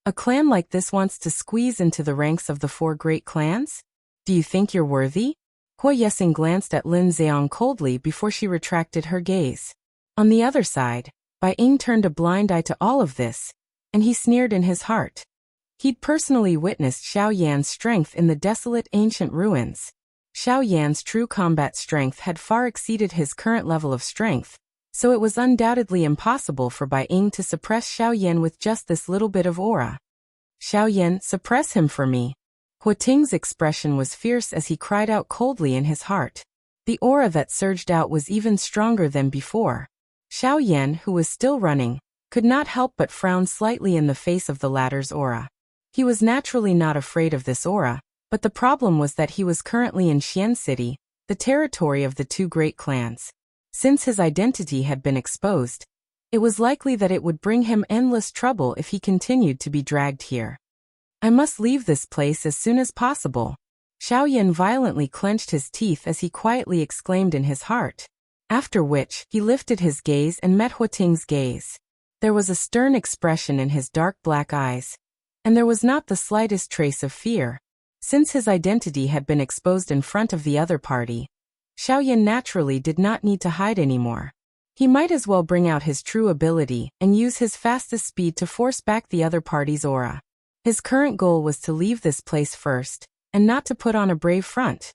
A clan like this wants to squeeze into the ranks of the 4 great clans? Do you think you're worthy? Hua Yesing glanced at Lin Zhang coldly before she retracted her gaze. On the other side, Bai Ying turned a blind eye to all of this, and he sneered in his heart. He'd personally witnessed Xiao Yan's strength in the desolate ancient ruins. Xiao Yan's true combat strength had far exceeded his current level of strength, so it was undoubtedly impossible for Bai Ying to suppress Xiao Yan with just this little bit of aura. Xiao Yan, suppress him for me. Huating's expression was fierce as he cried out coldly in his heart. The aura that surged out was even stronger than before. Xiao Yan, who was still running, could not help but frown slightly in the face of the latter's aura. He was naturally not afraid of this aura, but the problem was that he was currently in Xian City, the territory of the 2 great clans. Since his identity had been exposed, it was likely that it would bring him endless trouble if he continued to be dragged here. I must leave this place as soon as possible. Xiao Yan violently clenched his teeth as he quietly exclaimed in his heart. After which, he lifted his gaze and met Huating's gaze. There was a stern expression in his dark black eyes, and there was not the slightest trace of fear. Since his identity had been exposed in front of the other party, Xiao Yan naturally did not need to hide anymore. He might as well bring out his true ability and use his fastest speed to force back the other party's aura. His current goal was to leave this place first, and not to put on a brave front.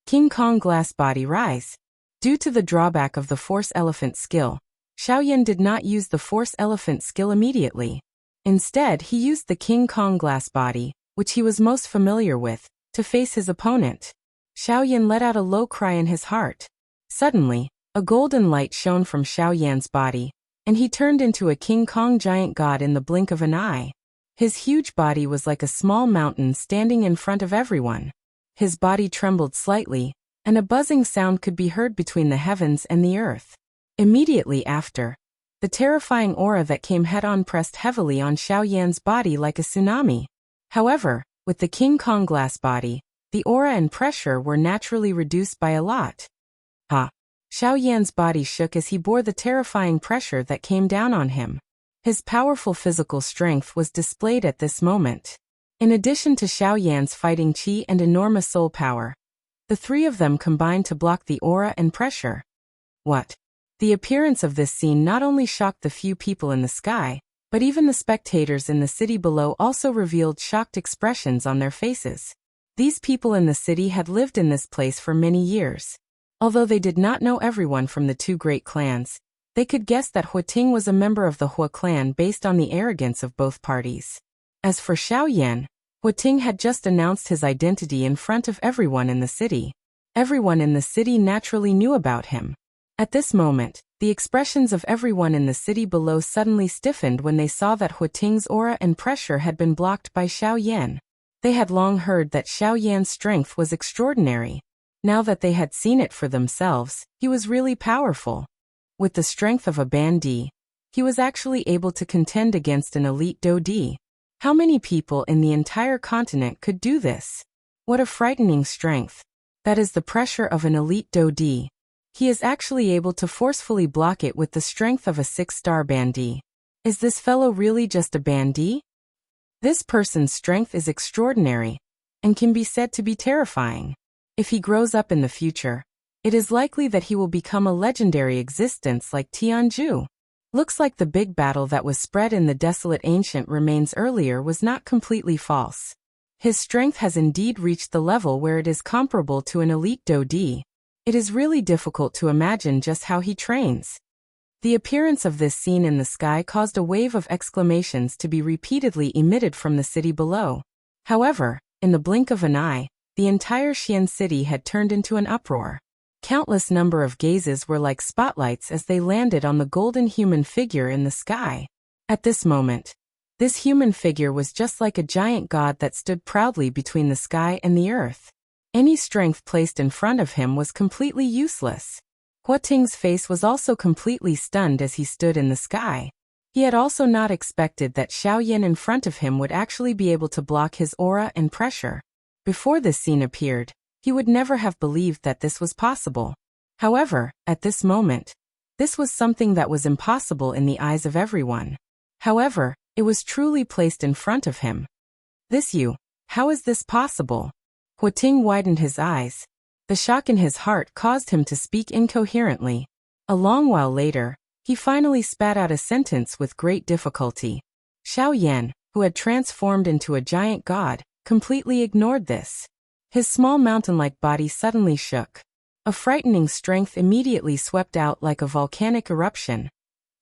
King Kong Glass Body Rise. Due to the drawback of the Force Elephant skill, Xiao Yan did not use the Force Elephant skill immediately. Instead, he used the King Kong Glass Body, which he was most familiar with, to face his opponent. Xiao Yan let out a low cry in his heart. Suddenly, a golden light shone from Xiao Yan's body, and he turned into a King Kong giant god in the blink of an eye. His huge body was like a small mountain standing in front of everyone. His body trembled slightly, and a buzzing sound could be heard between the heavens and the earth. Immediately after, the terrifying aura that came head-on pressed heavily on Xiao Yan's body like a tsunami. However, with the King Kong Glass Body, the aura and pressure were naturally reduced by a lot. Xiao Yan's body shook as he bore the terrifying pressure that came down on him. His powerful physical strength was displayed at this moment. In addition to Xiao Yan's fighting chi and enormous soul power, the 3 of them combined to block the aura and pressure. What? The appearance of this scene not only shocked the few people in the sky, but even the spectators in the city below also revealed shocked expressions on their faces. These people in the city had lived in this place for many years. Although they did not know everyone from the 2 great clans, they could guess that Huating was a member of the Hua clan based on the arrogance of both parties. As for Xiao Yan, Huating had just announced his identity in front of everyone in the city. Everyone in the city naturally knew about him. At this moment, the expressions of everyone in the city below suddenly stiffened when they saw that Huating's aura and pressure had been blocked by Xiao Yan. They had long heard that Xiao Yan's strength was extraordinary. Now that they had seen it for themselves, he was really powerful. With the strength of a bandit, he was actually able to contend against an elite Dodi. How many people in the entire continent could do this? What a frightening strength. That is the pressure of an elite Dodi. He is actually able to forcefully block it with the strength of a 6-star bandit. Is this fellow really just a bandit? This person's strength is extraordinary, and can be said to be terrifying. If he grows up in the future, it is likely that he will become a legendary existence like Tianju. Looks like the big battle that was spread in the desolate ancient remains earlier was not completely false. His strength has indeed reached the level where it is comparable to an elite Dodi. It is really difficult to imagine just how he trains. The appearance of this scene in the sky caused a wave of exclamations to be repeatedly emitted from the city below. However, in the blink of an eye, the entire Xian city had turned into an uproar. Countless number of gazes were like spotlights as they landed on the golden human figure in the sky. At this moment, this human figure was just like a giant god that stood proudly between the sky and the earth. Any strength placed in front of him was completely useless. Huating's face was also completely stunned as he stood in the sky. He had also not expected that Xiao Yan in front of him would actually be able to block his aura and pressure. Before this scene appeared, he would never have believed that this was possible. However, at this moment, this was something that was impossible in the eyes of everyone. However, it was truly placed in front of him. How is this possible? Huating widened his eyes. The shock in his heart caused him to speak incoherently. A long while later, he finally spat out a sentence with great difficulty. Xiao Yan, who had transformed into a giant god, completely ignored this. His small mountain-like body suddenly shook. A frightening strength immediately swept out like a volcanic eruption,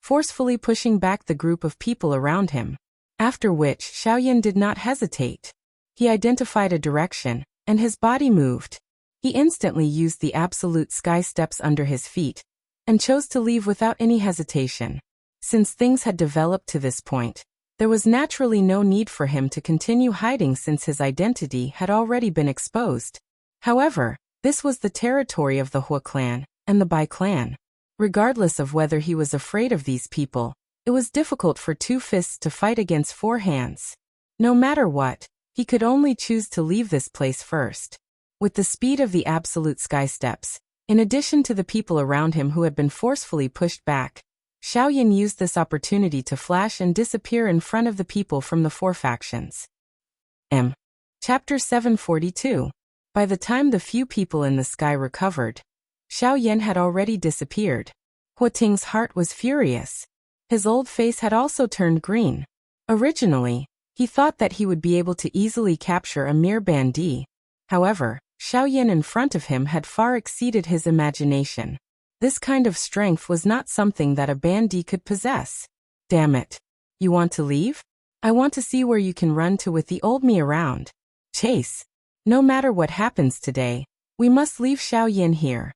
forcefully pushing back the group of people around him. After which Xiao Yan did not hesitate. He identified a direction, and his body moved. He instantly used the absolute sky steps under his feet, and chose to leave without any hesitation. Since things had developed to this point, there was naturally no need for him to continue hiding since his identity had already been exposed. However, this was the territory of the Hua clan and the Bai clan. Regardless of whether he was afraid of these people, it was difficult for 2 fists to fight against 4 hands. No matter what, he could only choose to leave this place first. With the speed of the absolute sky steps, in addition to the people around him who had been forcefully pushed back, Xiao Yan used this opportunity to flash and disappear in front of the people from the 4 factions. Chapter 742. By the time the few people in the sky recovered, Xiao Yan had already disappeared. Huating's heart was furious. His old face had also turned green. Originally, he thought that he would be able to easily capture a mere bandit. However, Xiao Yan in front of him had far exceeded his imagination. This kind of strength was not something that a bandit could possess. Damn it. You want to leave? I want to see where you can run to with the old me around. Chase. No matter what happens today, we must leave Xiao Yan here.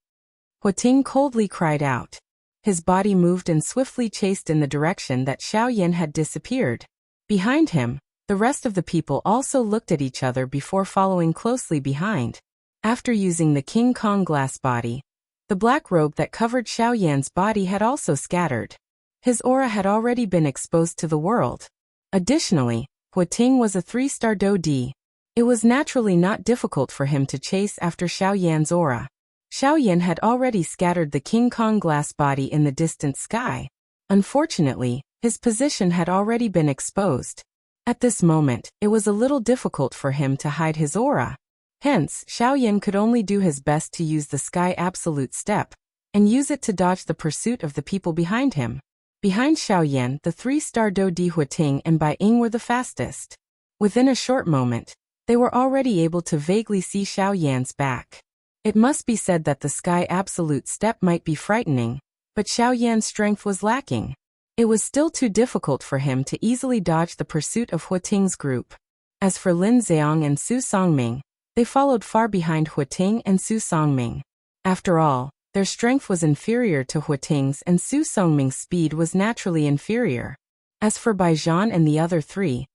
Huating coldly cried out. His body moved and swiftly chased in the direction that Xiao Yan had disappeared. Behind him, the rest of the people also looked at each other before following closely behind. After using the King Kong glass body, the black robe that covered Xiao Yan's body had also scattered. His aura had already been exposed to the world. Additionally, Huating was a 3-star Dodi. It was naturally not difficult for him to chase after Xiao Yan's aura. Xiao Yan had already scattered the King Kong glass body in the distant sky. Unfortunately, his position had already been exposed. At this moment, it was a little difficult for him to hide his aura. Hence, Xiao Yan could only do his best to use the sky absolute step, and use it to dodge the pursuit of the people behind him. Behind Xiao Yan, the 3-star Dodi Huating and Bai Ying were the fastest. Within a short moment, they were already able to vaguely see Xiao Yan's back. It must be said that the sky absolute step might be frightening, but Xiao Yan's strength was lacking. It was still too difficult for him to easily dodge the pursuit of Huating's group. As for Lin Xiang and Su Songming, they followed far behind Huating and Su Songming. After all, Their strength was inferior to Huating's and Su Songming's speed was naturally inferior. As for Bai Zhan and the other three,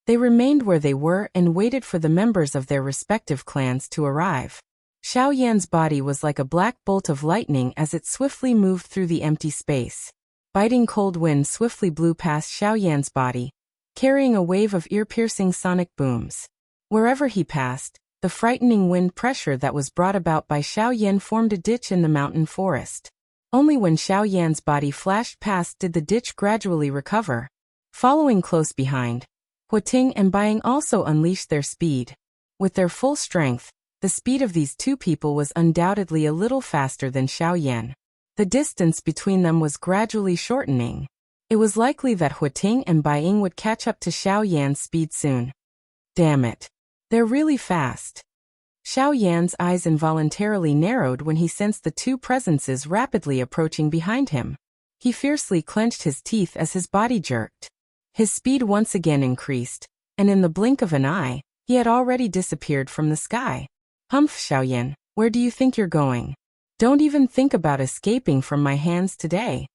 they remained where they were and waited for the members of their respective clans to arrive. Xiao Yan's body was like a black bolt of lightning as it swiftly moved through the empty space. Biting cold wind swiftly blew past Xiao Yan's body, carrying a wave of ear-piercing sonic booms. Wherever he passed, the frightening wind pressure that was brought about by Xiao Yan formed a ditch in the mountain forest. Only when Xiao Yan's body flashed past did the ditch gradually recover. Following close behind, Huating and Baiing also unleashed their speed. With their full strength, the speed of these two people was undoubtedly a little faster than Xiao Yan. The distance between them was gradually shortening. It was likely that Huating and Baiing would catch up to Xiao Yan's speed soon. Damn it. They're really fast. Xiao Yan's eyes involuntarily narrowed when he sensed the two presences rapidly approaching behind him. He fiercely clenched his teeth as his body jerked. His speed once again increased, and in the blink of an eye, he had already disappeared from the sky. Humph, Xiao Yan, where do you think you're going? Don't even think about escaping from my hands today.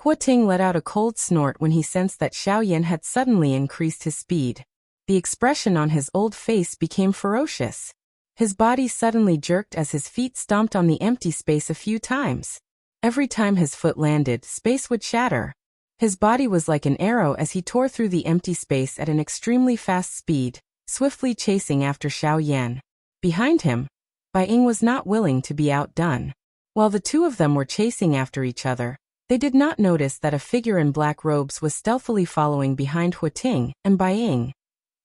Huating let out a cold snort when he sensed that Xiao Yan had suddenly increased his speed. The expression on his old face became ferocious. His body suddenly jerked as his feet stomped on the empty space a few times. Every time his foot landed, space would shatter. His body was like an arrow as he tore through the empty space at an extremely fast speed, swiftly chasing after Xiao Yan. Behind him, Baiing was not willing to be outdone. While the two of them were chasing after each other, they did not notice that a figure in black robes was stealthily following behind Huating and Baiing.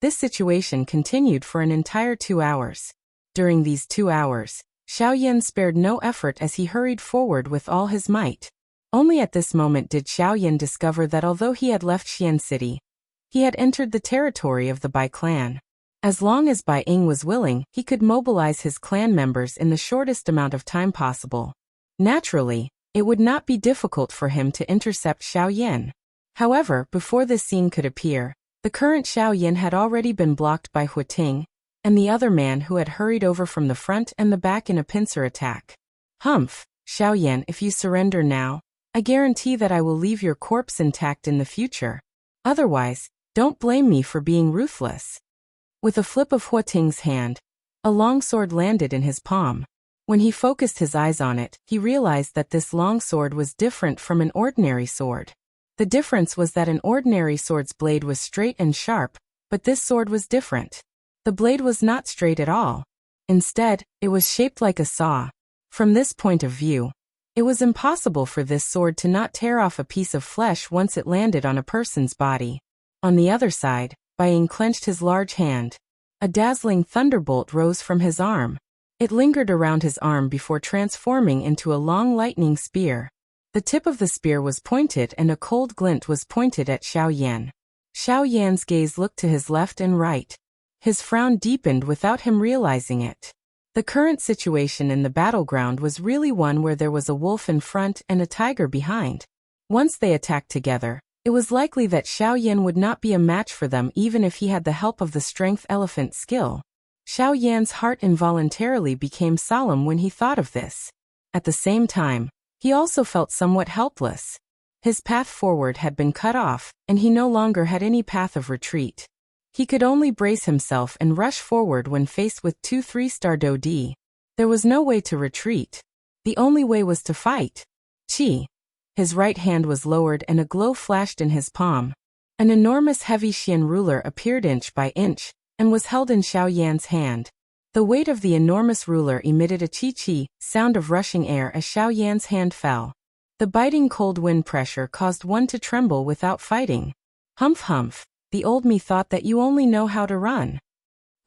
This situation continued for an entire 2 hours. During these 2 hours, Xiao Yan spared no effort as he hurried forward with all his might. Only at this moment did Xiao Yan discover that although he had left Xian City, he had entered the territory of the Bai clan. As long as Baiing was willing, he could mobilize his clan members in the shortest amount of time possible. Naturally, it would not be difficult for him to intercept Xiao Yan. However, before this scene could appear, the current Xiao Yan had already been blocked by Huating and the other man who had hurried over from the front and the back in a pincer attack. Humph, Xiao Yan, if you surrender now, I guarantee that I will leave your corpse intact in the future. Otherwise, don't blame me for being ruthless. With a flip of Huating's hand, a long sword landed in his palm. When he focused his eyes on it, he realized that this long sword was different from an ordinary sword. The difference was that an ordinary sword's blade was straight and sharp, but this sword was different. The blade was not straight at all. Instead, it was shaped like a saw. From this point of view, it was impossible for this sword to not tear off a piece of flesh once it landed on a person's body. On the other side, Baiing clenched his large hand. A dazzling thunderbolt rose from his arm. It lingered around his arm before transforming into a long lightning spear. The tip of the spear was pointed and a cold glint was pointed at Xiao Yan. Xiao Yan's gaze looked to his left and right. His frown deepened without him realizing it. The current situation in the battleground was really one where there was a wolf in front and a tiger behind. Once they attacked together, it was likely that Xiao Yan would not be a match for them even if he had the help of the strength elephant skill. Xiao Yan's heart involuntarily became solemn when he thought of this. At the same time, he also felt somewhat helpless. His path forward had been cut off, and he no longer had any path of retreat. He could only brace himself and rush forward when faced with 2 3-star Dodi. There was no way to retreat. The only way was to fight. Qi. His right hand was lowered and a glow flashed in his palm. An enormous heavy Xian ruler appeared inch by inch, and was held in Xiao Yan's hand. The weight of the enormous ruler emitted a chi-chi sound of rushing air as Xiao Yan's hand fell. The biting cold wind pressure caused one to tremble without fighting. Humph humph, the old me thought that you only know how to run.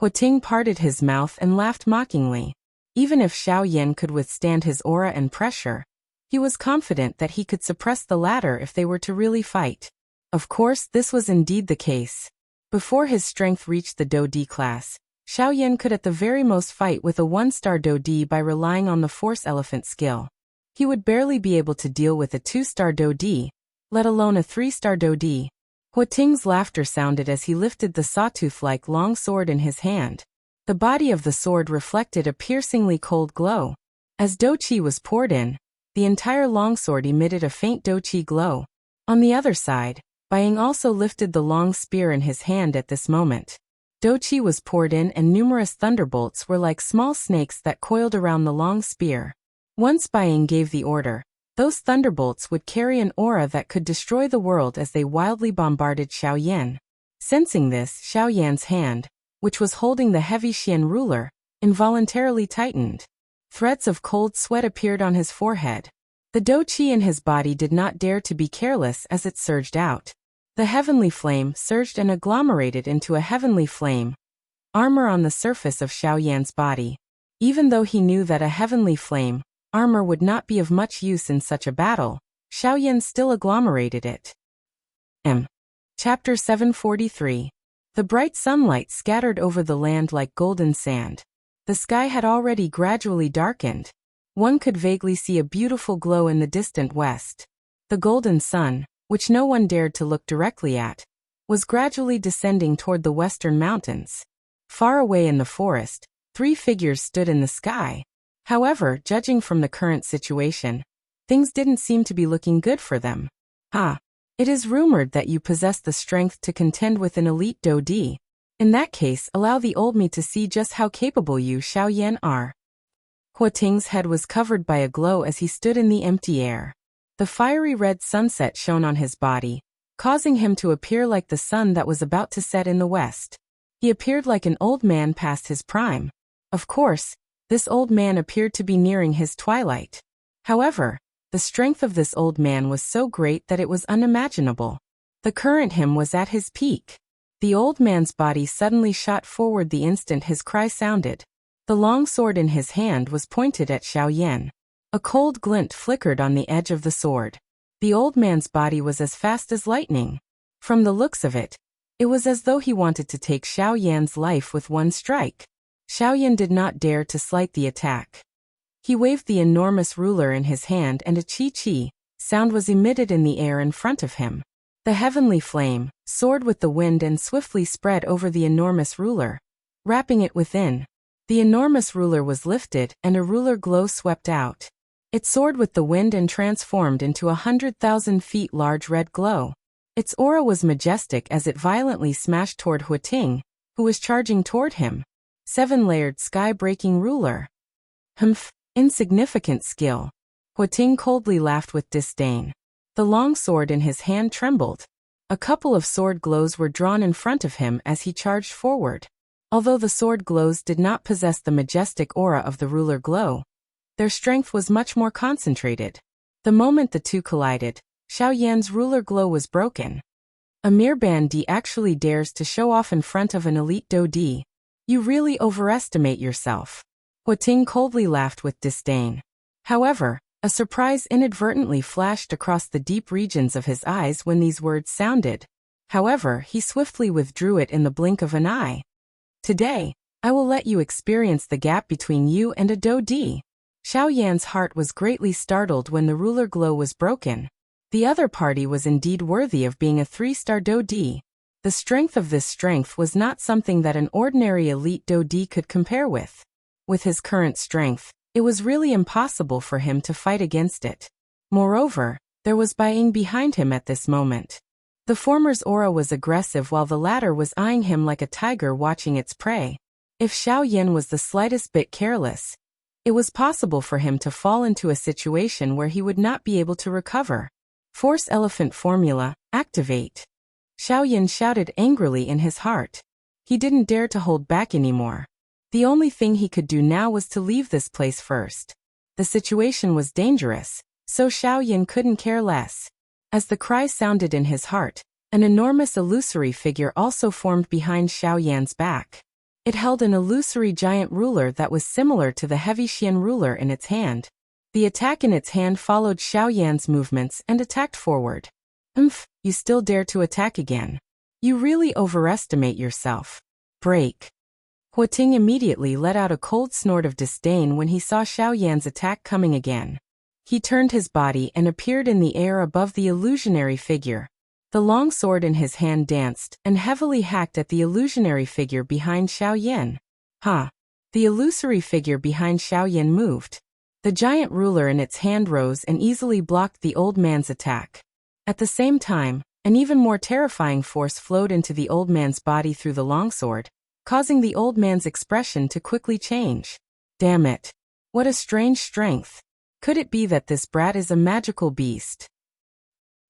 Huating parted his mouth and laughed mockingly. Even if Xiao Yan could withstand his aura and pressure, he was confident that he could suppress the latter if they were to really fight. Of course, this was indeed the case. Before his strength reached the Dodi class, Xiao Yan could at the very most fight with a 1-star Dodi by relying on the Force Elephant skill. He would barely be able to deal with a 2-star Dodi, let alone a 3-star Dodi. Huating's laughter sounded as he lifted the sawtooth-like long sword in his hand. The body of the sword reflected a piercingly cold glow. As Do Qi was poured in, the entire longsword emitted a faint doqi glow. On the other side, Baiying also lifted the long spear in his hand at this moment. Doqi was poured in and numerous thunderbolts were like small snakes that coiled around the long spear. Once Baiying gave the order, those thunderbolts would carry an aura that could destroy the world as they wildly bombarded Xiaoyan. Sensing this, Xiaoyan's hand, which was holding the heavy Xian ruler, involuntarily tightened. Threads of cold sweat appeared on his forehead. The doqi in his body did not dare to be careless as it surged out. The heavenly flame surged and agglomerated into a heavenly flame armor on the surface of Xiaoyan's body. Even though he knew that a heavenly flame armor would not be of much use in such a battle, Xiaoyan still agglomerated it. Chapter 743. The bright sunlight scattered over the land like golden sand. The sky had already gradually darkened. One could vaguely see a beautiful glow in the distant west. The golden sun, which no one dared to look directly at, was gradually descending toward the western mountains. Far away in the forest, 3 figures stood in the sky. However, judging from the current situation, things didn't seem to be looking good for them. It is rumored that you possess the strength to contend with an elite Dodi. In that case, allow the old me to see just how capable you Xiaoyan are. Huating's head was covered by a glow as he stood in the empty air. The fiery red sunset shone on his body, causing him to appear like the sun that was about to set in the west. He appeared like an old man past his prime. Of course, this old man appeared to be nearing his twilight. However, the strength of this old man was so great that it was unimaginable. The current him was at his peak. The old man's body suddenly shot forward the instant his cry sounded. The long sword in his hand was pointed at Xiaoyan. A cold glint flickered on the edge of the sword. The old man's body was as fast as lightning. From the looks of it, it was as though he wanted to take Xiaoyan's life with one strike. Xiaoyan did not dare to slight the attack. He waved the enormous ruler in his hand and a chi-chi sound was emitted in the air in front of him. The heavenly flame soared with the wind and swiftly spread over the enormous ruler, wrapping it within. The enormous ruler was lifted and a ruler glow swept out. It soared with the wind and transformed into 100,000 feet large red glow. Its aura was majestic as it violently smashed toward Huating, who was charging toward him. 7-layered sky-breaking ruler. Insignificant skill. Huating coldly laughed with disdain. The long sword in his hand trembled. A couple of sword glows were drawn in front of him as he charged forward. Although the sword glows did not possess the majestic aura of the ruler glow, their strength was much more concentrated. The moment the two collided, Xiaoyan's ruler glow was broken. A mere bandit actually dares to show off in front of an elite Dodi. You really overestimate yourself. Huating coldly laughed with disdain. However, a surprise inadvertently flashed across the deep regions of his eyes when these words sounded. However, he swiftly withdrew it in the blink of an eye. Today, I will let you experience the gap between you and a Dodi. Xiaoyan's heart was greatly startled when the ruler glow was broken. The other party was indeed worthy of being a 3-star Dodi. The strength of this strength was not something that an ordinary elite Dodi could compare with. With his current strength, it was really impossible for him to fight against it. Moreover, there was Baiying behind him at this moment. The former's aura was aggressive while the latter was eyeing him like a tiger watching its prey. If Xiaoyan was the slightest bit careless, it was possible for him to fall into a situation where he would not be able to recover. Force Elephant Formula, activate. Xiaoyan shouted angrily in his heart. He didn't dare to hold back anymore. The only thing he could do now was to leave this place first. The situation was dangerous, so Xiaoyan couldn't care less. As the cry sounded in his heart, an enormous illusory figure also formed behind Xiaoyan's back. It held an illusory giant ruler that was similar to the heavy Xian ruler in its hand. The attack in its hand followed Xiaoyan's movements and attacked forward. You still dare to attack again. You really overestimate yourself. Break. Huating immediately let out a cold snort of disdain when he saw Xiaoyan's attack coming again. He turned his body and appeared in the air above the illusionary figure. The long sword in his hand danced and heavily hacked at the illusionary figure behind Xiaoyan. The illusory figure behind Xiaoyan moved. The giant ruler in its hand rose and easily blocked the old man's attack. At the same time, an even more terrifying force flowed into the old man's body through the longsword, causing the old man's expression to quickly change. Damn it. What a strange strength. Could it be that this brat is a magical beast?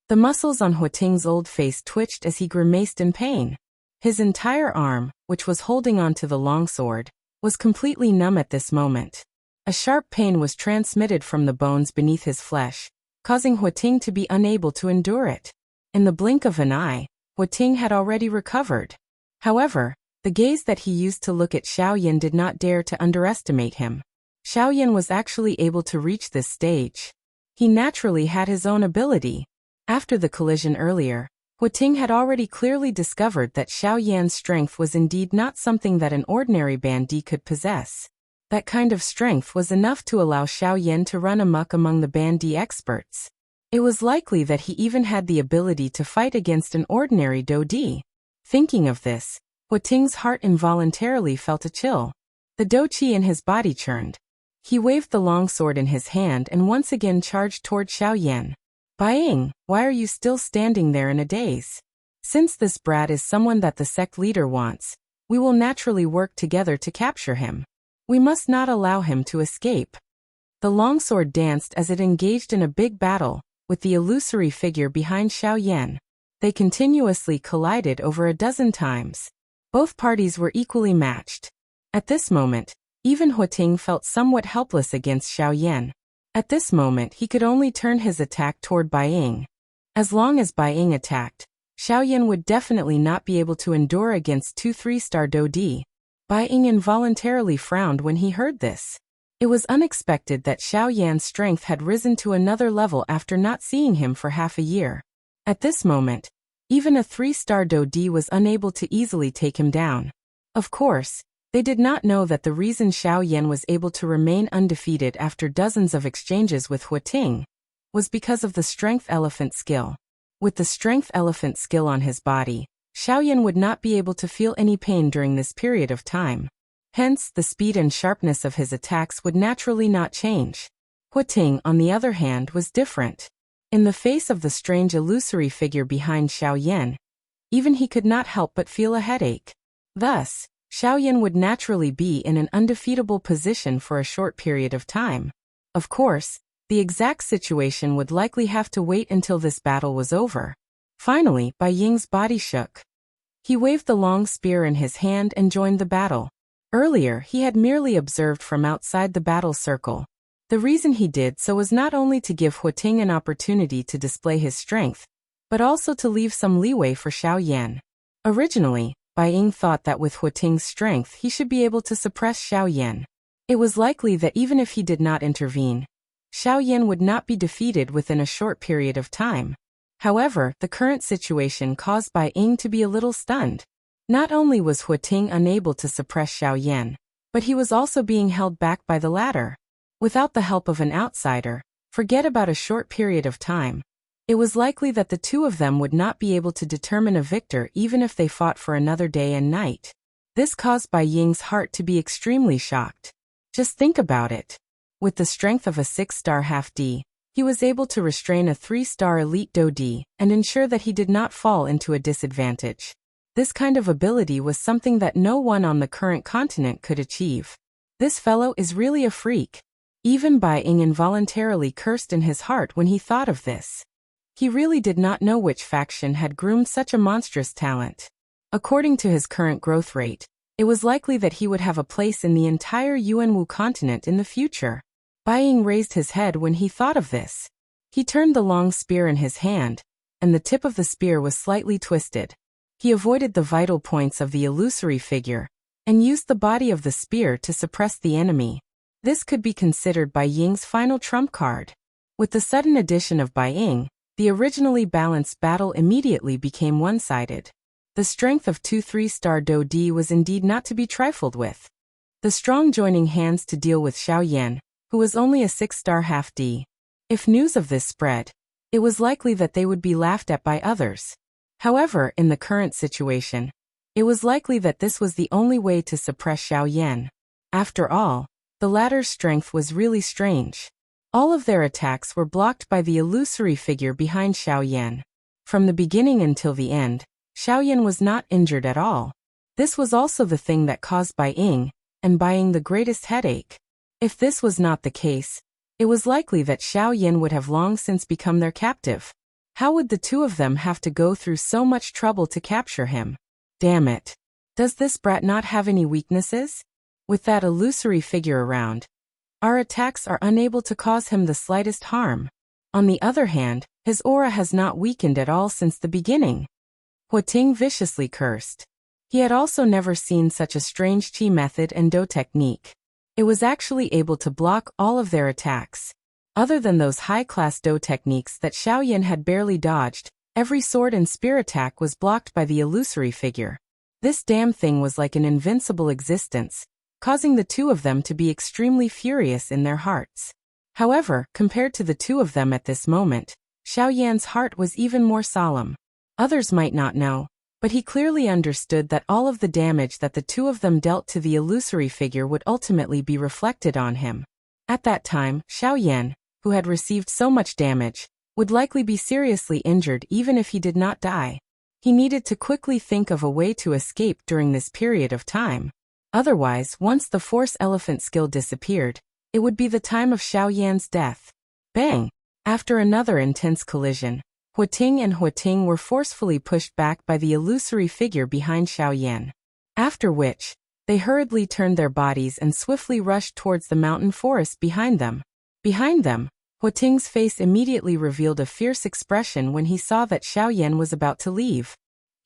The muscles on Huating's old face twitched as he grimaced in pain. His entire arm, which was holding onto the longsword, was completely numb at this moment. A sharp pain was transmitted from the bones beneath his flesh, causing Huating to be unable to endure it. In the blink of an eye, Huating had already recovered. However, the gaze that he used to look at Xiaoyan did not dare to underestimate him. Xiaoyan was actually able to reach this stage. He naturally had his own ability. After the collision earlier, Huating had already clearly discovered that Xiaoyan's strength was indeed not something that an ordinary bandit could possess. That kind of strength was enough to allow Xiaoyan to run amok among the bandit experts. It was likely that he even had the ability to fight against an ordinary Dodi. Thinking of this, Huating's heart involuntarily felt a chill. The Doqi in his body churned. He waved the longsword in his hand and once again charged toward Xiaoyan. Baiying, why are you still standing there in a daze? Since this brat is someone that the sect leader wants, we will naturally work together to capture him. We must not allow him to escape. The longsword danced as it engaged in a big battle with the illusory figure behind Xiaoyan. They continuously collided over a dozen times. Both parties were equally matched. At this moment, even Huating felt somewhat helpless against Xiaoyan. At this moment he could only turn his attack toward Baiying. As long as Baiying attacked, Xiaoyan would definitely not be able to endure against two 3-star Dodi. Baiying involuntarily frowned when he heard this. It was unexpected that Xiaoyan's strength had risen to another level after not seeing him for half a year. At this moment, even a 3-star Dodi was unable to easily take him down. Of course, they did not know that the reason Xiaoyan was able to remain undefeated after dozens of exchanges with Huating was because of the Strength Elephant skill. With the Strength Elephant skill on his body, Xiaoyan would not be able to feel any pain during this period of time. Hence, the speed and sharpness of his attacks would naturally not change. Huating, on the other hand, was different. In the face of the strange illusory figure behind Xiaoyan, even he could not help but feel a headache. Thus, Xiaoyan would naturally be in an undefeatable position for a short period of time. Of course, the exact situation would likely have to wait until this battle was over. Finally, Baiying's body shook. He waved the long spear in his hand and joined the battle. Earlier, he had merely observed from outside the battle circle. The reason he did so was not only to give Huating an opportunity to display his strength, but also to leave some leeway for Xiaoyan. Originally, Baiying thought that with Huating's strength he should be able to suppress Xiaoyan. It was likely that even if he did not intervene, Xiaoyan would not be defeated within a short period of time. However, the current situation caused Baiying to be a little stunned. Not only was Huating unable to suppress Xiaoyan, but he was also being held back by the latter. Without the help of an outsider, forget about a short period of time. It was likely that the two of them would not be able to determine a victor even if they fought for another day and night. This caused Baiying's heart to be extremely shocked. Just think about it. With the strength of a 6-star half-D, he was able to restrain a 3-star elite Dodi and ensure that he did not fall into a disadvantage. This kind of ability was something that no one on the current continent could achieve. This fellow is really a freak. Even Baiying involuntarily cursed in his heart when he thought of this. He really did not know which faction had groomed such a monstrous talent. According to his current growth rate, it was likely that he would have a place in the entire Yuanwu continent in the future. Baiying raised his head when he thought of this. He turned the long spear in his hand, and the tip of the spear was slightly twisted. He avoided the vital points of the illusory figure, and used the body of the spear to suppress the enemy. This could be considered Baiying's final trump card. With the sudden addition of Baiying, the originally balanced battle immediately became one-sided. The strength of two 3-star Dodi was indeed not to be trifled with. The strong joining hands to deal with Xiaoyan, who was only a 6-star half-D. If news of this spread, it was likely that they would be laughed at by others. However, in the current situation, it was likely that this was the only way to suppress Xiaoyan. After all, The latter's strength was really strange. All of their attacks were blocked by the illusory figure behind Xiaoyan. From the beginning until the end, Xiaoyan was not injured at all. This was also the thing that caused Bai Ying and Bai Ying the greatest headache. If this was not the case, it was likely that Xiaoyan would have long since become their captive. How would the two of them have to go through so much trouble to capture him? Damn it. Does this brat not have any weaknesses? With that illusory figure around, our attacks are unable to cause him the slightest harm. On the other hand, his aura has not weakened at all since the beginning. Huating viciously cursed. He had also never seen such a strange chi method and do technique. It was actually able to block all of their attacks. Other than those high-class do techniques that Xiaoyan had barely dodged, every sword and spear attack was blocked by the illusory figure. This damn thing was like an invincible existence, causing the two of them to be extremely furious in their hearts. However, compared to the two of them at this moment, Xiaoyan's heart was even more solemn. Others might not know, but he clearly understood that all of the damage that the two of them dealt to the illusory figure would ultimately be reflected on him. At that time, Xiaoyan, who had received so much damage, would likely be seriously injured even if he did not die. He needed to quickly think of a way to escape during this period of time. Otherwise, once the Force Elephant skill disappeared, it would be the time of Xiaoyan's death. Bang! After another intense collision, Huating and Huating were forcefully pushed back by the illusory figure behind Xiaoyan. After which, they hurriedly turned their bodies and swiftly rushed towards the mountain forest behind them. Behind them, Huating's face immediately revealed a fierce expression when he saw that Xiaoyan was about to leave.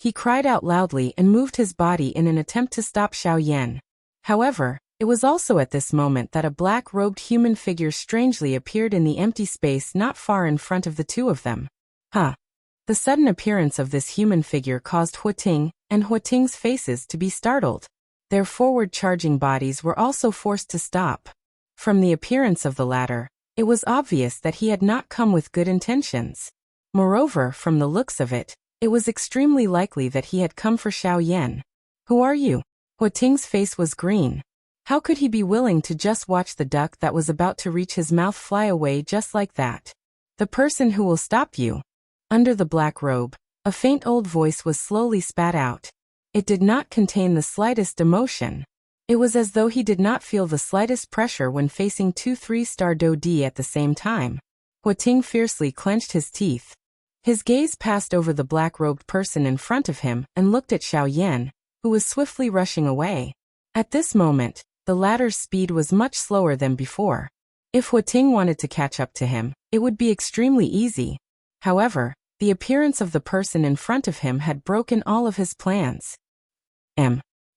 He cried out loudly and moved his body in an attempt to stop Xiaoyan. However, it was also at this moment that a black-robed human figure strangely appeared in the empty space not far in front of the two of them. The sudden appearance of this human figure caused Huating and Huating's faces to be startled. Their forward-charging bodies were also forced to stop. From the appearance of the latter, it was obvious that he had not come with good intentions. Moreover, from the looks of it, it was extremely likely that he had come for Xiaoyan. Who are you? Huating's face was green. How could he be willing to just watch the duck that was about to reach his mouth fly away just like that? The person who will stop you. Under the black robe, a faint old voice was slowly spat out. It did not contain the slightest emotion. It was as though he did not feel the slightest pressure when facing two 3-star Do-D at the same time. Huating fiercely clenched his teeth. His gaze passed over the black-robed person in front of him and looked at Xiaoyan, who was swiftly rushing away. At this moment, the latter's speed was much slower than before. If Huating wanted to catch up to him, it would be extremely easy. However, the appearance of the person in front of him had broken all of his plans.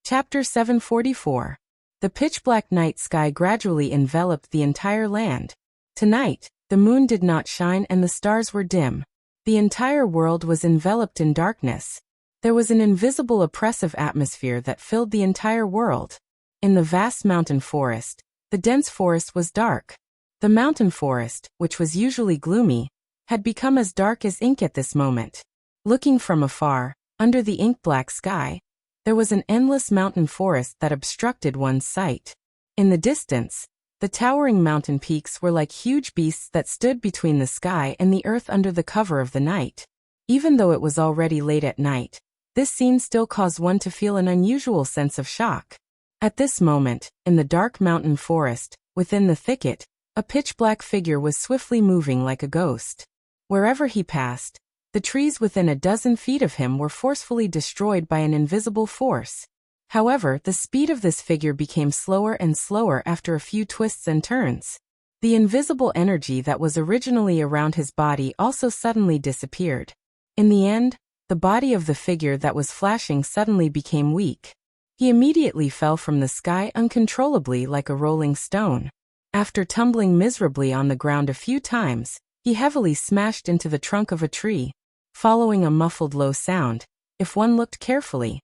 Chapter 744. The pitch-black night sky gradually enveloped the entire land. Tonight, the moon did not shine and the stars were dim. The entire world was enveloped in darkness. There was an invisible oppressive atmosphere that filled the entire world. In the vast mountain forest, the dense forest was dark. The mountain forest, which was usually gloomy, had become as dark as ink at this moment. Looking from afar, under the ink-black sky, there was an endless mountain forest that obstructed one's sight. In the distance, the towering mountain peaks were like huge beasts that stood between the sky and the earth under the cover of the night. Even though it was already late at night, this scene still caused one to feel an unusual sense of shock. At this moment, in the dark mountain forest, within the thicket, a pitch-black figure was swiftly moving like a ghost. Wherever he passed, the trees within a dozen feet of him were forcefully destroyed by an invisible force. However, the speed of this figure became slower and slower after a few twists and turns. The invisible energy that was originally around his body also suddenly disappeared. In the end, the body of the figure that was flashing suddenly became weak. He immediately fell from the sky uncontrollably like a rolling stone. After tumbling miserably on the ground a few times, he heavily smashed into the trunk of a tree. Following a muffled low sound, if one looked carefully,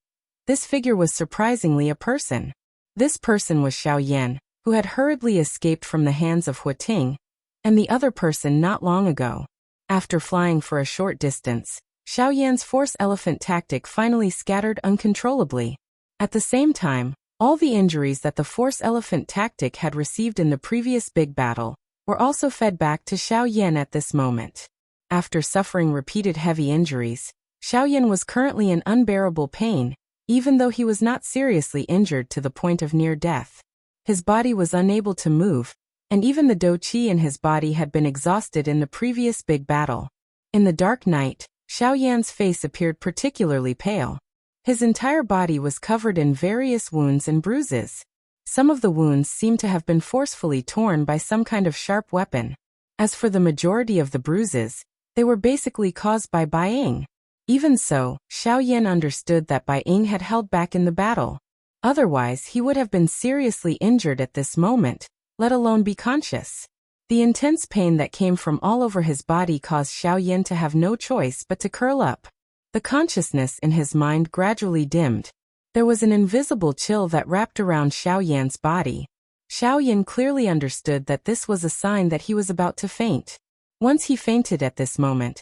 this figure was surprisingly a person. This person was Xiaoyan, who had hurriedly escaped from the hands of Huating, and the other person not long ago. After flying for a short distance, Xiaoyan's force elephant tactic finally scattered uncontrollably. At the same time, All the injuries that the force elephant tactic had received in the previous big battle were also fed back to Xiao Yan at this moment. After suffering repeated heavy injuries, Xiao Yan was currently in unbearable pain, even though he was not seriously injured to the point of near death. His body was unable to move, and even the do qi in his body had been exhausted in the previous big battle. In the dark night, Xiao Yan's face appeared particularly pale. His entire body was covered in various wounds and bruises. Some of the wounds seemed to have been forcefully torn by some kind of sharp weapon. As for the majority of the bruises, they were basically caused by Bai Ying. Even so, Xiao Yan understood that Bai Ying had held back in the battle. Otherwise, he would have been seriously injured at this moment, let alone be conscious. The intense pain that came from all over his body caused Xiao Yan to have no choice but to curl up. The consciousness in his mind gradually dimmed. There was an invisible chill that wrapped around Xiao Yan's body. Xiao Yan clearly understood that this was a sign that he was about to faint. Once he fainted at this moment,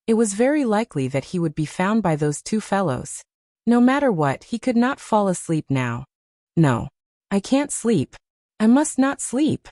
it was very likely that he would be found by those two fellows. No matter what, he could not fall asleep now. No. I can't sleep. I must not sleep.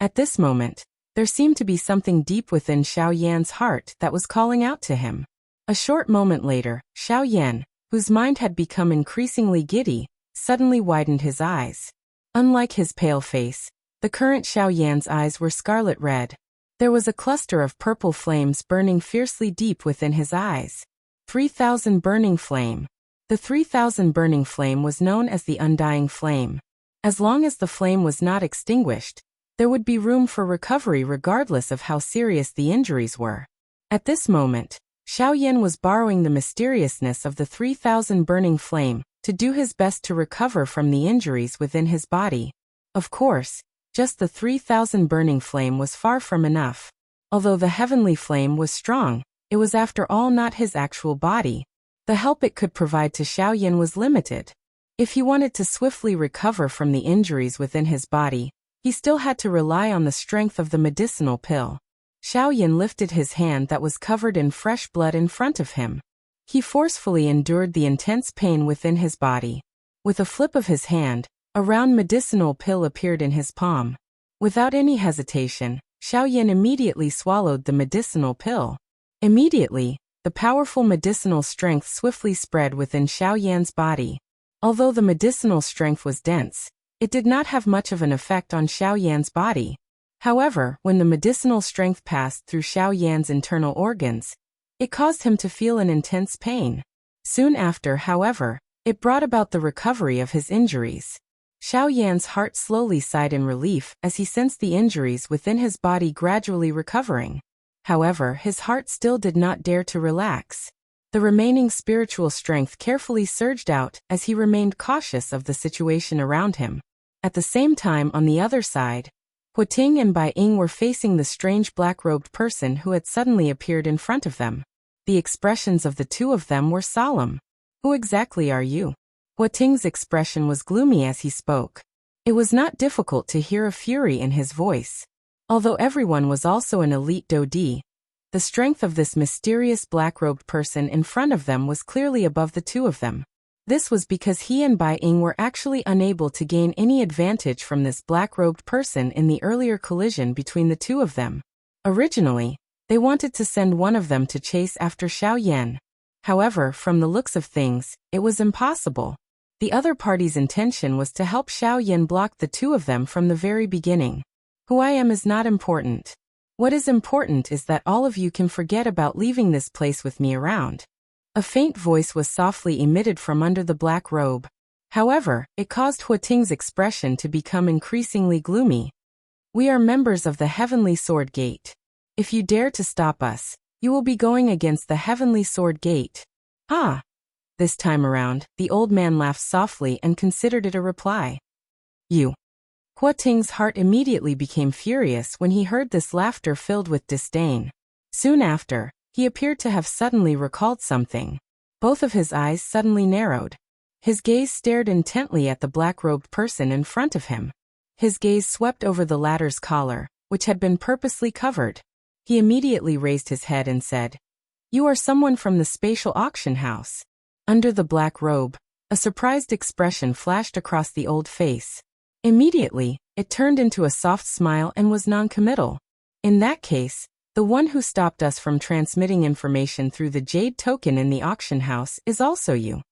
At this moment, there seemed to be something deep within Xiao Yan's heart that was calling out to him. A short moment later, Xiao Yan, whose mind had become increasingly giddy, suddenly widened his eyes. Unlike his pale face, the current Xiao Yan's eyes were scarlet red. There was a cluster of purple flames burning fiercely deep within his eyes. 3,000 burning flame. The 3,000 burning flame was known as the undying flame. As long as the flame was not extinguished, there would be room for recovery regardless of how serious the injuries were. At this moment, Xiao Yan was borrowing the mysteriousness of the 3,000 burning flame to do his best to recover from the injuries within his body. Of course, just the 3,000 burning flame was far from enough. Although the heavenly flame was strong, it was after all not his actual body. The help it could provide to Xiao Yan was limited. If he wanted to swiftly recover from the injuries within his body, he still had to rely on the strength of the medicinal pill. Xiao Yan lifted his hand that was covered in fresh blood in front of him. He forcefully endured the intense pain within his body. With a flip of his hand, a round medicinal pill appeared in his palm. Without any hesitation, Xiao Yan immediately swallowed the medicinal pill. Immediately, the powerful medicinal strength swiftly spread within Xiao Yan's body. Although the medicinal strength was dense, it did not have much of an effect on Xiao Yan's body. However, when the medicinal strength passed through Xiao Yan's internal organs, it caused him to feel an intense pain. Soon after, however, it brought about the recovery of his injuries. Xiao Yan's heart slowly sighed in relief as he sensed the injuries within his body gradually recovering. However, his heart still did not dare to relax. The remaining spiritual strength carefully surged out as he remained cautious of the situation around him. At the same time, on the other side, Huating and Bai Ying were facing the strange black-robed person who had suddenly appeared in front of them. The expressions of the two of them were solemn. "Who exactly are you?" Huating's expression was gloomy as he spoke. It was not difficult to hear a fury in his voice. Although everyone was also an elite Dodi, the strength of this mysterious black-robed person in front of them was clearly above the two of them. This was because he and Bai Ying were actually unable to gain any advantage from this black-robed person in the earlier collision between the two of them. Originally, they wanted to send one of them to chase after Xiao Yan. However, from the looks of things, it was impossible. The other party's intention was to help Xiao Yan block the two of them from the very beginning. Who I am is not important. What is important is that all of you can forget about leaving this place with me around. A faint voice was softly emitted from under the black robe. However, it caused Huating's expression to become increasingly gloomy. "We are members of the Heavenly Sword Gate. If you dare to stop us, you will be going against the Heavenly Sword Gate." "Ah!" This time around, the old man laughed softly and considered it a reply. "You." Huating's heart immediately became furious when he heard this laughter filled with disdain. Soon after, he appeared to have suddenly recalled something. Both of his eyes suddenly narrowed. His gaze stared intently at the black-robed person in front of him. His gaze swept over the latter's collar, which had been purposely covered. He immediately raised his head and said, "You are someone from the spatial auction house." Under the black robe, A surprised expression flashed across the old face. Immediately, it turned into a soft smile and was non-committal. In that case, the one who stopped us from transmitting information through the jade token in the auction house is also you.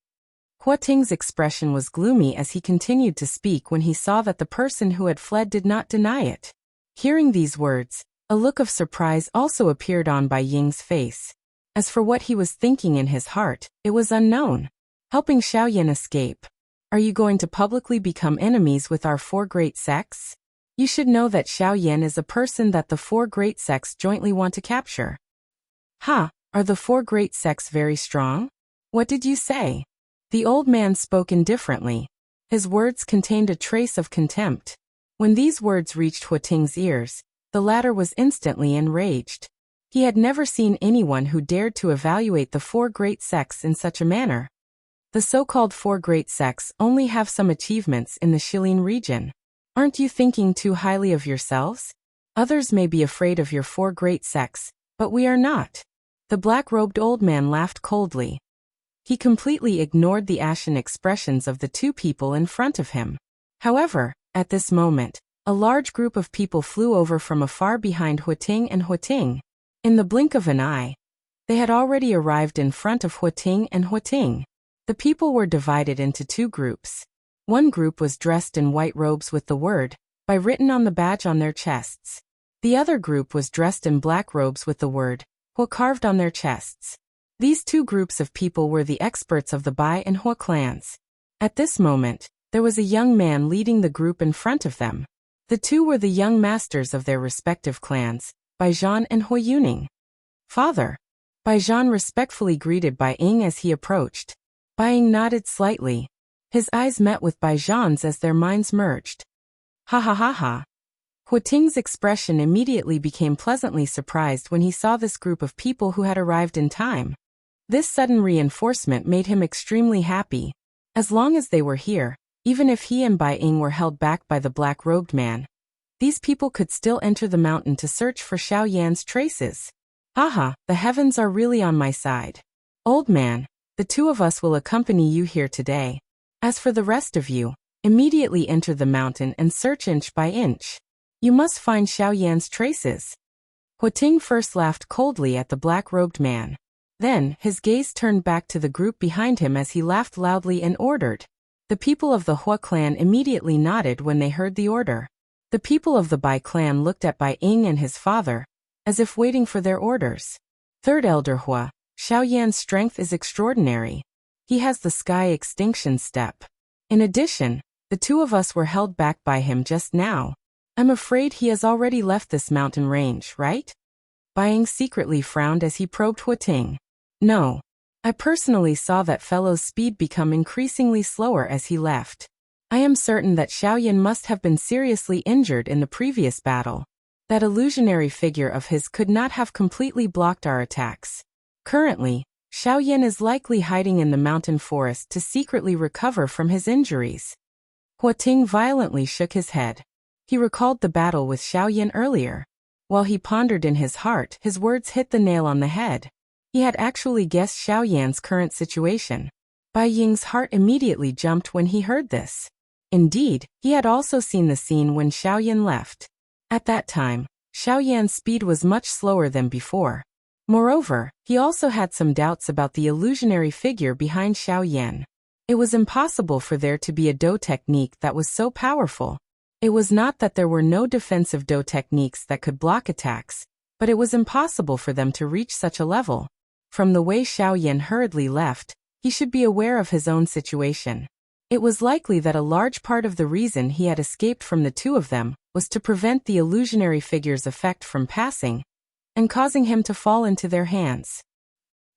Huating's expression was gloomy as he continued to speak when he saw that the person who had fled did not deny it. Hearing these words, a look of surprise also appeared on Bai Ying's face. As for what he was thinking in his heart, it was unknown. Helping Xiaoyan escape. Are you going to publicly become enemies with our four great sects? You should know that Xiaoyan is a person that the four great sects jointly want to capture. Are the four great sects very strong? What did you say? The old man spoke indifferently. His words contained a trace of contempt. When these words reached Huating's ears, the latter was instantly enraged. He had never seen anyone who dared to evaluate the four great sects in such a manner. The so-called four great sects only have some achievements in the Shilin region. Aren't you thinking too highly of yourselves? Others may be afraid of your four great sects, but we are not. The black-robed old man laughed coldly. He completely ignored the ashen expressions of the two people in front of him. However, at this moment, a large group of people flew over from afar behind Huating and Huating. In the blink of an eye, they had already arrived in front of Huating and Huating. The people were divided into two groups. One group was dressed in white robes with the word "Bai" written on the badge on their chests. The other group was dressed in black robes with the word "Hua" carved on their chests. These two groups of people were the experts of the Bai and Hua clans. At this moment, there was a young man leading the group in front of them. The two were the young masters of their respective clans, Bai Zhan and Hua Yuning. Father. Bai Zhan respectfully greeted Bai Ying as he approached. Bai Ying nodded slightly. His eyes met with Bai Zhan's as their minds merged. Ha ha ha ha. Huating's expression immediately became pleasantly surprised when he saw this group of people who had arrived in time. This sudden reinforcement made him extremely happy. As long as they were here, even if he and Bai Ying were held back by the black-robed man, these people could still enter the mountain to search for Xiaoyan's traces. Haha, the heavens are really on my side. Old man, the two of us will accompany you here today. As for the rest of you, immediately enter the mountain and search inch by inch. You must find Xiaoyan's traces. Huating first laughed coldly at the black-robed man. Then, his gaze turned back to the group behind him as he laughed loudly and ordered. The people of the Hua clan immediately nodded when they heard the order. The people of the Bai clan looked at Bai Ying and his father, as if waiting for their orders. Third Elder Hua, Xiaoyan's strength is extraordinary. He has the sky extinction step. In addition, the two of us were held back by him just now. I'm afraid he has already left this mountain range, right? Bai Ying secretly frowned as he probed Huating. No. I personally saw that fellow's speed become increasingly slower as he left. I am certain that Xiaoyan must have been seriously injured in the previous battle. That illusionary figure of his could not have completely blocked our attacks. Currently, Xiaoyan is likely hiding in the mountain forest to secretly recover from his injuries. Huating violently shook his head. He recalled the battle with Xiaoyan earlier. While he pondered in his heart, his words hit the nail on the head. He had actually guessed Xiaoyan's current situation. Bai Ying's heart immediately jumped when he heard this. Indeed, he had also seen the scene when Xiaoyan left. At that time, Xiaoyan's speed was much slower than before. Moreover, he also had some doubts about the illusionary figure behind Xiaoyan. It was impossible for there to be a Do technique that was so powerful. It was not that there were no defensive Do techniques that could block attacks, but it was impossible for them to reach such a level. From the way Xiaoyan hurriedly left, he should be aware of his own situation. It was likely that a large part of the reason he had escaped from the two of them was to prevent the illusionary figure's effect from passing and causing him to fall into their hands.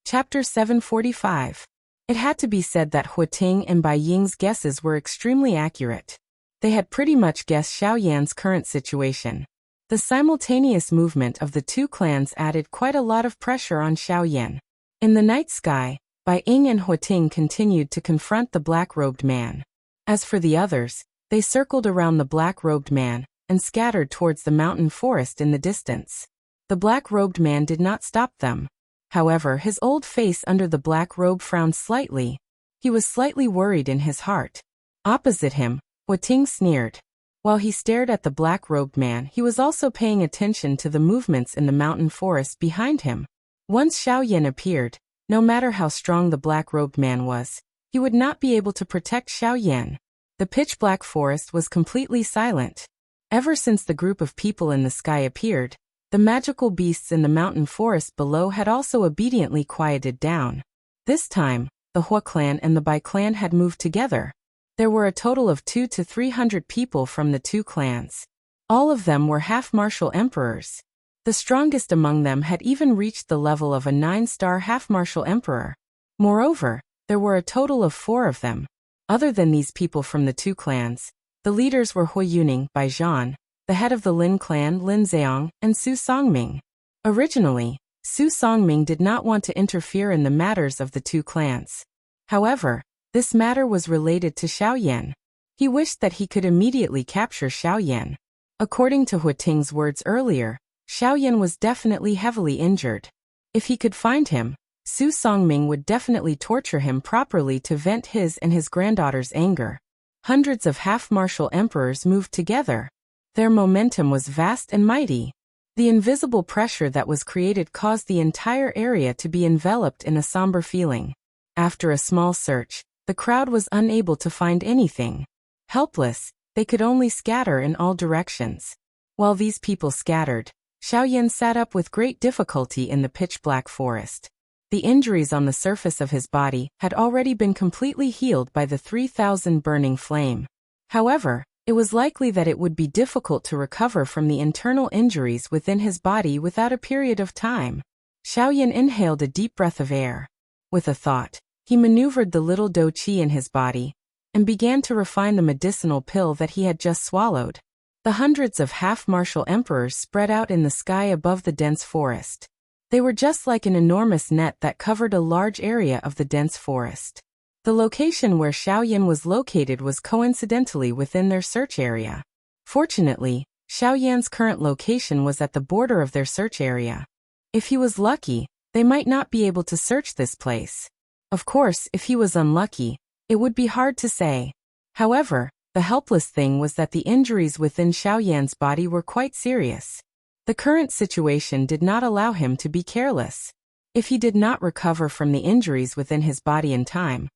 Chapter 745. It had to be said that Huating and Bai Ying's guesses were extremely accurate. They had pretty much guessed Xiaoyan's current situation. The simultaneous movement of the two clans added quite a lot of pressure on Xiaoyan. In the night sky, Bai Ying and Huating continued to confront the black-robed man. As for the others, they circled around the black-robed man and scattered towards the mountain forest in the distance. The black-robed man did not stop them. However, his old face under the black robe frowned slightly. He was slightly worried in his heart. Opposite him, Huating sneered. While he stared at the black-robed man, he was also paying attention to the movements in the mountain forest behind him. Once Xiaoyan appeared, no matter how strong the black-robed man was, he would not be able to protect Xiaoyan. The pitch-black forest was completely silent. Ever since the group of people in the sky appeared, the magical beasts in the mountain forest below had also obediently quieted down. This time, the Hua clan and the Bai clan had moved together. There were a total of 200 to 300 people from the two clans. All of them were half-martial emperors. The strongest among them had even reached the level of a 9-star half-martial emperor. Moreover, there were a total of 4 of them. Other than these people from the two clans, the leaders were Hui Yuning, Bai Zhan, the head of the Lin clan, Lin Zheong, and Su Songming. Originally, Su Songming did not want to interfere in the matters of the two clans. However, this matter was related to Xiaoyan. He wished that he could immediately capture Xiaoyan. According to Huating's words earlier, Xiaoyan was definitely heavily injured. If he could find him, Su Songming would definitely torture him properly to vent his and his granddaughter's anger. Hundreds of half-martial emperors moved together. Their momentum was vast and mighty. The invisible pressure that was created caused the entire area to be enveloped in a somber feeling. After a small search, the crowd was unable to find anything. Helpless, they could only scatter in all directions. While these people scattered, Xiaoyan sat up with great difficulty in the pitch-black forest. The injuries on the surface of his body had already been completely healed by the 3,000 burning flame. However, it was likely that it would be difficult to recover from the internal injuries within his body without a period of time. Xiaoyan inhaled a deep breath of air. With a thought, he maneuvered the little dou qi in his body and began to refine the medicinal pill that he had just swallowed. The hundreds of half-martial emperors spread out in the sky above the dense forest. They were just like an enormous net that covered a large area of the dense forest. The location where Xiaoyan was located was coincidentally within their search area. Fortunately, Xiaoyan's current location was at the border of their search area. If he was lucky, they might not be able to search this place. Of course, if he was unlucky, it would be hard to say. However, the helpless thing was that the injuries within Xiaoyan's body were quite serious. The current situation did not allow him to be careless. If he did not recover from the injuries within his body in time,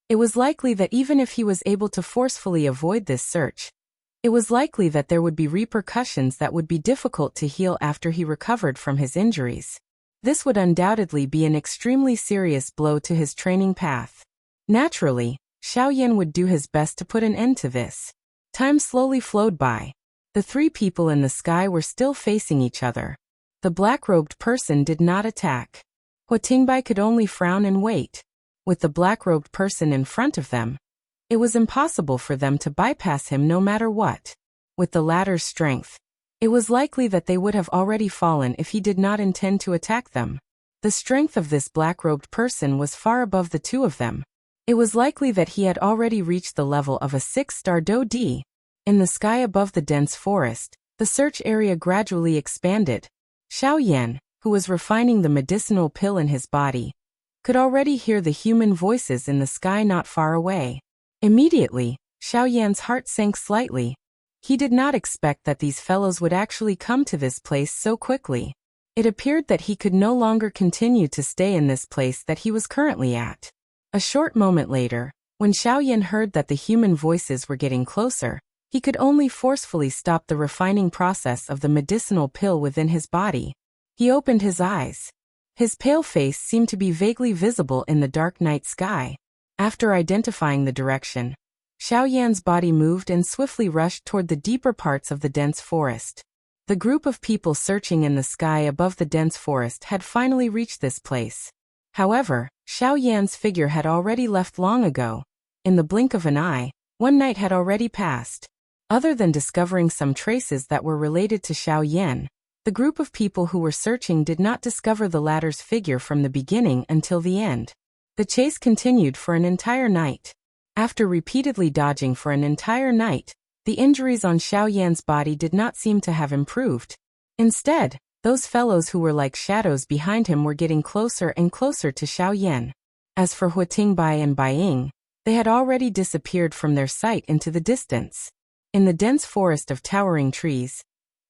it was likely that even if he was able to forcefully avoid this search, it was likely that there would be repercussions that would be difficult to heal after he recovered from his injuries. This would undoubtedly be an extremely serious blow to his training path. Naturally, Xiaoyan would do his best to put an end to this. Time slowly flowed by. The 3 people in the sky were still facing each other. The black-robed person did not attack. Huatingbai could only frown and wait. With the black-robed person in front of them, it was impossible for them to bypass him no matter what. With the latter's strength, it was likely that they would have already fallen if he did not intend to attack them. The strength of this black-robed person was far above the 2 of them. It was likely that he had already reached the level of a 6-star Dou Di. In the sky above the dense forest, the search area gradually expanded. Xiaoyan, who was refining the medicinal pill in his body, could already hear the human voices in the sky not far away. Immediately, Xiaoyan's heart sank slightly. He did not expect that these fellows would actually come to this place so quickly. It appeared that he could no longer continue to stay in this place that he was currently at. A short moment later, when Xiaoyan heard that the human voices were getting closer, he could only forcefully stop the refining process of the medicinal pill within his body. He opened his eyes. His pale face seemed to be vaguely visible in the dark night sky. After identifying the direction, Xiaoyan's body moved and swiftly rushed toward the deeper parts of the dense forest. The group of people searching in the sky above the dense forest had finally reached this place. However, Xiaoyan's figure had already left long ago. In the blink of an eye, 1 night had already passed. Other than discovering some traces that were related to Xiaoyan, the group of people who were searching did not discover the latter's figure from the beginning until the end. The chase continued for an entire night. After repeatedly dodging for an entire night, the injuries on Xiaoyan's body did not seem to have improved. Instead, those fellows who were like shadows behind him were getting closer and closer to Xiaoyan. As for Huatingbai and Bai Ying, They had already disappeared from their sight into the distance. In the dense forest of towering trees,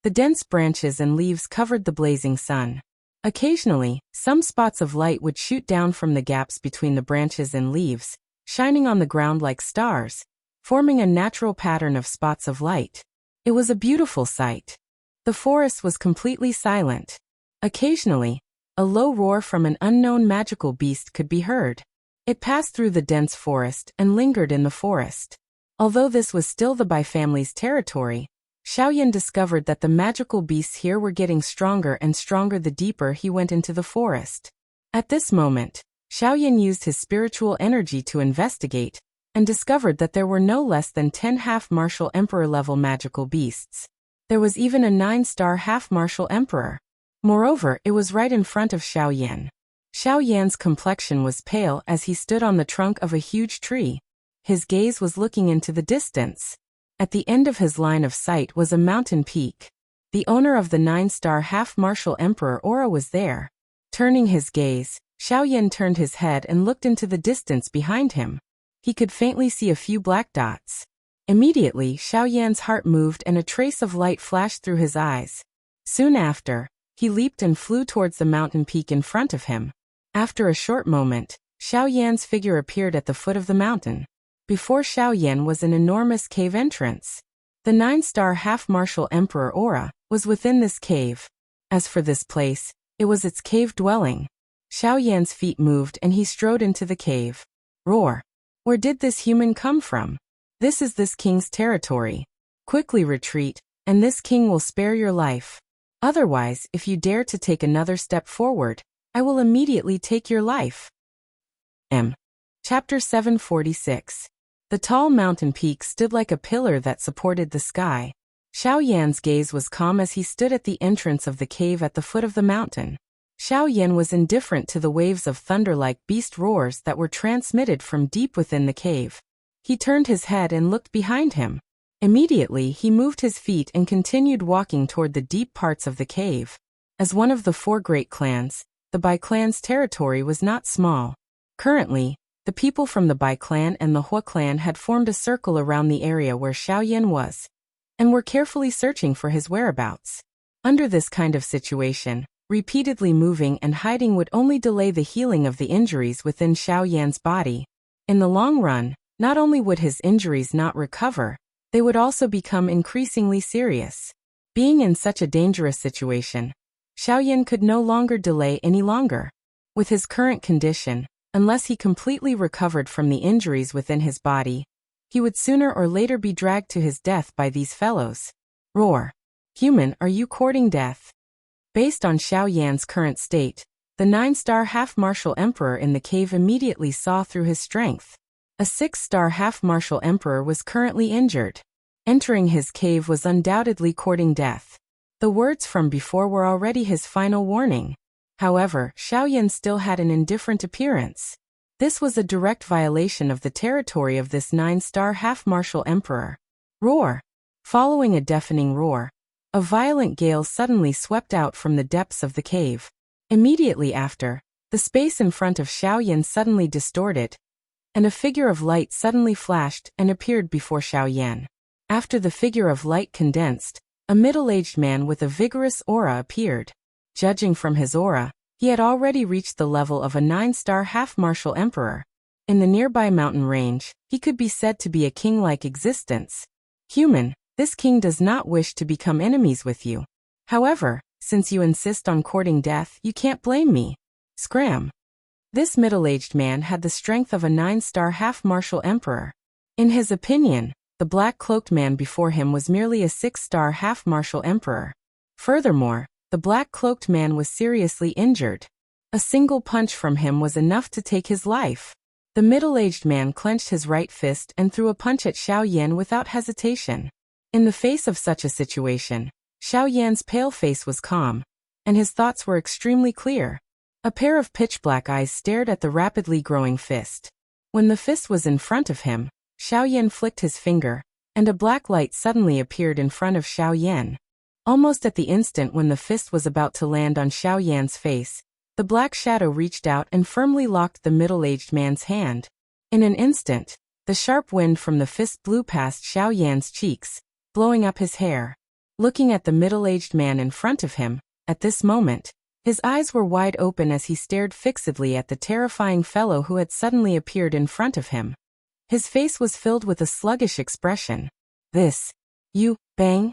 the dense branches and leaves covered the blazing sun. Occasionally, some spots of light would shoot down from the gaps between the branches and leaves, shining on the ground like stars, forming a natural pattern of spots of light. It was a beautiful sight. The forest was completely silent. Occasionally, a low roar from an unknown magical beast could be heard. It passed through the dense forest and lingered in the forest. Although this was still the Bai family's territory, Xiaoyan discovered that the magical beasts here were getting stronger and stronger the deeper he went into the forest. At this moment, Xiaoyan used his spiritual energy to investigate, and discovered that there were no less than 10 half-martial emperor-level magical beasts. There was even a 9-star half-martial emperor. Moreover, it was right in front of Xiaoyan. Xiaoyan's complexion was pale as he stood on the trunk of a huge tree. His gaze was looking into the distance. At the end of his line of sight was a mountain peak. The owner of the 9-star half-martial emperor aura was there. Turning his gaze, Xiaoyan turned his head and looked into the distance behind him. He could faintly see a few black dots. Immediately, Xiaoyan's heart moved and a trace of light flashed through his eyes. Soon after, he leaped and flew towards the mountain peak in front of him. After a short moment, Xiaoyan's figure appeared at the foot of the mountain. Before Xiaoyan was an enormous cave entrance. The 9-star half-martial emperor aura was within this cave. As for this place, it was its cave dwelling. Xiaoyan's feet moved and he strode into the cave. Roar! Where did this human come from? This is this king's territory. Quickly retreat, and this king will spare your life. Otherwise, if you dare to take another step forward, I will immediately take your life. Chapter 746. The tall mountain peak stood like a pillar that supported the sky. Xiaoyan's gaze was calm as he stood at the entrance of the cave at the foot of the mountain. Xiaoyan was indifferent to the waves of thunder-like beast roars that were transmitted from deep within the cave. He turned his head and looked behind him. Immediately, he moved his feet and continued walking toward the deep parts of the cave. As one of the 4 great clans, the Bai clan's territory was not small. Currently, the people from the Bai clan and the Hua clan had formed a circle around the area where Xiaoyan was, and were carefully searching for his whereabouts. Under this kind of situation, repeatedly moving and hiding would only delay the healing of the injuries within Xiaoyan's body. In the long run, not only would his injuries not recover, they would also become increasingly serious. Being in such a dangerous situation, Xiaoyan could no longer delay any longer. With his current condition, unless he completely recovered from the injuries within his body, he would sooner or later be dragged to his death by these fellows. Roar! Human, are you courting death? Based on Xiaoyan's current state, the 9-star half-martial emperor in the cave immediately saw through his strength. A 6-star half-martial emperor was currently injured. Entering his cave was undoubtedly courting death. The words from before were already his final warning. However, Xiaoyan still had an indifferent appearance. This was a direct violation of the territory of this 9-star half-martial emperor. Roar! Following a deafening roar, a violent gale suddenly swept out from the depths of the cave. Immediately after, the space in front of Xiaoyan suddenly distorted, and a figure of light suddenly flashed and appeared before Xiaoyan. After the figure of light condensed, a middle-aged man with a vigorous aura appeared. Judging from his aura, he had already reached the level of a 9-star half-martial emperor. In the nearby mountain range, he could be said to be a king-like existence. Human, this king does not wish to become enemies with you. However, since you insist on courting death, you can't blame me. Scram! This middle-aged man had the strength of a 9-star half-martial emperor. In his opinion, the black-cloaked man before him was merely a 6-star half-martial emperor. Furthermore, the black-cloaked man was seriously injured. A single punch from him was enough to take his life. The middle-aged man clenched his right fist and threw a punch at Xiaoyan without hesitation. In the face of such a situation, Xiaoyan's pale face was calm, and his thoughts were extremely clear. A pair of pitch-black eyes stared at the rapidly growing fist. When the fist was in front of him, Xiaoyan flicked his finger, and a black light suddenly appeared in front of Xiaoyan. Almost at the instant when the fist was about to land on Xiaoyan's face, the black shadow reached out and firmly locked the middle-aged man's hand. In an instant, The sharp wind from the fist blew past Xiao Yan's cheeks, blowing up his hair. Looking at the middle-aged man in front of him, at this moment, his eyes were wide open as he stared fixedly at the terrifying fellow who had suddenly appeared in front of him. His face was filled with a sluggish expression. You, bang!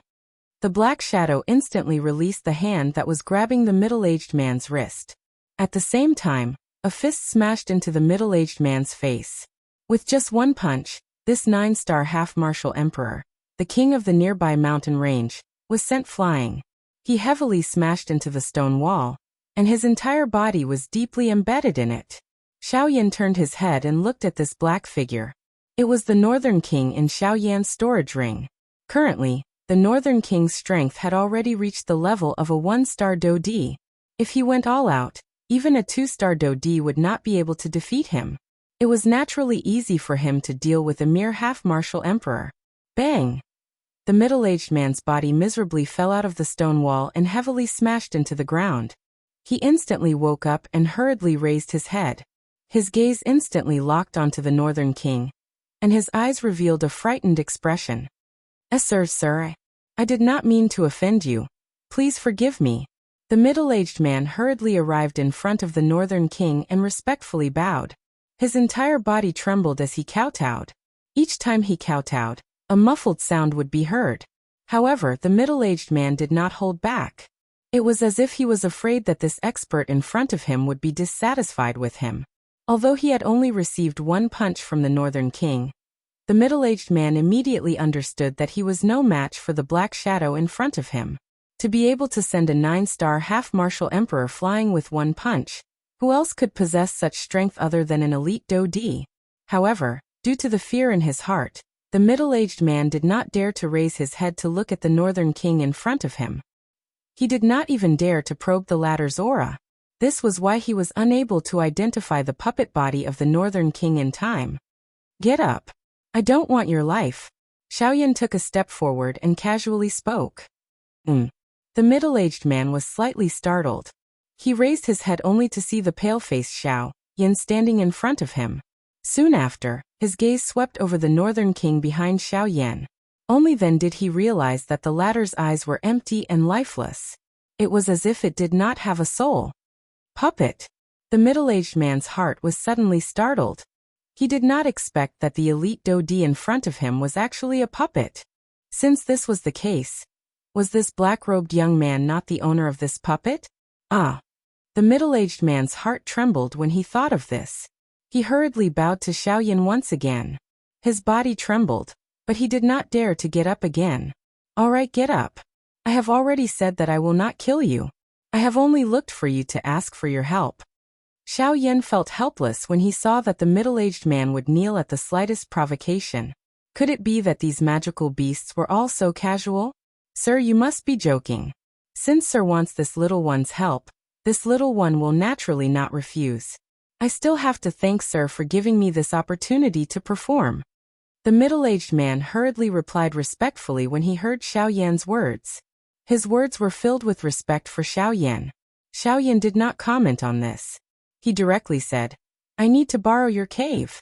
The black shadow instantly released the hand that was grabbing the middle-aged man's wrist. At the same time, a fist smashed into the middle-aged man's face. With just one punch, this 9-star half-martial emperor, the king of the nearby mountain range, was sent flying. He heavily smashed into the stone wall, and his entire body was deeply embedded in it. Xiao Yan turned his head and looked at this black figure. It was the Northern King in Xiao Yan's storage ring. Currently, the Northern King's strength had already reached the level of a 1-star Do-D. If he went all out, even a 2-star Do-D would not be able to defeat him. It was naturally easy for him to deal with a mere half-martial emperor. Bang! The middle-aged man's body miserably fell out of the stone wall and heavily smashed into the ground. He instantly woke up and hurriedly raised his head. His gaze instantly locked onto the Northern King, and his eyes revealed a frightened expression. Sir, I did not mean to offend you. Please forgive me." The middle-aged man hurriedly arrived in front of the Northern King and respectfully bowed. His entire body trembled as he kowtowed. Each time he kowtowed, a muffled sound would be heard. However, the middle-aged man did not hold back. It was as if he was afraid that this expert in front of him would be dissatisfied with him. Although he had only received one punch from the Northern King, the middle-aged man immediately understood that he was no match for the black shadow in front of him. To be able to send a 9-star half-martial emperor flying with one punch, who else could possess such strength other than an elite Do-D? However, due to the fear in his heart, the middle-aged man did not dare to raise his head to look at the Northern King in front of him. He did not even dare to probe the latter's aura. This was why he was unable to identify the puppet body of the Northern King in time. "Get up. I don't want your life." Xiao Yan took a step forward and casually spoke. The middle-aged man was slightly startled. He raised his head only to see the pale-faced Xiao Yan standing in front of him. Soon after, his gaze swept over the Northern King behind Xiao Yan. Only then did he realize that the latter's eyes were empty and lifeless. It was as if it did not have a soul. Puppet! The middle-aged man's heart was suddenly startled. He did not expect that the elite Do-D in front of him was actually a puppet. Since this was the case, was this black-robed young man not the owner of this puppet? The middle-aged man's heart trembled when he thought of this. He hurriedly bowed to Xiao Yan once again. His body trembled, but he did not dare to get up again. "All right, get up. I have already said that I will not kill you. I have only looked for you to ask for your help." Xiao Yan felt helpless when he saw that the middle-aged man would kneel at the slightest provocation. Could it be that these magical beasts were all so casual? "Sir, you must be joking. Since Sir wants this little one's help, this little one will naturally not refuse. I still have to thank Sir for giving me this opportunity to perform." The middle-aged man hurriedly replied respectfully when he heard Xiao Yan's words. His words were filled with respect for Xiao Yan. Xiao Yan did not comment on this. He directly said, "I need to borrow your cave.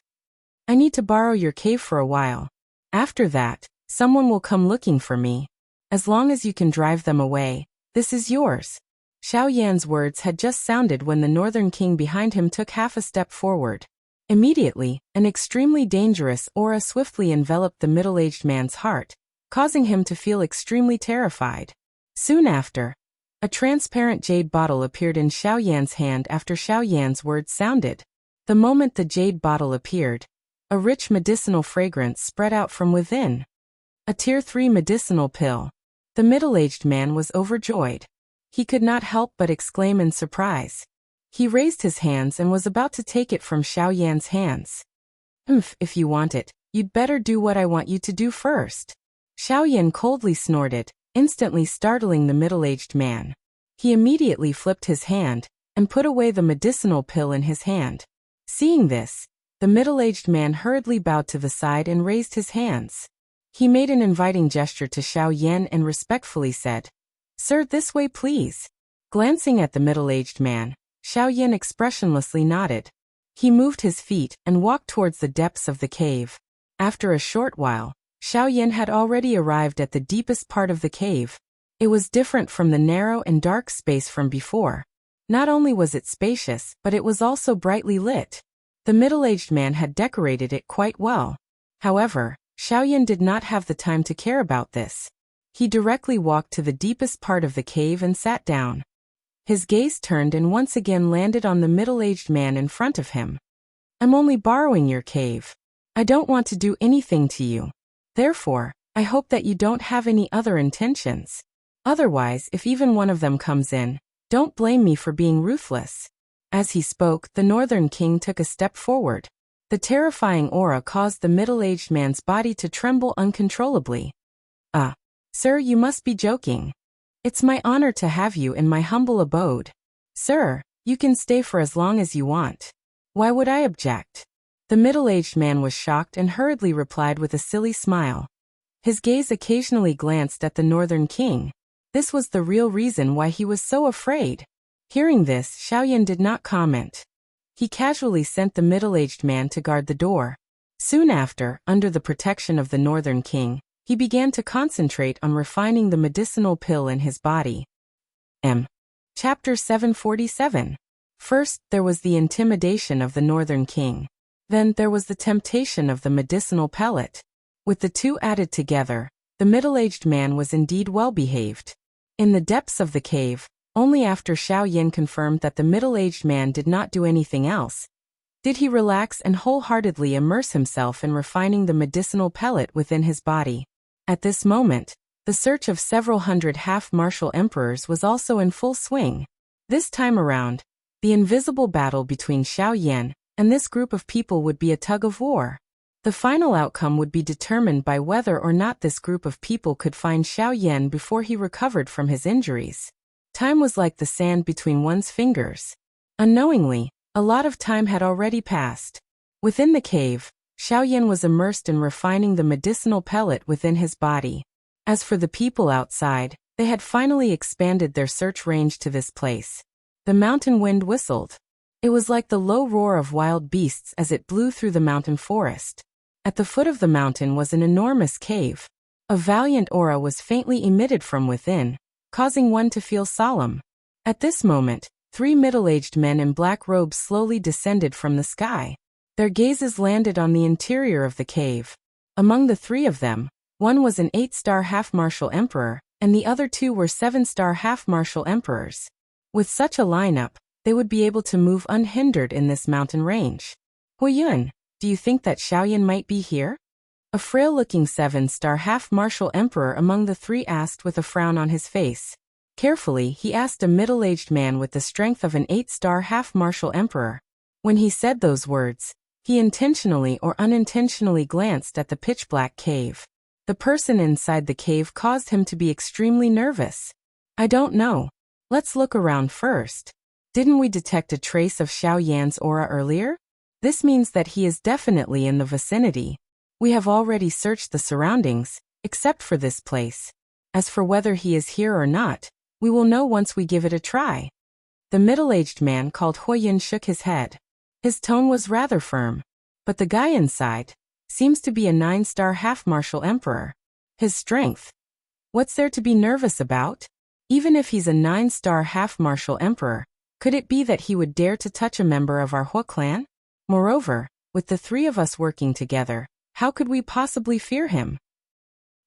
I need to borrow your cave for a while. After that, someone will come looking for me. As long as you can drive them away, this is yours." Xiao Yan's words had just sounded when the Northern King behind him took half a step forward. Immediately, an extremely dangerous aura swiftly enveloped the middle-aged man's heart, causing him to feel extremely terrified. Soon after, a transparent jade bottle appeared in Xiao Yan's hand after Xiao Yan's words sounded. The moment the jade bottle appeared, a rich medicinal fragrance spread out from within. A Tier 3 medicinal pill. The middle-aged man was overjoyed. He could not help but exclaim in surprise. He raised his hands and was about to take it from Xiao Yan's hands. If you want it, you'd better do what I want you to do first." Xiao Yan coldly snorted, instantly startling the middle-aged man. He immediately flipped his hand and put away the medicinal pill in his hand. Seeing this, the middle-aged man hurriedly bowed to the side and raised his hands. He made an inviting gesture to Xiao Yan and respectfully said, "Sir, this way please." Glancing at the middle-aged man, Xiao Yan expressionlessly nodded. He moved his feet and walked towards the depths of the cave. After a short while, Xiao Yan had already arrived at the deepest part of the cave. It was different from the narrow and dark space from before. Not only was it spacious, but it was also brightly lit. The middle-aged man had decorated it quite well. However, Xiao Yan did not have the time to care about this. He directly walked to the deepest part of the cave and sat down. His gaze turned and once again landed on the middle-aged man in front of him. "I'm only borrowing your cave. I don't want to do anything to you. Therefore, I hope that you don't have any other intentions. Otherwise, if even one of them comes in, don't blame me for being ruthless." As he spoke, the Northern King took a step forward. The terrifying aura caused the middle-aged man's body to tremble uncontrollably. Sir, you must be joking. It's my honor to have you in my humble abode. Sir, you can stay for as long as you want. Why would I object?" The middle-aged man was shocked and hurriedly replied with a silly smile. His gaze occasionally glanced at the Northern King. This was the real reason why he was so afraid. Hearing this, Xiao Yan did not comment. He casually sent the middle-aged man to guard the door. Soon after, under the protection of the Northern King, he began to concentrate on refining the medicinal pill in his body. Chapter 747. First, there was the intimidation of the Northern King. Then there was the temptation of the medicinal pellet. With the two added together, the middle-aged man was indeed well-behaved. In the depths of the cave, only after Xiao Yan confirmed that the middle-aged man did not do anything else, did he relax and wholeheartedly immerse himself in refining the medicinal pellet within his body. At this moment, the search of several hundred half-martial emperors was also in full swing. This time around, the invisible battle between Xiao Yan and this group of people would be a tug-of-war. The final outcome would be determined by whether or not this group of people could find Xiao Yan before he recovered from his injuries. Time was like the sand between one's fingers. Unknowingly, a lot of time had already passed. Within the cave, Xiao Yan was immersed in refining the medicinal pellet within his body. As for the people outside, they had finally expanded their search range to this place. The mountain wind whistled. It was like the low roar of wild beasts as it blew through the mountain forest. At the foot of the mountain was an enormous cave. A valiant aura was faintly emitted from within, causing one to feel solemn. At this moment, 3 middle-aged men in black robes slowly descended from the sky. Their gazes landed on the interior of the cave. Among the 3 of them, one was an 8-star half-martial emperor, and the other 2 were 7-star half-martial emperors. With such a lineup, they would be able to move unhindered in this mountain range. "Huiyun, do you think that Xiao Yan might be here?" A frail-looking 7-star half-martial emperor among the 3 asked with a frown on his face. Carefully, he asked a middle-aged man with the strength of an 8-star half-martial emperor. When he said those words, he intentionally or unintentionally glanced at the pitch-black cave. The person inside the cave caused him to be extremely nervous. "I don't know. Let's look around first. Didn't we detect a trace of Xiao Yan's aura earlier? This means that he is definitely in the vicinity. We have already searched the surroundings, except for this place. As for whether he is here or not, we will know once we give it a try." The middle-aged man called Huiyun shook his head. His tone was rather firm. "But the guy inside seems to be a 9-star half-martial emperor. His strength. What's there to be nervous about? Even if he's a 9-star half-martial emperor, could it be that he would dare to touch a member of our Hua clan? Moreover, with the 3 of us working together, how could we possibly fear him?"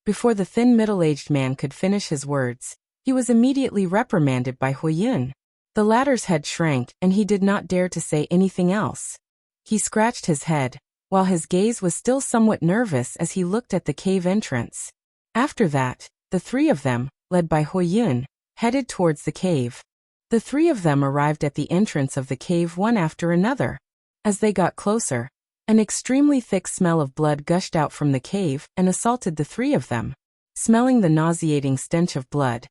Before the thin middle-aged man could finish his words, he was immediately reprimanded by Huiyun. The latter's head shrank, and he did not dare to say anything else. He scratched his head, while his gaze was still somewhat nervous as he looked at the cave entrance. After that, the 3 of them, led by Huiyun, headed towards the cave. The 3 of them arrived at the entrance of the cave one after another. As they got closer, an extremely thick smell of blood gushed out from the cave and assaulted the 3 of them. Smelling the nauseating stench of blood,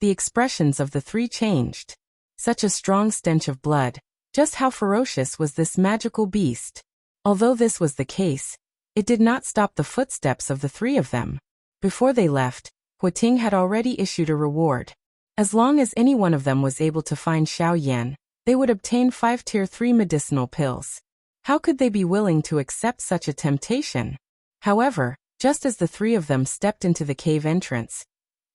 the expressions of the 3 changed. Such a strong stench of blood. Just how ferocious was this magical beast? Although this was the case, it did not stop the footsteps of the 3 of them. Before they left, Huiting had already issued a reward. As long as any one of them was able to find Xiao Yan, they would obtain 5 Tier 3 medicinal pills. How could they be willing to accept such a temptation? However, just as the three of them stepped into the cave entrance,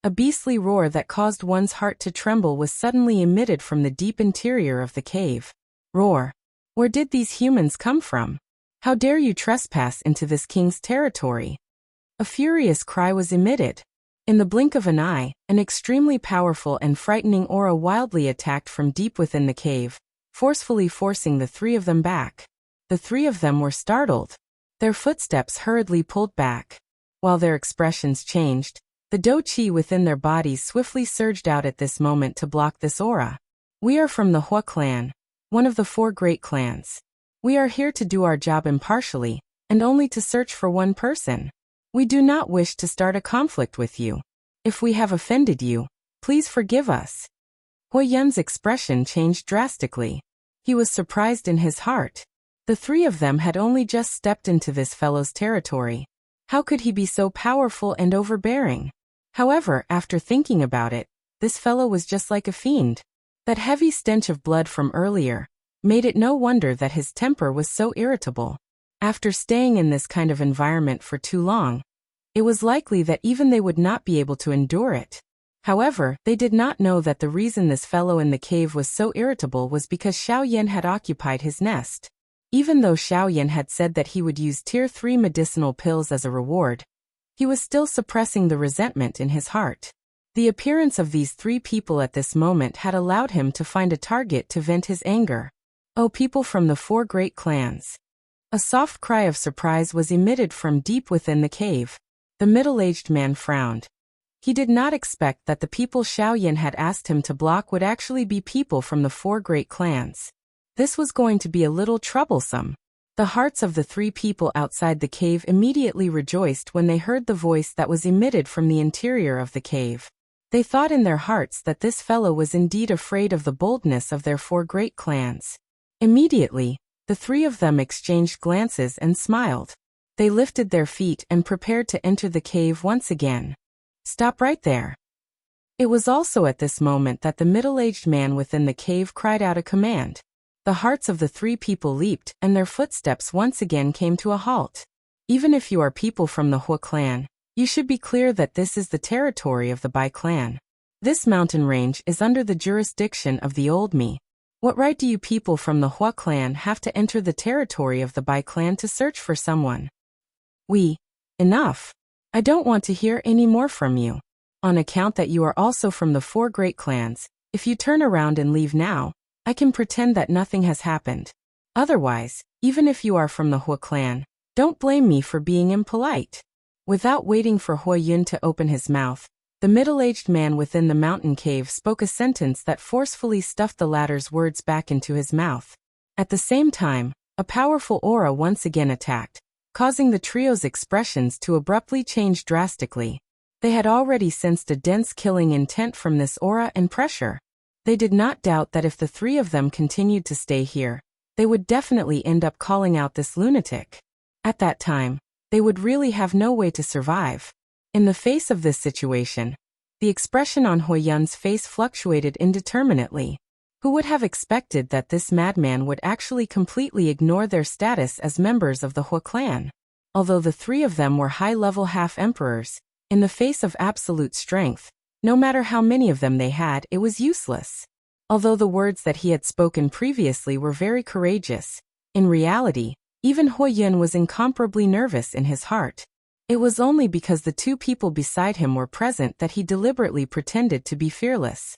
a beastly roar that caused one's heart to tremble was suddenly emitted from the deep interior of the cave. Roar. Where did these humans come from? How dare you trespass into this king's territory? A furious cry was emitted. In the blink of an eye, an extremely powerful and frightening aura wildly attacked from deep within the cave, forcefully forcing the three of them back. The three of them were startled. Their footsteps hurriedly pulled back. While their expressions changed, the do chi within their bodies swiftly surged out at this moment to block this aura. We are from the Hua clan, one of the 4 great clans. We are here to do our job impartially, and only to search for one person. We do not wish to start a conflict with you. If we have offended you, please forgive us. Hua Yun's expression changed drastically. He was surprised in his heart. The three of them had only just stepped into this fellow's territory. How could he be so powerful and overbearing? However, after thinking about it, this fellow was just like a fiend. That heavy stench of blood from earlier made it no wonder that his temper was so irritable. After staying in this kind of environment for too long, it was likely that even they would not be able to endure it. However, they did not know that the reason this fellow in the cave was so irritable was because Xiao Yan had occupied his nest. Even though Xiao Yan had said that he would use Tier 3 medicinal pills as a reward, he was still suppressing the resentment in his heart. The appearance of these 3 people at this moment had allowed him to find a target to vent his anger. Oh, people from the 4 great clans. A soft cry of surprise was emitted from deep within the cave. The middle-aged man frowned. He did not expect that the people Xiao Yan had asked him to block would actually be people from the 4 great clans. This was going to be a little troublesome. The hearts of the 3 people outside the cave immediately rejoiced when they heard the voice that was emitted from the interior of the cave. They thought in their hearts that this fellow was indeed afraid of the boldness of their 4 great clans. Immediately, the 3 of them exchanged glances and smiled. They lifted their feet and prepared to enter the cave once again. Stop right there. It was also at this moment that the middle-aged man within the cave cried out a command. The hearts of the 3 people leaped, and their footsteps once again came to a halt. Even if you are people from the Hua clan, you should be clear that this is the territory of the Bai clan. This mountain range is under the jurisdiction of the Old Me. What right do you people from the Hua clan have to enter the territory of the Bai clan to search for someone? Enough. I don't want to hear any more from you. On account that you are also from the 4 great clans, if you turn around and leave now, I can pretend that nothing has happened. Otherwise, even if you are from the Hua clan, don't blame me for being impolite. Without waiting for Hua Yun to open his mouth, the middle-aged man within the mountain cave spoke a sentence that forcefully stuffed the latter's words back into his mouth. At the same time, a powerful aura once again attacked, causing the trio's expressions to abruptly change drastically. They had already sensed a dense killing intent from this aura and pressure. They did not doubt that if the 3 of them continued to stay here, they would definitely end up calling out this lunatic. At that time, they would really have no way to survive. In the face of this situation, the expression on Hua Yun's face fluctuated indeterminately. Who would have expected that this madman would actually completely ignore their status as members of the Hua clan? Although the 3 of them were high-level half-emperors, in the face of absolute strength, no matter how many of them they had, it was useless. Although the words that he had spoken previously were very courageous, in reality, even Hua Yun was incomparably nervous in his heart. It was only because the 2 people beside him were present that he deliberately pretended to be fearless.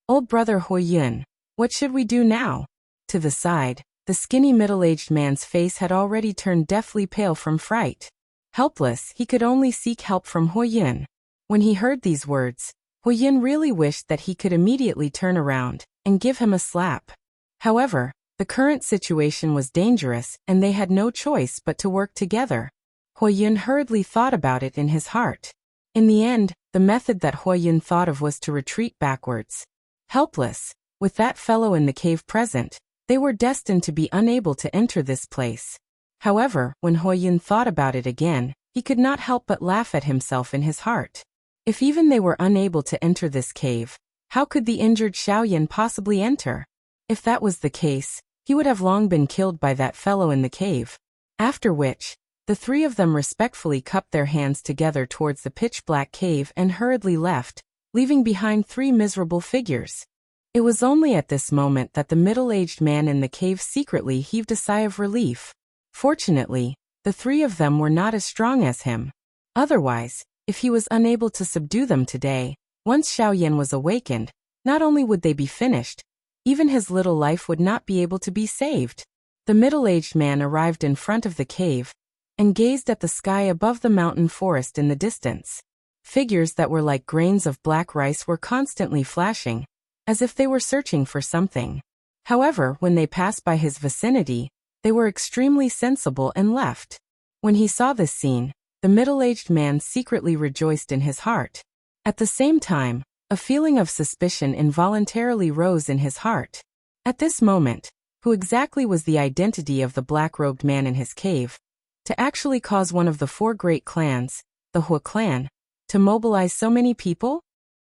Old brother Hua Yun, what should we do now? To the side, the skinny middle-aged man's face had already turned deathly pale from fright. Helpless, he could only seek help from Hua Yun. When he heard these words, Hua Yun really wished that he could immediately turn around and give him a slap. However, the current situation was dangerous and they had no choice but to work together. Hua Yun hurriedly thought about it in his heart. In the end, the method that Hua Yun thought of was to retreat backwards. Helpless, with that fellow in the cave present, they were destined to be unable to enter this place. However, when Hua Yun thought about it again, he could not help but laugh at himself in his heart. If even they were unable to enter this cave, how could the injured Xiao Yan possibly enter? If that was the case, he would have long been killed by that fellow in the cave. After which, The three of them respectfully cupped their hands together towards the pitch-black cave and hurriedly left, leaving behind three miserable figures. It was only at this moment that the middle-aged man in the cave secretly heaved a sigh of relief. Fortunately, the three of them were not as strong as him. Otherwise, if he was unable to subdue them today, once Xiaoyan was awakened, not only would they be finished, even his little life would not be able to be saved. The middle-aged man arrived in front of the cave and gazed at the sky above the mountain forest in the distance. Figures that were like grains of black rice were constantly flashing, as if they were searching for something. However, when they passed by his vicinity, they were extremely sensible and left. When he saw this scene, the middle-aged man secretly rejoiced in his heart. At the same time, a feeling of suspicion involuntarily rose in his heart. At this moment, who exactly was the identity of the black-robed man in his cave, to actually cause one of the four great clans, the Hua clan, to mobilize so many people?